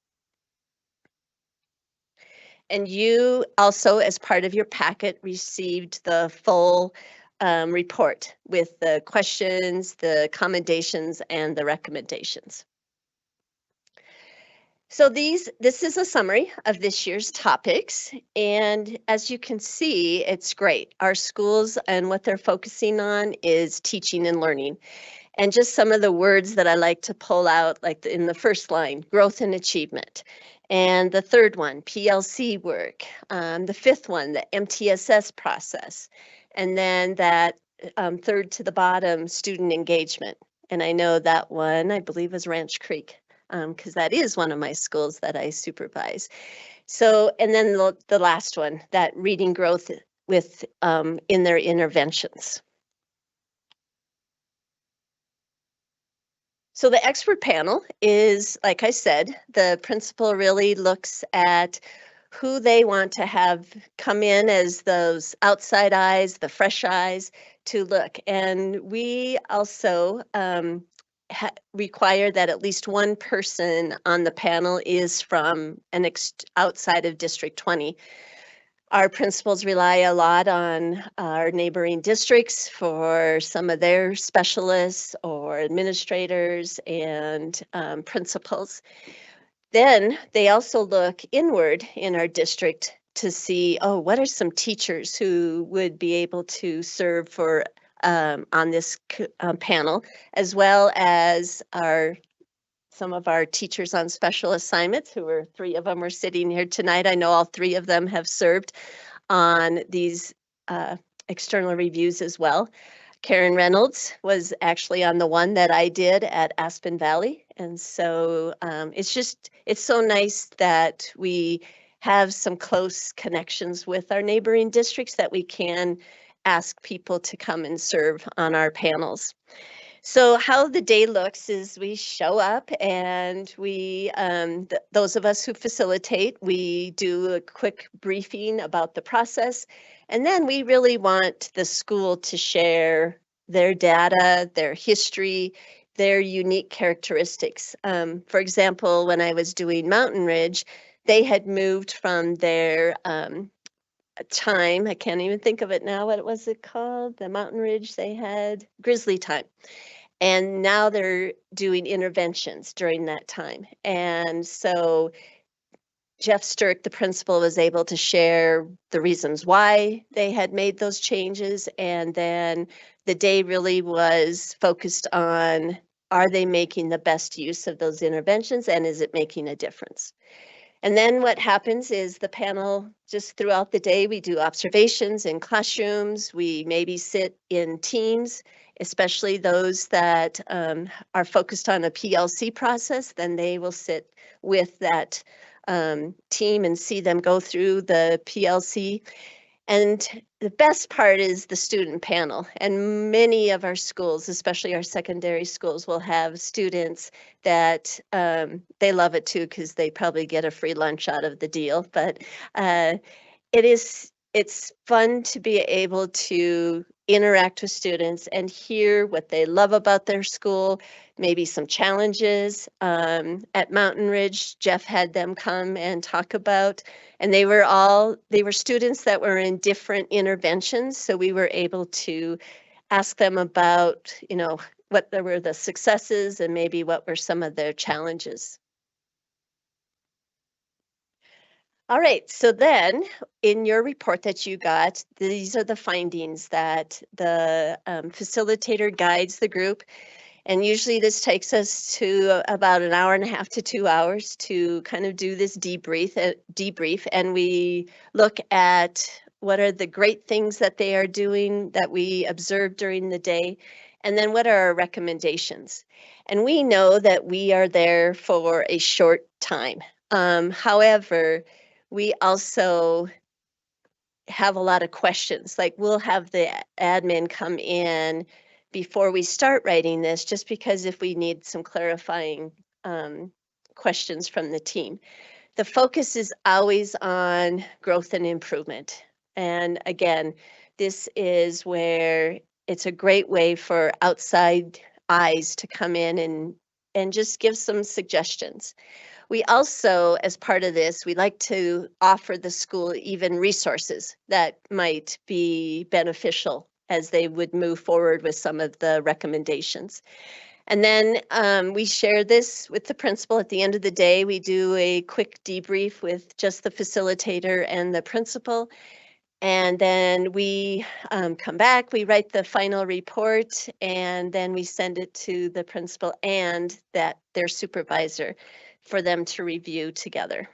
And you also, as part of your packet, received the full report with the questions, the commendations, and the recommendations. So this is a summary of this year's topics. And as you can see, it's great. Our schools and what they're focusing on is teaching and learning. And just some of the words that I like to pull out, like in the first line, growth and achievement. And the third one, PLC work. The fifth one, the MTSS process. And then that third to the bottom, student engagement. And I know that one, I believe, is Ranch Creek, because that is one of my schools that I supervise. So, and then the last one, that reading growth with in their interventions. So the expert panel is, like I said, the principal really looks at who they want to have come in as those outside eyes, the fresh eyes to look. And we also require that at least one person on the panel is from outside of District 20. Our principals rely a lot on our neighboring districts for some of their specialists or administrators and principals. Then they also look inward in our district to see, oh, what are some teachers who would be able to serve for on this panel, as well as some of our teachers on special assignments, who are 3 of them are sitting here tonight. I know all 3 of them have served on these external reviews as well. Karen Reynolds was actually on the one that I did at Aspen Valley. And so it's so nice that we have some close connections with our neighboring districts that we can ask people to come and serve on our panels. So how the day looks is we show up and we, those of us who facilitate, we do a quick briefing about the process. And then we really want the school to share their data, their history, their unique characteristics. For example, when I was doing Mountain Ridge, they had moved from their time, I can't even think of it now, what was it called? The Mountain Ridge, they had Grizzly time. And now they're doing interventions during that time. And so Jeff Sturck, the principal, was able to share the reasons why they had made those changes. And then the day really was focused on, are they making the best use of those interventions, and is it making a difference? And then what happens is the panel, just throughout the day, we do observations in classrooms. We maybe sit in teams especially those that are focused on a PLC process, then they will sit with that team and see them go through the PLC. And the best part is the student panel. And many of our schools, especially our secondary schools, will have students that they love it too, because they probably get a free lunch out of the deal. But it's fun to be able to interact with students and hear what they love about their school, maybe some challenges. At Mountain Ridge, Jeff had them come and talk about, and they were students that were in different interventions. So we were able to ask them about, what were the successes and maybe what were some of their challenges. All right, so then in your report that you got, these are the findings that the facilitator guides the group. And usually this takes us to about an hour and a half to 2 hours to kind of do this debrief. And we look at what are the great things that they are doing that we observed during the day, and then what are our recommendations. And we know that we are there for a short time. However, we also have a lot of questions. Like, we'll have the admin come in before we start writing this, just because if we need some clarifying questions from the team. The focus is always on growth and improvement. And again, this is where it's a great way for outside eyes to come in and just give some suggestions. We also, as part of this, we like to offer the school even resources that might be beneficial as they would move forward with some of the recommendations. And then we share this with the principal. At the end of the day, we do a quick debrief with just the facilitator and the principal. And then we come back, we write the final report, and then we send it to the principal and their supervisor for them to review together.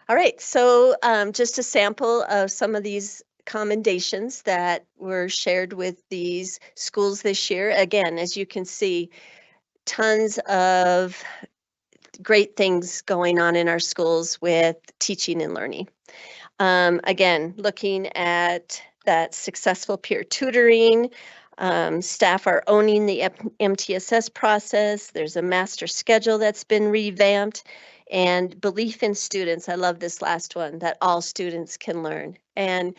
All right, so just a sample of some of these commendations that were shared with these schools this year. Again, as you can see, tons of great things going on in our schools with teaching and learning. Again, looking at that successful peer tutoring, staff are owning the MTSS process. There's a master schedule that's been revamped, and belief in students. I love this last one, that all students can learn. And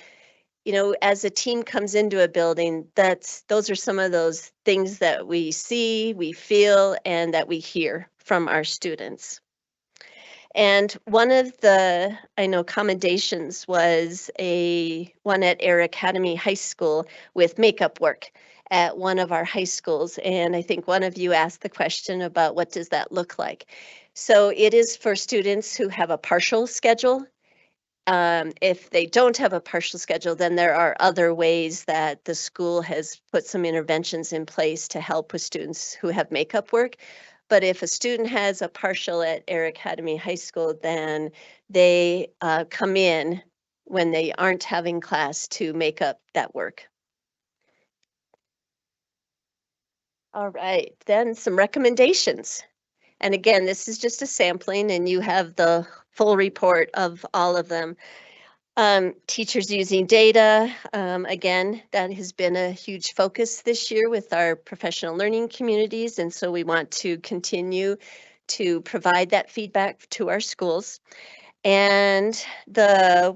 as a team comes into a building, those are some of those things that we see, we feel, and that we hear from our students. And one of the, commendations was one at Air Academy High School with makeup work at one of our high schools. And I think one of you asked the question about what does that look like? So it is for students who have a partial schedule. If they don't have a partial schedule, then there are other ways that the school has put some interventions in place to help with students who have makeup work. But if a student has a partial at Air Academy High School, then they come in when they aren't having class to make up that work. All right, then some recommendations. And again, this is just a sampling and you have the full report of all of them. Teachers using data, again, that has been a huge focus this year with our professional learning communities, and so we want to continue to provide that feedback to our schools. And the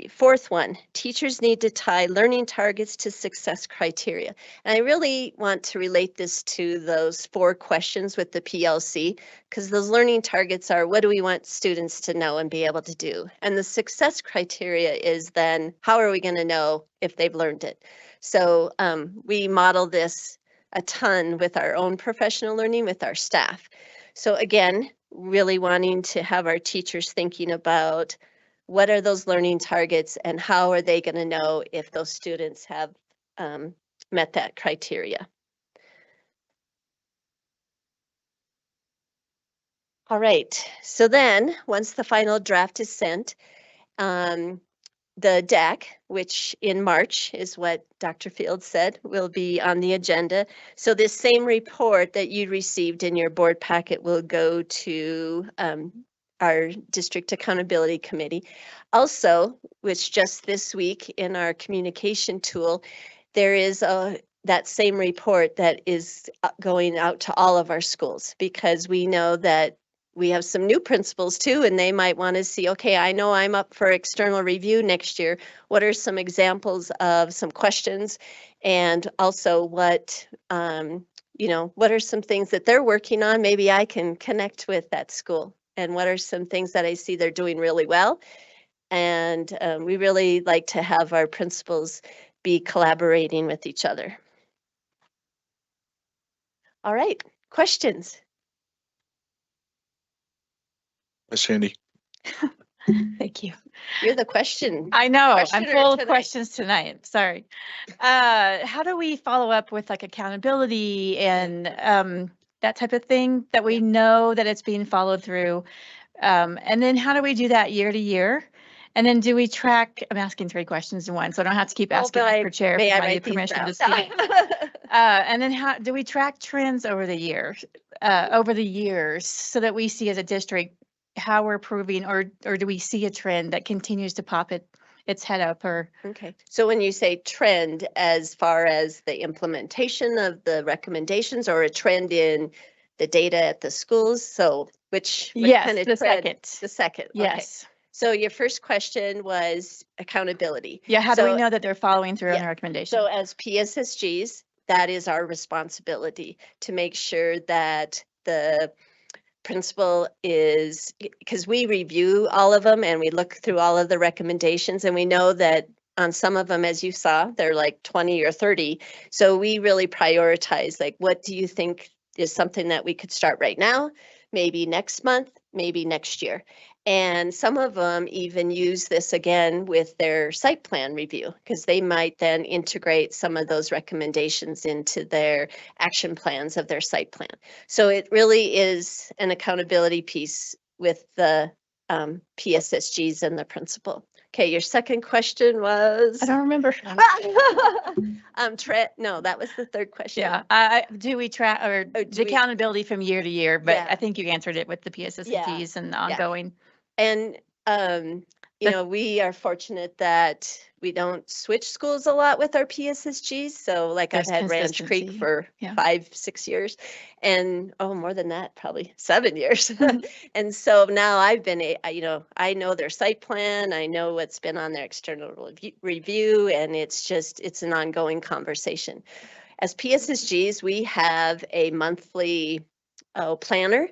fourth one, teachers need to tie learning targets to success criteria. And I really want to relate this to those 4 questions with the PLC, because those learning targets are, what do we want students to know and be able to do? And the success criteria is then, how are we going to know if they've learned it? So we model this a ton with our own professional learning with our staff. So again, really wanting to have our teachers thinking about what are those learning targets and how are they going to know if those students have met that criteria. All right, so then once the final draft is sent, the DAC, which in March is what Dr. Field said will be on the agenda. So this same report that you received in your board packet will go to our District Accountability Committee. Also, which just this week in our communication tool, there is that same report that is going out to all of our schools, because we know that we have some new principals too, and they might want to see, okay, I know I'm up for external review next year. What are some examples of some questions? And also what, what are some things that they're working on? Maybe I can connect with that school. And what are some things that I see they're doing really well? And we really like to have our principals be collaborating with each other. All right, questions? Ms. Shandy. Thank you. You're the question. I know, I'm questioner full of tonight. questions tonight. Sorry. How do we follow up with like accountability and that type of thing that we know that it's being followed through? And then how do we do that year to year? And then do we track, I'm asking 3 questions in one, so I don't have to keep asking Mr. Chair May for I my write these permission to down? speak. And then how do we track trends over the years, so that we see as a district how we're improving, or do we see a trend that continues to pop its head up? Or Okay, so when you say trend, as far as the implementation of the recommendations, or a trend in the data at the schools, so what yes, kind of the trend? second. The second, okay. Yes. So your first question was accountability. Yeah, how do we So- know that they're following through on Yeah, the recommendation? So as PSSGs, that is our responsibility to make sure that the principal is, because we review all of them and we look through all of the recommendations, and we know that on some of them, as you saw, they're like 20 or 30. So we really prioritize, like, what do you think is something that we could start right now, maybe next month, maybe next year? And some of them even use this again with their site plan review, because they might then integrate some of those recommendations into their action plans of their site plan. So it really is an accountability piece with the PSSGs and the principal. Okay, your second question was? I don't remember. No, that was the third question. Yeah, do we track, or do the we- accountability from year to year? But Yeah. I think you answered it with the PSSGs and the ongoing. And, we are fortunate that we don't switch schools a lot with our PSSGs. So like I've There's had Ranch Creek consistency. for Yeah. 5-6 years, and more than that, probably 7 years. Mhm. And so now I've been, I know their site plan, I know what's been on their external review, and it's an ongoing conversation. As PSSGs, we have a monthly planner,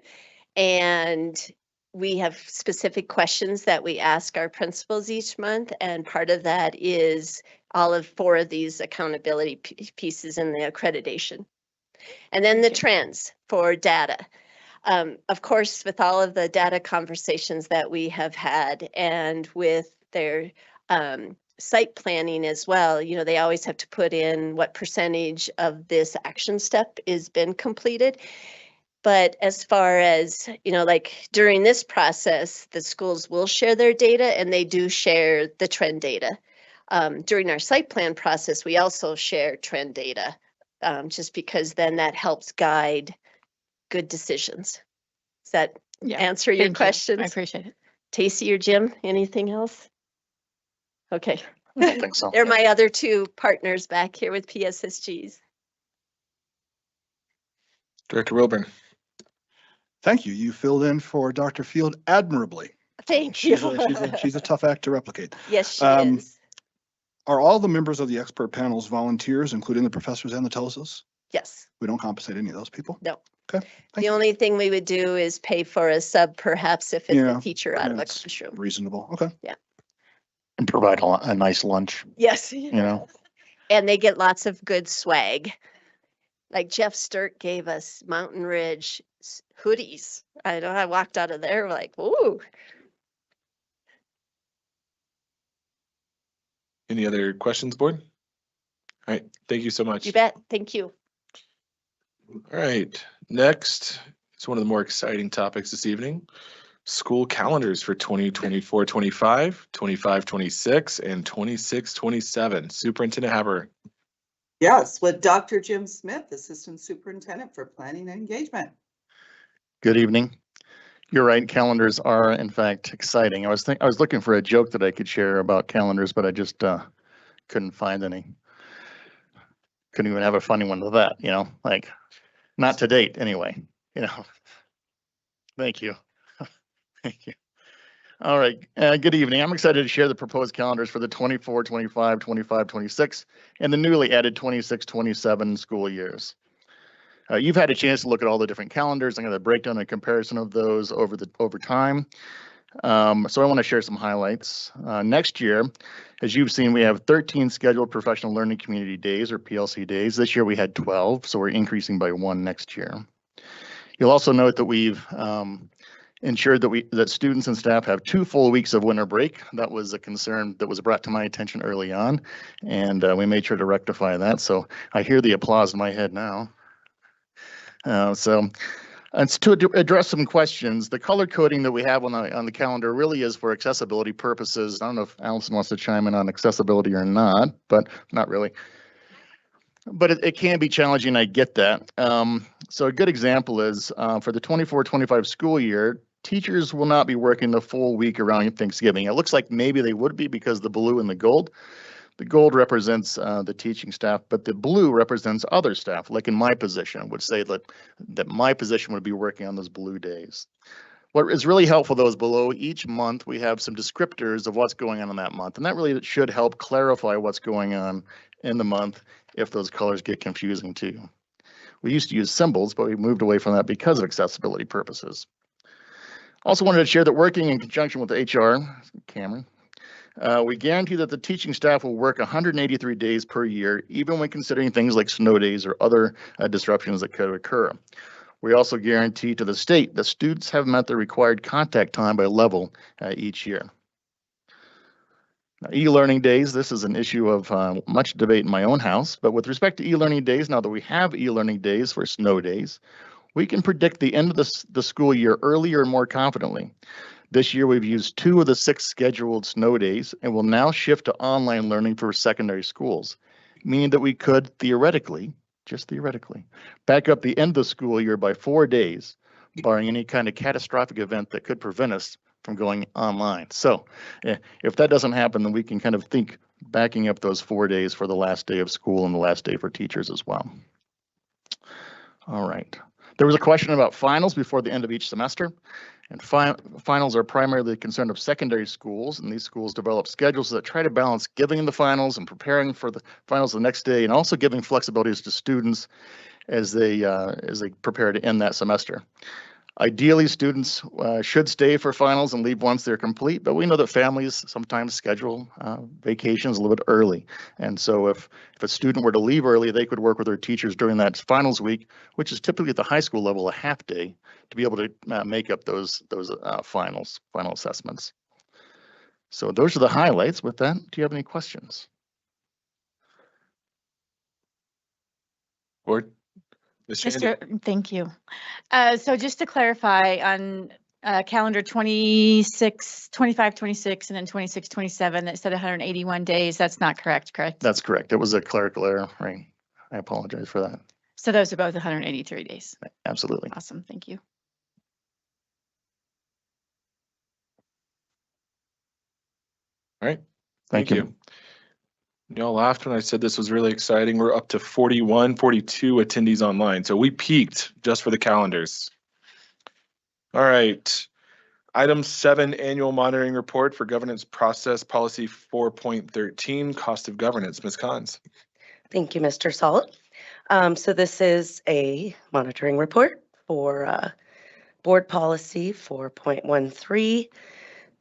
and we have specific questions that we ask our principals each month. And part of that is all of 4 of these accountability pieces in the accreditation. And then the trends for data. Of course, with all of the data conversations that we have had, and with their site planning as well, they always have to put in what percentage of this action step is been completed. But as far as, like during this process, the schools will share their data, and they do share the trend data. During our site plan process, we also share trend data, just because then that helps guide good decisions. Does that answer your Thank you. questions? I appreciate it. Tacey or Jim, anything else? Okay. I think so. They're my other 2 partners back here with PSSGs. Director Wilburn. Thank you. You filled in for Dr. Field admirably. Thank you. She's a tough act to replicate. Yes, she is. Are all the members of the expert panels volunteers, including the professors and the TELUSs? Yes. We don't compensate any of those people? No. Okay. The only thing we would do is pay for a sub, perhaps, if it's Yeah, a teacher out of a that's classroom. reasonable. Okay. Yeah. And provide a nice lunch, Yes. you know? And they get lots of good swag. Like Jeff Sturt gave us Mountain Ridge hoodies. I walked out of there like, ooh. Any other questions, board? All right, thank you so much. You bet. Thank you. All right, next, it's one of the more exciting topics this evening. school calendars for 2024-25, 25-26, and 26-27. Superintendent Haber. Yes, with Dr. Jim Smith, Assistant Superintendent for Planning and Engagement. Good evening. You're right, calendars are in fact exciting. I was looking for a joke that I could share about calendars, but I just couldn't find any. Couldn't even have a funny one to that, like not to date anyway, Thank you. Thank you. All right, good evening. I'm excited to share the proposed calendars for the 24, 25, 25, 26, and the newly added 26, 27 school years. You've had a chance to look at all the different calendars. I'm going to break down a comparison of those over time. So I want to share some highlights. Next year, as you've seen, we have 13 scheduled professional learning community days, or PLC days. This year we had 12, so we're increasing by 1 next year. You'll also note that we've ensured that students and staff have 2 full weeks of winter break. That was a concern that was brought to my attention early on, and we made sure to rectify that. So I hear the applause in my head now. And to address some questions, the color coding that we have on the calendar really is for accessibility purposes. I don't know if Allison wants to chime in on accessibility or not, but not really. But it can be challenging, I get that. So a good example is for the 24-25 school year, teachers will not be working the full week around Thanksgiving. It looks like maybe they would be because the blue and the gold. The gold represents the teaching staff, but the blue represents other staff. Like in my position, I would say that my position would be working on those blue days. What is really helpful though is below each month, we have some descriptors of what's going on in that month. And that really should help clarify what's going on in the month if those colors get confusing too. We used to use symbols, but we moved away from that because of accessibility purposes. Also wanted to share that working in conjunction with HR, Cameron, we guarantee that the teaching staff will work 183 days per year, even when considering things like snow days or other disruptions that could occur. We also guarantee to the state that students have met the required contact time by level each year. Now, e-learning days, this is an issue of much debate in my own house, but with respect to e-learning days, now that we have e-learning days for snow days, we can predict the end of the school year earlier and more confidently. This year, we've used 2 of the 6 scheduled snow days and will now shift to online learning for secondary schools, meaning that we could theoretically, just theoretically, back up the end of the school year by 4 days, barring any kind of catastrophic event that could prevent us from going online. So if that doesn't happen, then we can kind of think backing up those 4 days for the last day of school and the last day for teachers as well. All right. There was a question about finals before the end of each semester. And finals are primarily concerned of secondary schools, and these schools develop schedules that try to balance giving the finals and preparing for the finals the next day, and also giving flexibilities to students as they prepare to end that semester. Ideally, students should stay for finals and leave once they're complete, but we know that families sometimes schedule vacations a little bit early. And so if a student were to leave early, they could work with their teachers during that finals week, which is typically at the high school level a half day, to be able to make up those final assessments. So those are the highlights. With that, do you have any questions? Board? Thank you. So just to clarify on calendar 26, 25, 26, and then 26, 27, that said 181 days, that's not correct? That's correct. It was a clerical error, right? I apologize for that. So those are both 183 days. Absolutely. Awesome, thank you. All right. Thank you. Y'all laughed when I said this was really exciting. We're up to 41, 42 attendees online. So we peaked just for the calendars. All right. Item 7, annual monitoring report for governance process policy 4.13, cost of governance. Ms. Collins. Thank you, Mr. Salt. So this is a monitoring report for board policy 4.13.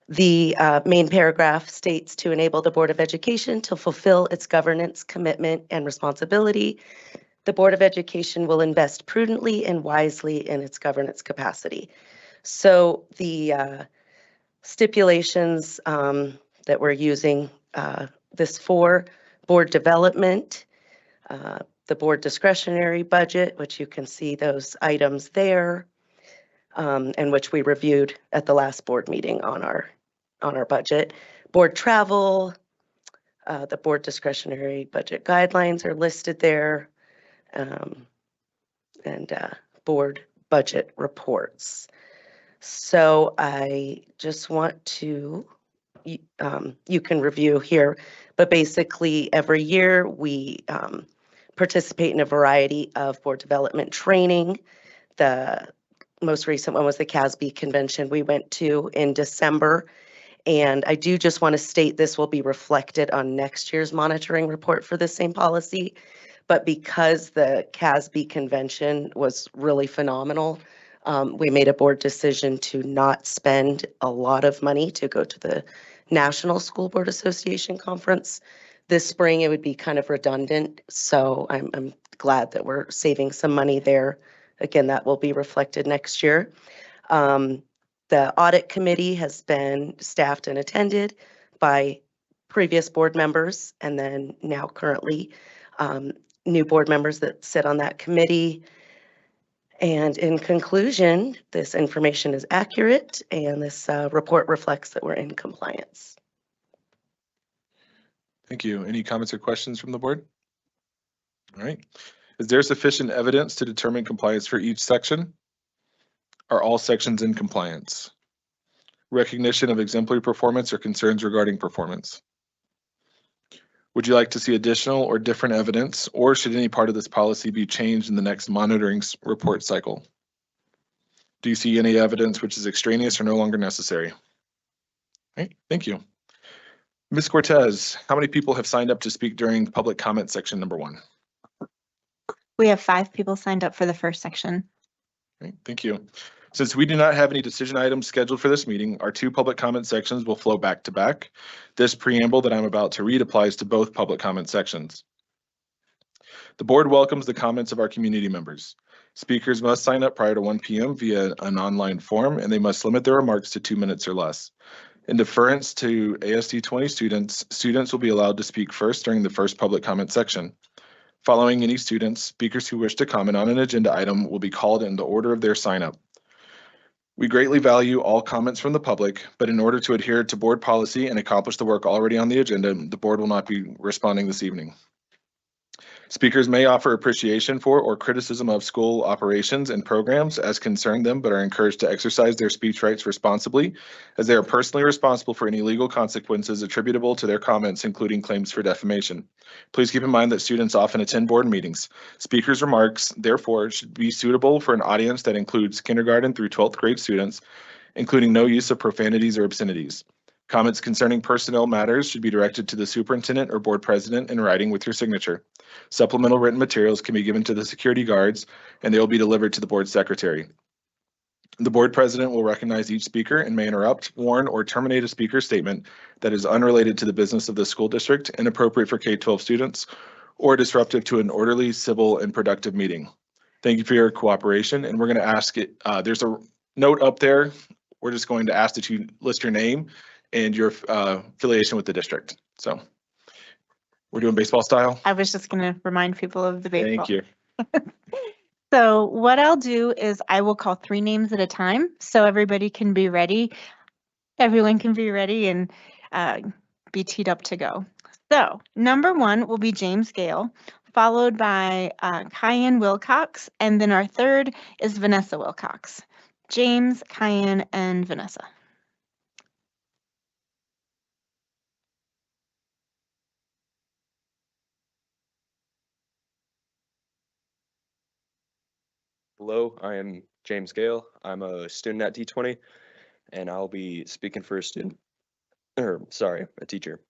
The main paragraph states to enable the Board of Education to fulfill its governance commitment and responsibility. The Board of Education will invest prudently and wisely in its governance capacity. So the stipulations that we're using this for: board development, the board discretionary budget, which you can see those items there, and which we reviewed at the last board meeting on our budget. Board travel, the board discretionary budget guidelines are listed there, and board budget reports. So I just want to, you can review here, but basically every year we participate in a variety of board development training. The most recent one was the CASB convention we went to in December. And I do just want to state this will be reflected on next year's monitoring report for the same policy. But because the CASB convention was really phenomenal, we made a board decision to not spend a lot of money to go to the National School Board Association Conference. This spring, it would be kind of redundant. So I'm glad that we're saving some money there. Again, that will be reflected next year. The audit committee has been staffed and attended by previous board members, and then now currently new board members that sit on that committee. And in conclusion, this information is accurate, and this report reflects that we're in compliance. Thank you. Any comments or questions from the board? All right. Is there sufficient evidence to determine compliance for each section? Are all sections in compliance? Recognition of exemplary performance or concerns regarding performance? Would you like to see additional or different evidence, or should any part of this policy be changed in the next monitoring report cycle? Do you see any evidence which is extraneous or no longer necessary? All right, thank you. Ms. Cortez, how many people have signed up to speak during public comment section number 1? We have 5 people signed up for the first section. Okay, thank you. Since we do not have any decision items scheduled for this meeting, our 2 public comment sections will flow back to back. This preamble that I'm about to read applies to both public comment sections. The board welcomes the comments of our community members. Speakers must sign up prior to 1 p.m. via an online form, and they must limit their remarks to 2 minutes or less. In deference to ASD 20 students will be allowed to speak first during the first public comment section. Following any students, speakers who wish to comment on an agenda item will be called in the order of their sign up. We greatly value all comments from the public, but in order to adhere to board policy and accomplish the work already on the agenda, the board will not be responding this evening. Speakers may offer appreciation for or criticism of school operations and programs as concern them, but are encouraged to exercise their speech rights responsibly, as they are personally responsible for any legal consequences attributable to their comments, including claims for defamation. Please keep in mind that students often attend board meetings. Speakers' remarks, therefore, should be suitable for an audience that includes kindergarten through 12th grade students, including no use of profanities or obscenities. Comments concerning personnel matters should be directed to the superintendent or board president in writing with your signature. Supplemental written materials can be given to the security guards, and they will be delivered to the board secretary. The board president will recognize each speaker and may interrupt, warn, or terminate a speaker's statement that is unrelated to the business of the school district, inappropriate for K-12 students, or disruptive to an orderly, civil, and productive meeting. Thank you for your cooperation, and we're going to ask it. There's a note up there. We're just going to ask that you list your name and your affiliation with the district. So we're doing baseball style. I was just going to remind people of the baseball. Thank you. So what I'll do is I will call 3 names at a time so everybody can be ready. Everyone can be ready and be teed up to go. So number 1 will be James Gale, followed by Kyan Wilcox, and then our third is Vanessa Wilcox. James, Kyan, and Vanessa. Hello, I am James Gale. I'm a student at D20, and I'll be speaking for a student, a teacher.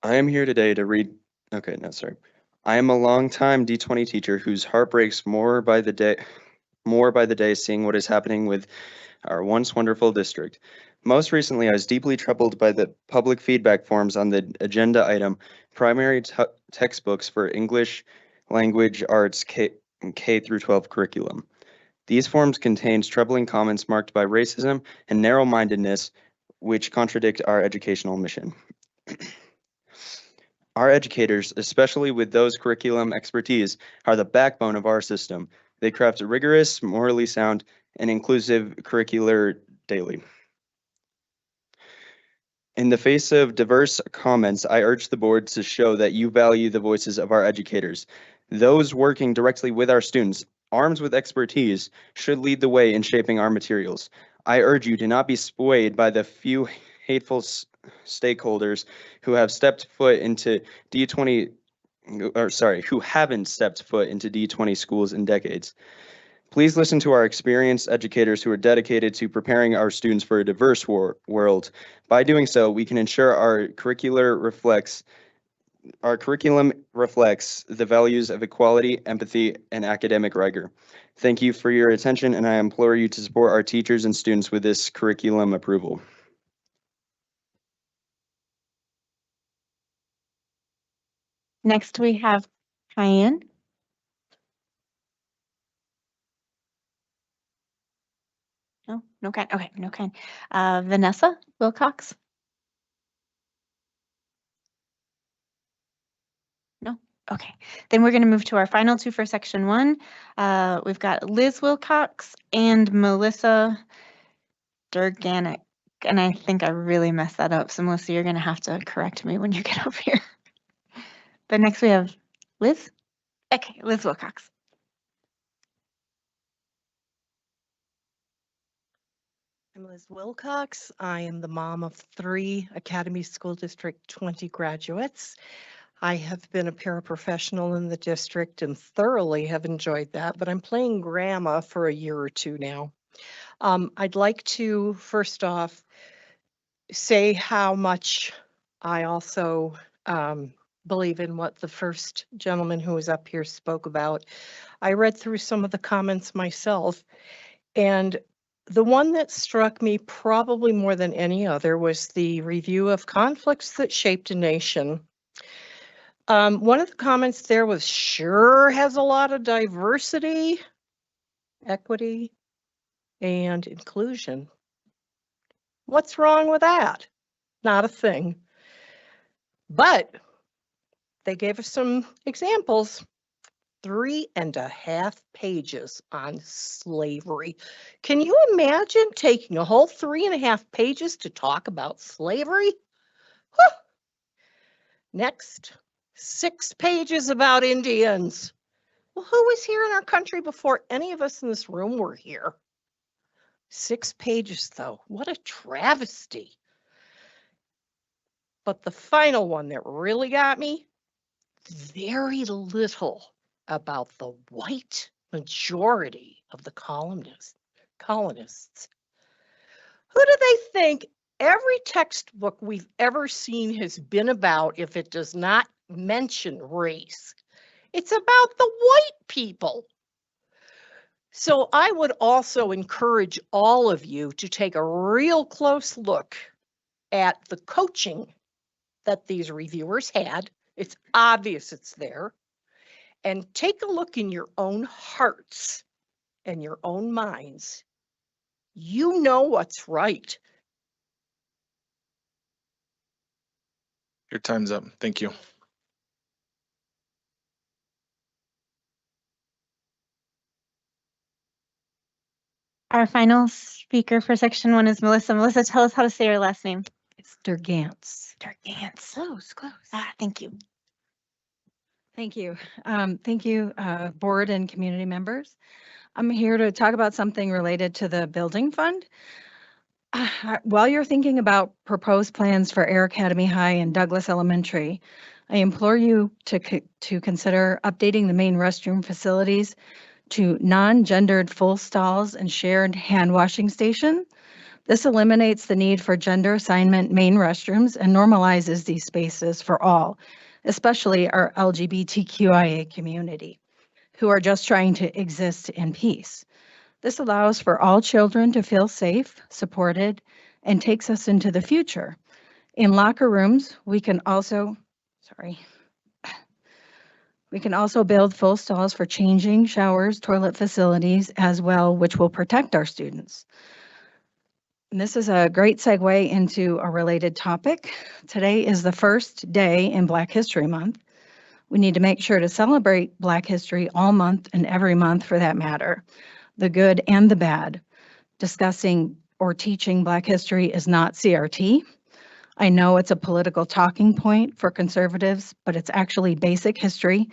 I am here today to read, I am a longtime D20 teacher whose heart breaks more by the day seeing what is happening with our once wonderful district. Most recently, I was deeply troubled by the public feedback forms on the agenda item, primary textbooks for English language arts K through 12 curriculum. These forms contain troubling comments marked by racism and narrow-mindedness, which contradict our educational mission. Our educators, especially with those curriculum expertise, are the backbone of our system. They craft rigorous, morally sound, and inclusive curricular daily. In the face of diverse comments, I urge the board to show that you value the voices of our educators. Those working directly with our students, armed with expertise, should lead the way in shaping our materials. I urge you to not be swayed by the few hateful stakeholders who have stepped foot into D20, or sorry, who haven't stepped foot into D20 schools in decades. Please listen to our experienced educators who are dedicated to preparing our students for a diverse world. By doing so, we can ensure our curriculum reflects the values of equality, empathy, and academic rigor. Thank you for your attention, and I implore you to support our teachers and students with this curriculum approval. Next, we have Cayenne. No, no kind. Okay, no kind. Vanessa Wilcox. No. Okay. Then we're going to move to our final two for section 1. We've got Liz Wilcox and Melissa Durganic. And I think I really messed that up. So Melissa, you're going to have to correct me when you get over here. But next we have Liz. Okay, Liz Wilcox. I'm Liz Wilcox. I am the mom of 3 Academy School District 20 graduates. I have been a paraprofessional in the district and thoroughly have enjoyed that, but I'm playing grandma for a year or 2 now. I'd like to first off say how much I also believe in what the first gentleman who was up here spoke about. I read through some of the comments myself, and the one that struck me probably more than any other was the review of conflicts that shaped a nation. One of the comments there was, sure has a lot of diversity, equity, and inclusion. What's wrong with that? Not a thing. But they gave us some examples. 3.5 pages on slavery. Can you imagine taking a whole 3.5 pages to talk about slavery? Whew. Next, 6 pages about Indians. Well, who was here in our country before any of us in this room were here? 6 pages, though. What a travesty. But the final one that really got me, very little about the white majority of the colonists. Who do they think every textbook we've ever seen has been about if it does not mention race? It's about the white people. So I would also encourage all of you to take a real close look at the coaching that these reviewers had. It's obvious it's there. And take a look in your own hearts and your own minds. You know what's right. Your time's up. Thank you. Our final speaker for section 1 is Melissa. Melissa, tell us how to say your last name. It's Durgantz. Durgantz. Close. Thank you. Thank you. Thank you, board and community members. I'm here to talk about something related to the building fund. While you're thinking about proposed plans for Air Academy High and Douglas Elementary, I implore you to consider updating the main restroom facilities to non-gendered full stalls and shared hand washing station. This eliminates the need for gender assignment main restrooms and normalizes these spaces for all, especially our LGBTQIA community, who are just trying to exist in peace. This allows for all children to feel safe, supported, and takes us into the future. In locker rooms, we can also build full stalls for changing, showers, toilet facilities as well, which will protect our students. And this is a great segue into a related topic. Today is the first day in Black History Month. We need to make sure to celebrate Black history all month and every month for that matter, the good and the bad. discussing or teaching Black history is not CRT. I know it's a political talking point for conservatives, but it's actually basic history,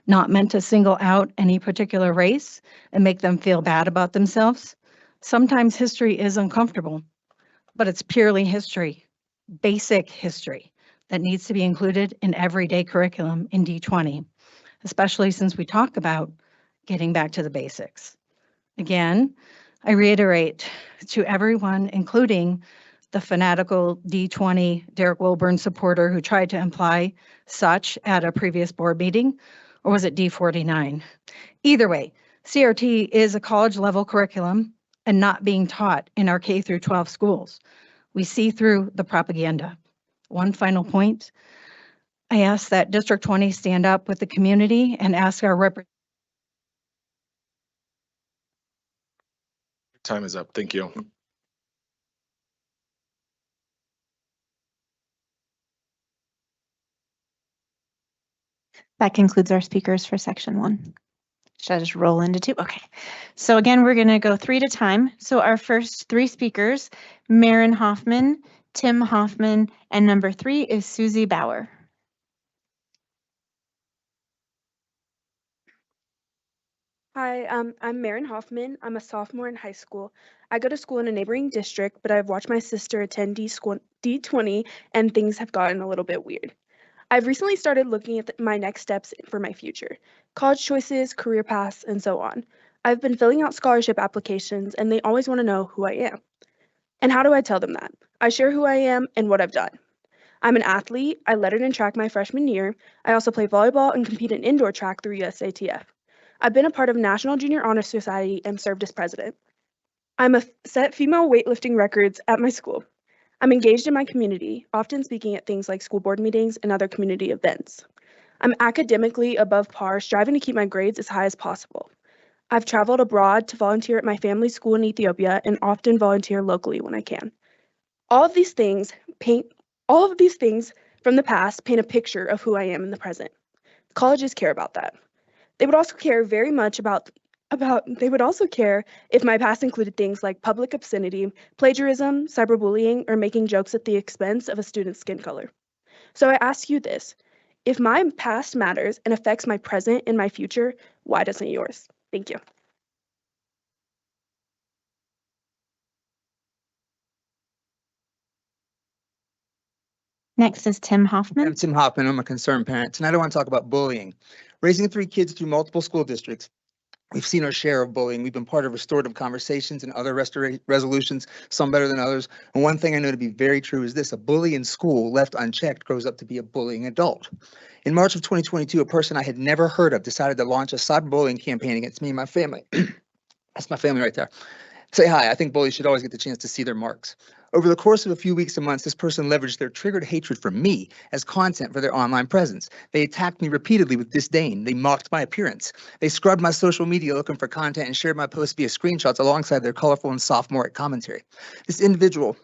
not meant to single out any particular race and make them feel bad about themselves. Sometimes history is uncomfortable, but it's purely history, basic history that needs to be included in everyday curriculum in D20, especially since we talk about getting back to the basics. Again, I reiterate to everyone, including the fanatical D20 Derek Wilburn supporter who tried to imply such at a previous board meeting, or was it D49? Either way, CRT is a college level curriculum and not being taught in our K through 12 schools. We see through the propaganda. One final point, I ask that District 20 stand up with the community and ask our representatives. Time is up. Thank you. That concludes our speakers for section 1. Should I just roll into 2? Okay. So again, we're going to go 3 at a time. So our first 3 speakers, Marin Hoffman, Tim Hoffman, and number 3 is Susie Bauer. Hi, I'm Marin Hoffman. I'm a sophomore in high school. I go to school in a neighboring district, but I've watched my sister attend D20 and things have gotten a little bit weird. I've recently started looking at my next steps for my future, college choices, career paths, and so on. I've been filling out scholarship applications and they always want to know who I am. And how do I tell them that? I share who I am and what I've done. I'm an athlete. I lettered in track my freshman year. I also play volleyball and compete in indoor track through USATF. I've been a part of National Junior Honor Society and served as president. I'm a set female weightlifting records at my school. I'm engaged in my community, often speaking at things like school board meetings and other community events. I'm academically above par, striving to keep my grades as high as possible. I've traveled abroad to volunteer at my family's school in Ethiopia and often volunteer locally when I can. All of these things from the past paint a picture of who I am in the present. Colleges care about that. They would also care very much they would also care if my past included things like public obscenity, plagiarism, cyberbullying, or making jokes at the expense of a student's skin color. So I ask you this, if my past matters and affects my present and my future, why doesn't yours? Thank you. Next is Tim Hoffman. I'm Tim Hoffman. I'm a concerned parent. Tonight I want to talk about bullying. Raising 3 kids through multiple school districts, we've seen our share of bullying. We've been part of restorative conversations and other resolutions, some better than others. And one thing I know to be very true is this: a bully in school left unchecked grows up to be a bullying adult. In March of 2022, a person I had never heard of decided to launch a cyberbullying campaign against me and my family. That's my family right there. Say hi. I think bullies should always get the chance to see their marks. Over the course of a few weeks and months, this person leveraged their triggered hatred for me as content for their online presence. They attacked me repeatedly with disdain. They mocked my appearance. They scrubbed my social media looking for content and shared my posts via screenshots alongside their colorful and sophomoric commentary. This individual,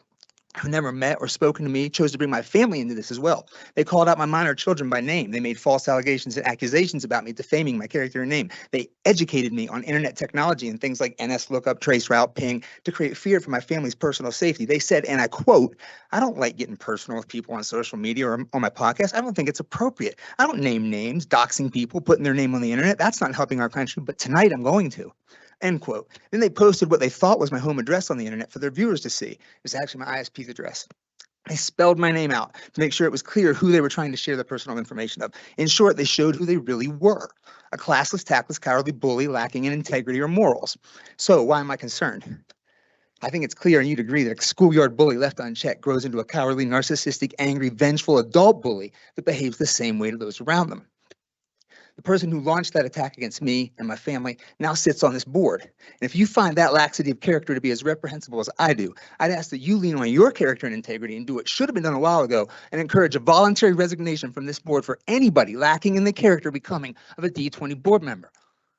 who never met or spoken to me, chose to bring my family into this as well. They called out my minor children by name. They made false allegations and accusations about me, defaming my character and name. They educated me on internet technology and things like NS lookup, traceroute, ping, to create fear for my family's personal safety. They said, and I quote, "I don't like getting personal with people on social media or on my podcast. I don't think it's appropriate. I don't name names, doxing people, putting their name on the internet. That's not helping our country, but tonight I'm going to." End quote. Then they posted what they thought was my home address on the internet for their viewers to see. It was actually my ISP's address. They spelled my name out to make sure it was clear who they were trying to share the personal information of. In short, they showed who they really were: a classless, tactless, cowardly bully lacking in integrity or morals. So why am I concerned? I think it's clear, and you'd agree, that a schoolyard bully left unchecked grows into a cowardly, narcissistic, angry, vengeful adult bully that behaves the same way to those around them. The person who launched that attack against me and my family now sits on this board. And if you find that laxity of character to be as reprehensible as I do, I'd ask that you lean on your character and integrity and do what should have been done a while ago and encourage a voluntary resignation from this board for anybody lacking in the character becoming of a D20 board member.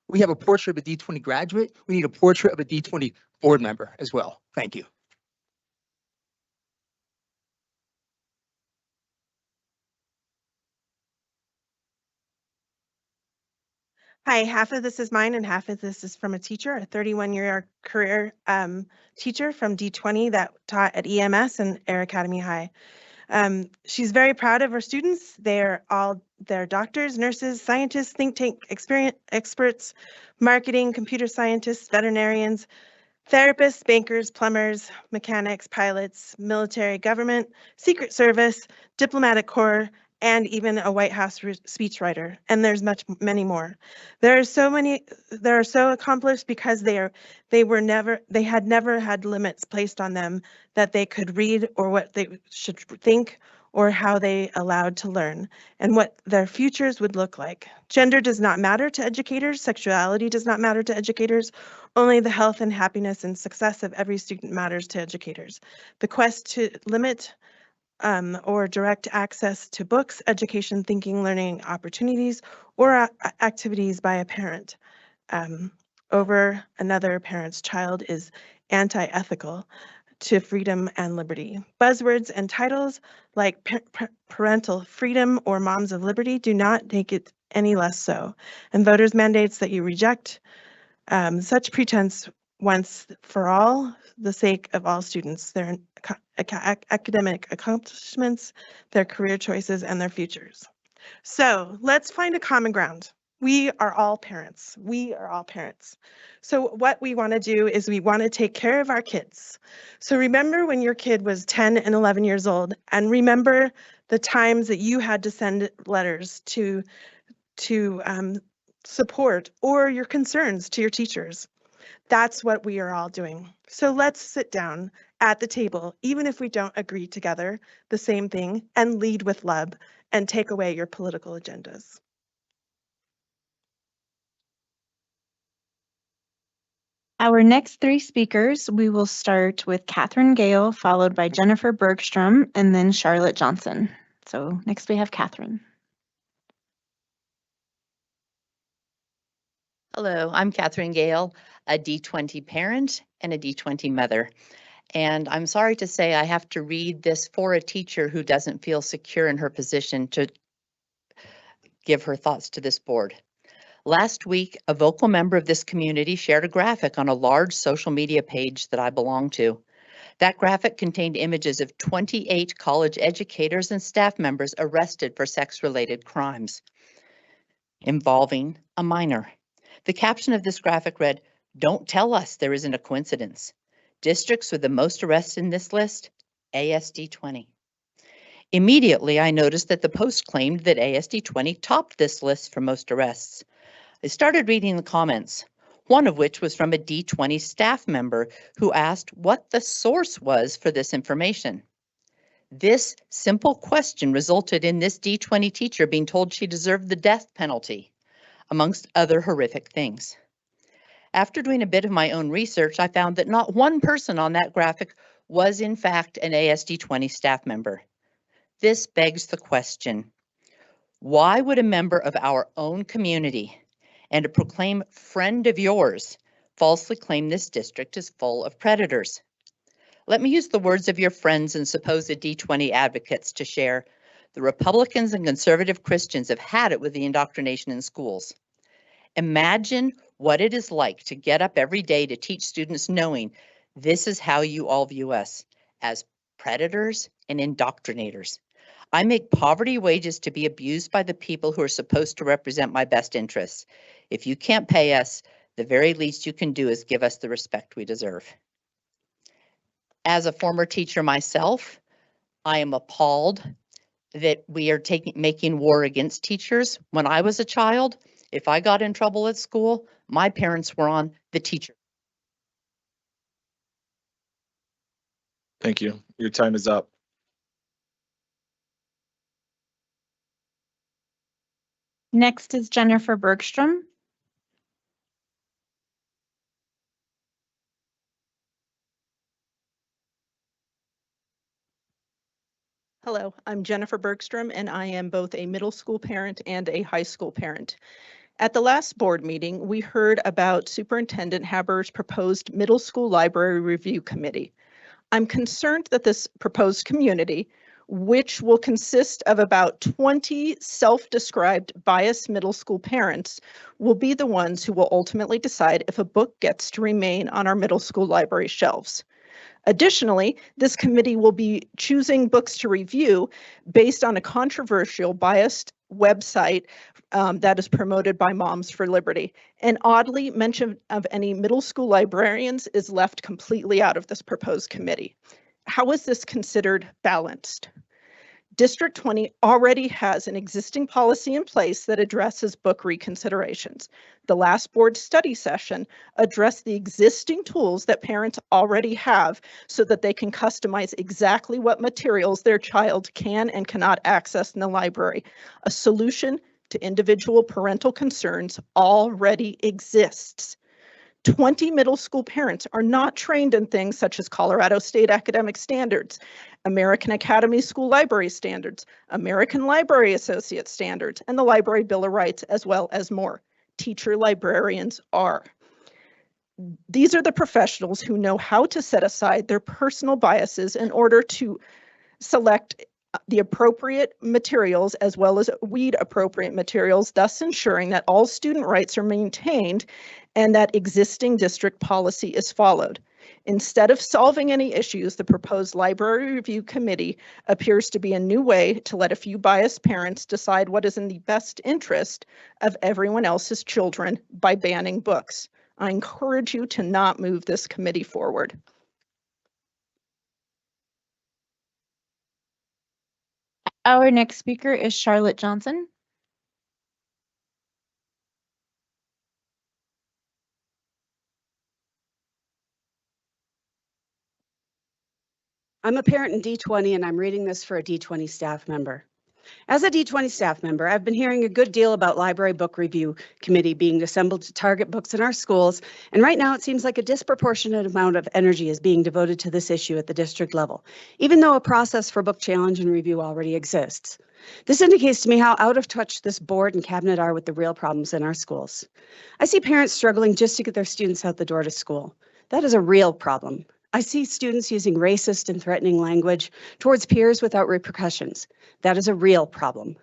We have a portrait of a D20 graduate. We need a portrait of a D20 board member as well. Thank you. Hi, half of this is mine and half of this is from a teacher, a 31-year career teacher from D20 that taught at EMS and Air Academy High. She's very proud of her students. They're doctors, nurses, scientists, think tank experts, marketing, computer scientists, veterinarians, therapists, bankers, plumbers, mechanics, pilots, military, government, Secret Service, diplomatic corps, and even a White House speechwriter. And there's many more. There are so accomplished because they had never had limits placed on them that they could read or what they should think or how they allowed to learn and what their futures would look like. Gender does not matter to educators. Sexuality does not matter to educators. Only the health and happiness and success of every student matters to educators. The quest to limit or direct access to books, education, thinking, learning opportunities, or activities by a parent over another parent's child is anti-ethical to freedom and liberty. Buzzwords and titles like parental freedom or moms of liberty do not make it any less so. And voters' mandates that you reject such pretense once for all, the sake of all students, their academic accomplishments, their career choices, and their futures. So let's find a common ground. We are all parents. We are all parents. So what we want to do is we want to take care of our kids. So remember when your kid was 10 and 11 years old, and remember the times that you had to send letters to support or your concerns to your teachers. That's what we are all doing. So let's sit down at the table, even if we don't agree together the same thing, and lead with love and take away your political agendas. Our next three speakers, we will start with Catherine Gale, followed by Jennifer Bergstrom, and then Charlotte Johnson. So next we have Catherine. Hello, I'm Catherine Gale, a D20 parent and a D20 mother. And I'm sorry to say I have to read this for a teacher who doesn't feel secure in her position to give her thoughts to this board. Last week, a vocal member of this community shared a graphic on a large social media page that I belong to. That graphic contained images of 28 college educators and staff members arrested for sex-related crimes involving a minor. The caption of this graphic read, "Don't tell us there isn't a coincidence. Districts with the most arrests in this list, ASD 20. Immediately, I noticed that the post claimed that ASD 20 topped this list for most arrests. I started reading the comments, one of which was from a D20 staff member who asked what the source was for this information. This simple question resulted in this D20 teacher being told she deserved the death penalty, amongst other horrific things. After doing a bit of my own research, I found that not one person on that graphic was in fact an ASD 20 staff member. This begs the question, why would a member of our own community and a proclaimed friend of yours falsely claim this district is full of predators? Let me use the words of your friends and supposed D20 advocates to share. The Republicans and conservative Christians have had it with the indoctrination in schools. Imagine what it is like to get up every day to teach students knowing this is how you all view us, as predators and indoctrinators. I make poverty wages to be abused by the people who are supposed to represent my best interests. If you can't pay us, the very least you can do is give us the respect we deserve. As a former teacher myself, I am appalled that we are making war against teachers. When I was a child, if I got in trouble at school, my parents were on the teacher. Thank you. Your time is up. Next is Jennifer Bergstrom. Hello, I'm Jennifer Bergstrom, and I am both a middle school parent and a high school parent. At the last board meeting, we heard about Superintendent Haber's proposed middle school library review committee. I'm concerned that this proposed community which will consist of about 20 self-described biased middle school parents, will be the ones who will ultimately decide if a book gets to remain on our middle school library shelves. Additionally, this committee will be choosing books to review based on a controversial, biased website that is promoted by Moms for Liberty. And oddly, mention of any middle school librarians is left completely out of this proposed committee. How is this considered balanced? District 20 already has an existing policy in place that addresses book reconsiderations. The last board study session addressed the existing tools that parents already have so that they can customize exactly what materials their child can and cannot access in the library. A solution to individual parental concerns already exists. 20 middle school parents are not trained in things such as Colorado State Academic Standards, American Academy School Library Standards, American Library Associate Standards, and the Library Bill of Rights, as well as more. Teacher librarians are. These are the professionals who know how to set aside their personal biases in order to select the appropriate materials as well as weed appropriate materials, thus ensuring that all student rights are maintained and that existing district policy is followed. Instead of solving any issues, the proposed library review committee appears to be a new way to let a few biased parents decide what is in the best interest of everyone else's children by banning books. I encourage you to not move this committee forward. Our next speaker is Charlotte Johnson. I'm a parent in D20 and I'm reading this for a D20 staff member. As a D20 staff member, I've been hearing a good deal about library book review committee being assembled to target books in our schools, and right now it seems like a disproportionate amount of energy is being devoted to this issue at the district level, even though a process for book challenge and review already exists. This indicates to me how out of touch this board and cabinet are with the real problems in our schools. I see parents struggling just to get their students out the door to school. That is a real problem. I see students using racist and threatening language towards peers without repercussions. That is a real problem.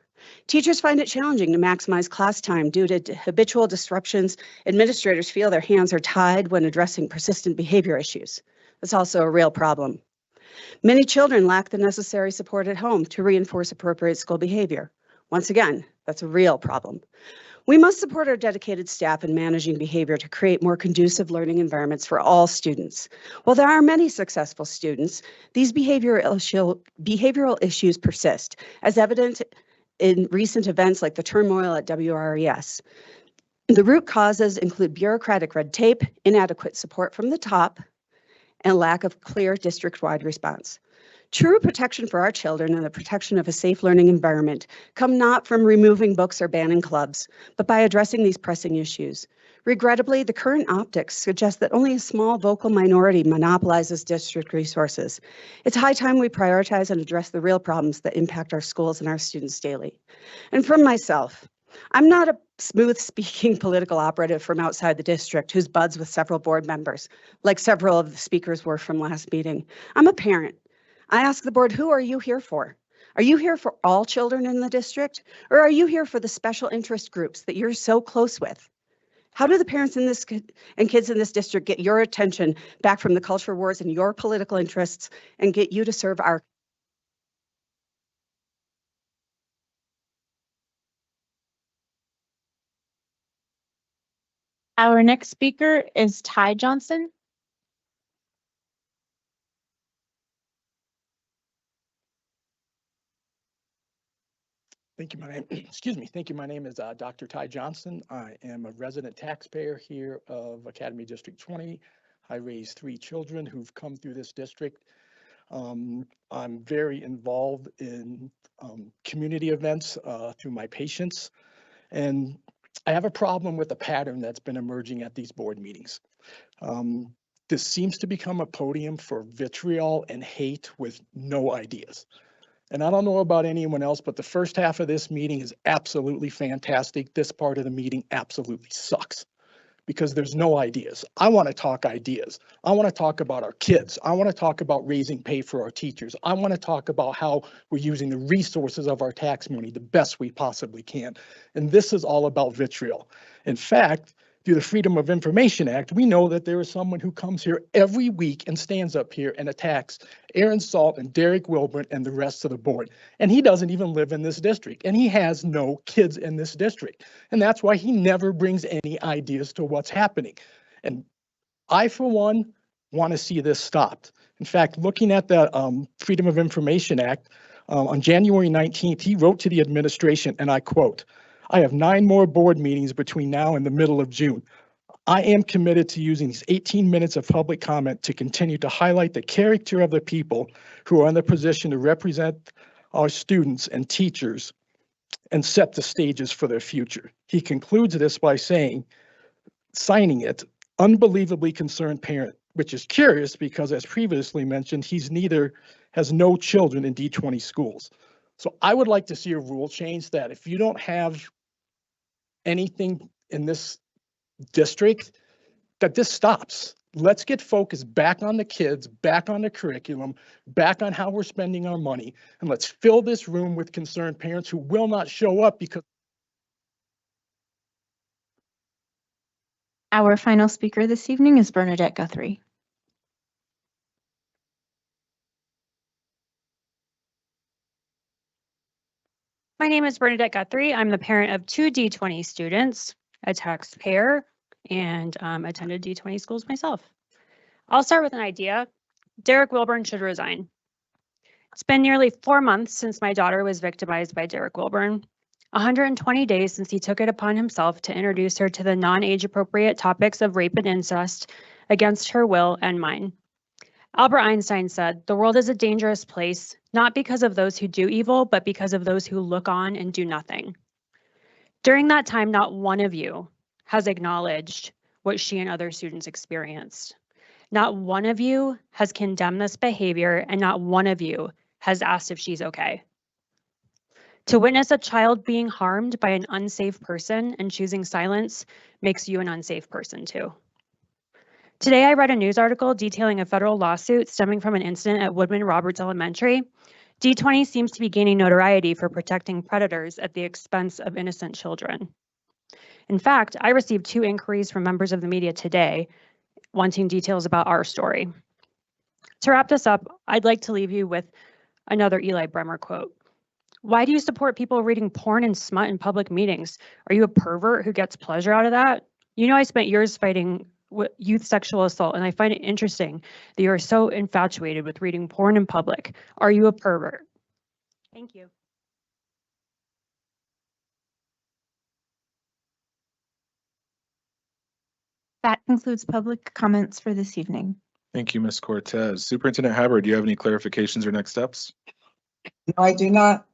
Teachers find it challenging to maximize class time due to habitual disruptions. Administrators feel their hands are tied when addressing persistent behavior issues. That's also a real problem. Many children lack the necessary support at home to reinforce appropriate school behavior. Once again, that's a real problem. We must support our dedicated staff in managing behavior to create more conducive learning environments for all students. While there are many successful students, these behavioral issues persist, as evident in recent events like the turmoil at WRES. The root causes include bureaucratic red tape, inadequate support from the top, and lack of clear district-wide response. True protection for our children and the protection of a safe learning environment come not from removing books or banning clubs, but by addressing these pressing issues. Regrettably, the current optics suggest that only a small vocal minority monopolizes district resources. It's high time we prioritize and address the real problems that impact our schools and our students daily. And from myself, I'm not a smooth-speaking political operative from outside the district who's buds with several board members, like several of the speakers were from last meeting. I'm a parent. I ask the board, who are you here for? Are you here for all children in the district? Or are you here for the special interest groups that you're so close with? How do the parents in this and kids in this district get your attention back from the culture wars and your political interests and get you to serve our? Our next speaker is Ty Johnson. Thank you. Thank you. My name is Dr. Ty Johnson. I am a resident taxpayer here of Academy District 20. I raised 3 children who've come through this district. I'm very involved in community events through my patients. And I have a problem with a pattern that's been emerging at these board meetings. This seems to become a podium for vitriol and hate with no ideas. And I don't know about anyone else, but the first half of this meeting is absolutely fantastic. This part of the meeting absolutely sucks. because there's no ideas. I want to talk ideas. I want to talk about our kids. I want to talk about raising pay for our teachers. I want to talk about how we're using the resources of our tax money the best we possibly can. And this is all about vitriol. In fact, through the Freedom of Information Act, we know that there is someone who comes here every week and stands up here and attacks Aaron Salt and Derek Wilburn and the rest of the board. And he doesn't even live in this district, and he has no kids in this district. And that's why he never brings any ideas to what's happening. And I, for one, want to see this stopped. In fact, looking at the Freedom of Information Act, on January 19th, he wrote to the administration, and I quote, "I have 9 more board meetings between now and the middle of June. I am committed to using these 18 minutes of public comment to continue to highlight the character of the people who are in the position to represent our students and teachers and set the stages for their future." He concludes this by saying, signing it, "Unbelievably concerned parent," which is curious because, as previously mentioned, has no children in D20 schools. So I would like to see a rule change that if you don't have anything in this district, that this stops. Let's get focused back on the kids, back on the curriculum, back on how we're spending our money, and let's fill this room with concerned parents who will not show up because Our final speaker this evening is Bernadette Guthrie. My name is Bernadette Guthrie. I'm the parent of 2 D20 students, a taxpayer, and attended D20 schools myself. I'll start with an idea. Derek Wilburn should resign. It's been nearly 4 months since my daughter was victimized by Derek Wilburn, 120 days since he took it upon himself to introduce her to the non-age appropriate topics of rape and incest against her will and mine. Albert Einstein said, "The world is a dangerous place, not because of those who do evil, but because of those who look on and do nothing." During that time, not one of you has acknowledged what she and other students experienced. Not one of you has condemned this behavior, and not one of you has asked if she's okay. To witness a child being harmed by an unsafe person and choosing silence makes you an unsafe person too. Today, I read a news article detailing a federal lawsuit stemming from an incident at Woodman Roberts Elementary. D20 seems to be gaining notoriety for protecting predators at the expense of innocent children. In fact, I received 2 inquiries from members of the media today wanting details about our story. To wrap this up, I'd like to leave you with another Eli Bremer quote. "Why do you support people reading porn and smut in public meetings? Are you a pervert who gets pleasure out of that? You know I spent years fighting youth sexual assault, and I find it interesting that you are so infatuated with reading porn in public. Are you a pervert?" Thank you. That concludes public comments for this evening. Thank you, Ms. Cortez. Superintendent Haber, do you have any clarifications or next steps? No, I do not.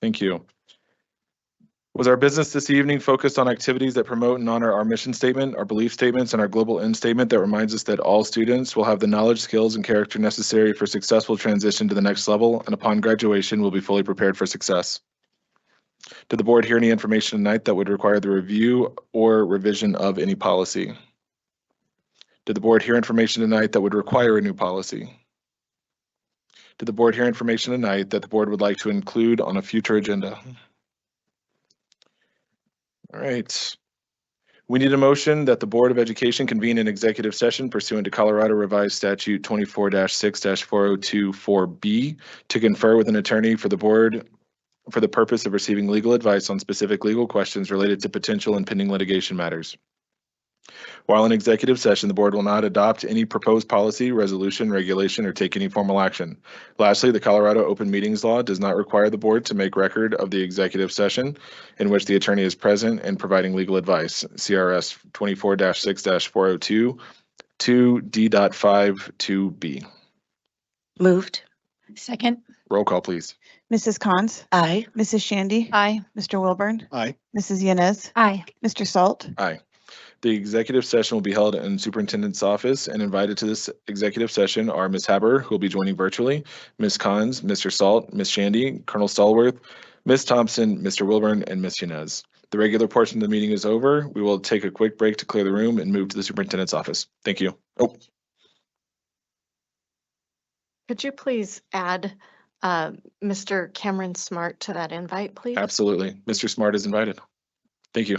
Thank you. Was our business this evening focused on activities that promote and honor our mission statement, our belief statements, and our global end statement that reminds us that all students will have the knowledge, skills, and character necessary for successful transition to the next level, and upon graduation will be fully prepared for success? Did the board hear any information tonight that would require the review or revision of any policy? Did the board hear information tonight that would require a new policy? Did the board hear information tonight that the board would like to include on a future agenda? All right. We need a motion that the Board of Education convene an executive session pursuant to Colorado Revised Statute 24-6-4024B to confer with an attorney for the board for the purpose of receiving legal advice on specific legal questions related to potential and pending litigation matters. While in executive session, the board will not adopt any proposed policy, resolution, regulation, or take any formal action. Lastly, the Colorado Open Meetings Law does not require the board to make record of the executive session in which the attorney is present and providing legal advice. CRS 24-6-402 2D.5 2B. Moved. Second. Roll call, please. Mrs. Cons? Aye. Mrs. Shandy? Aye. Mr. Wilburn? Aye. Mrs. Yanez? Aye. Mr. Salt? Aye. The executive session will be held in Superintendent's office, and invited to this executive session are Ms. Haber, who will be joining virtually, Ms. Cons, Mr. Salt, Ms. Shandy, Colonel Stallworth, Ms. Thompson, Mr. Wilburn, and Ms. Yanez. The regular portion of the meeting is over. We will take a quick break to clear the room and move to the superintendent's office. Thank you. Oh, Could you please add Mr. Cameron Smart to that invite, please? absolutely. Mr. Smart is invited. Thank you.